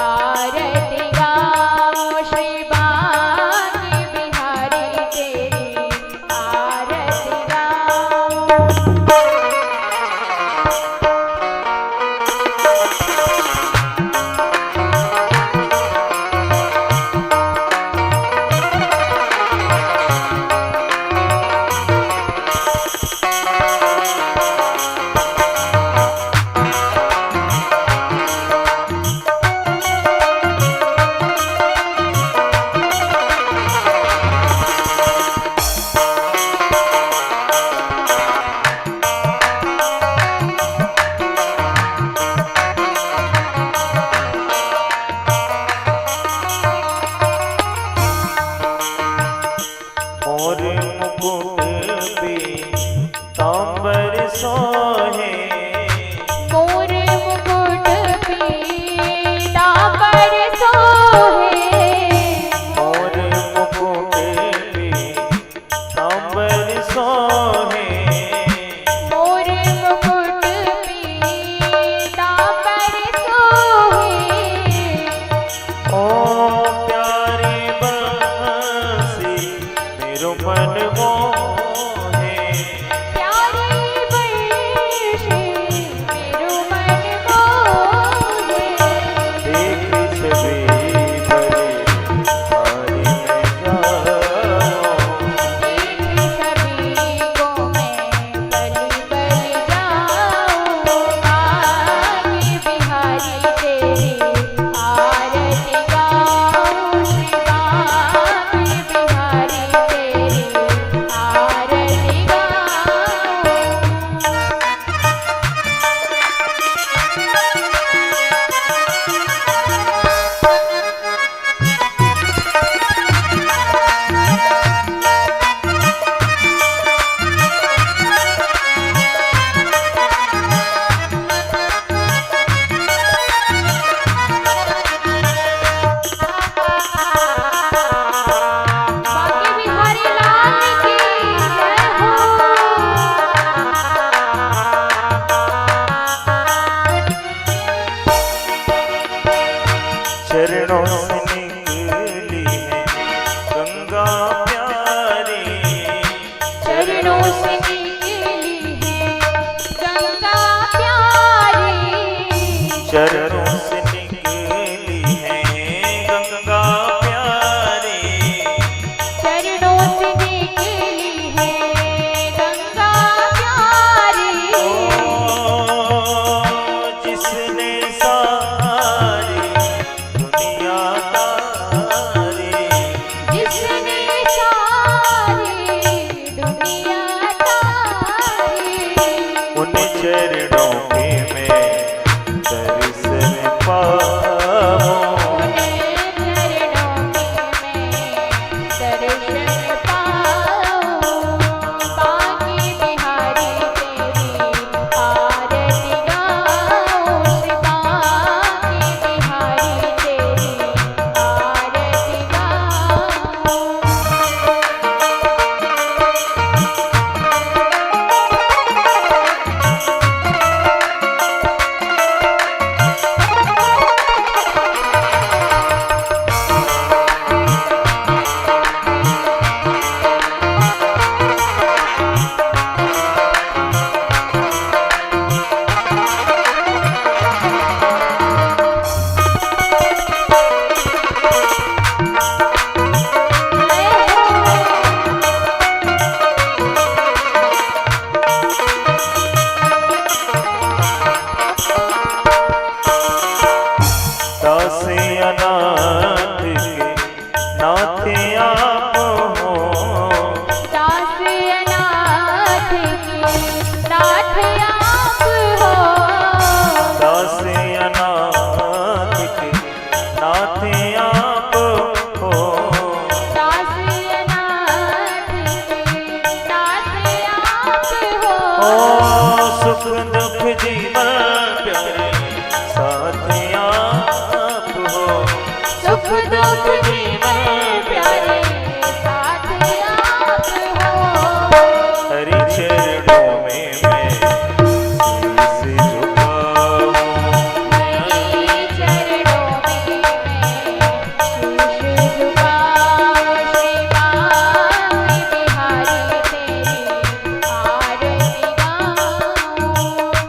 आरती गाओ श्री बांके बिहारी तेरी आरती गाओ। मोर मुकुट पे तांबर सोहे मोर मुकुट पीतांबर सोहे मोर मुकुट पे तांबर सोहे मोर मुकुट पीतांबर सोहे ओ प्यारे बंसी मेरो मन मोहे प्यारी बंसी चरणों से निकली है गंगा प्यारी, चरणों से निकली है गंगा प्यारी। जिसने सारी दुनिया तारी, जिसने सारी दुनिया तारी, उन चरणों के मैं दर्शन पाऊं। सुख दुख जीवन प्यारे साथ आप हो, सुख दुख जीवन प्यारे साथ आप हो। हरि चरणों में मैं शीश झुकाऊं, हरि चरणों में मैं शीश झुकाऊं। श्री बांके बिहारी तेरी आरती गाऊं।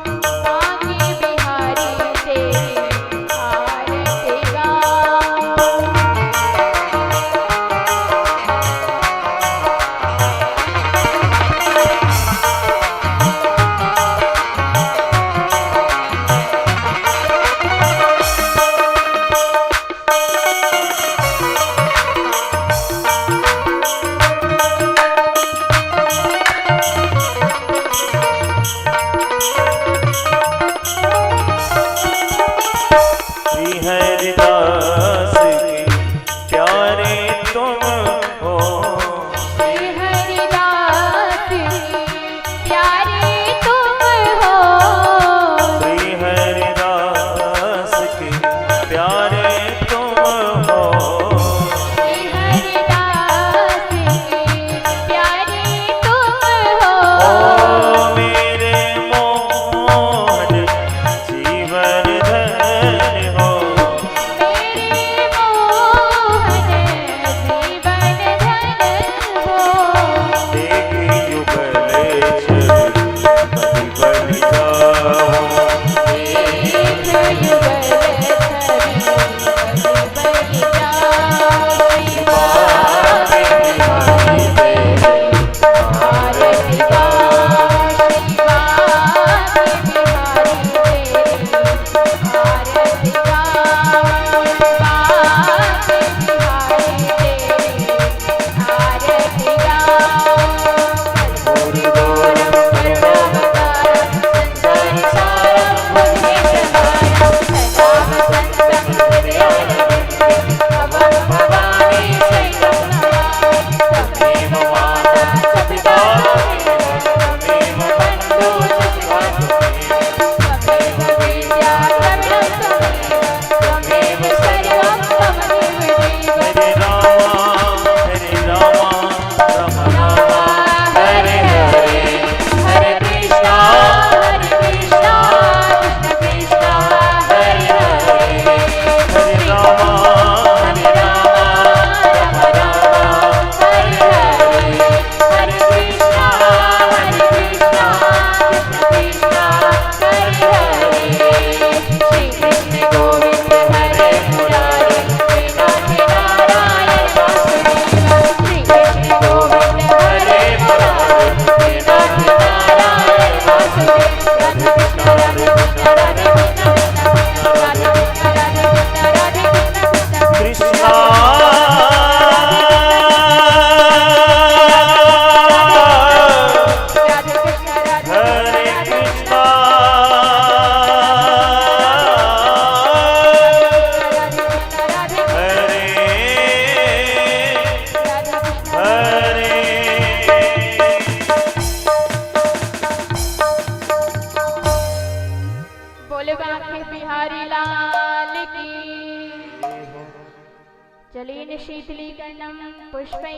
शीतलीकरणं पुष्पैः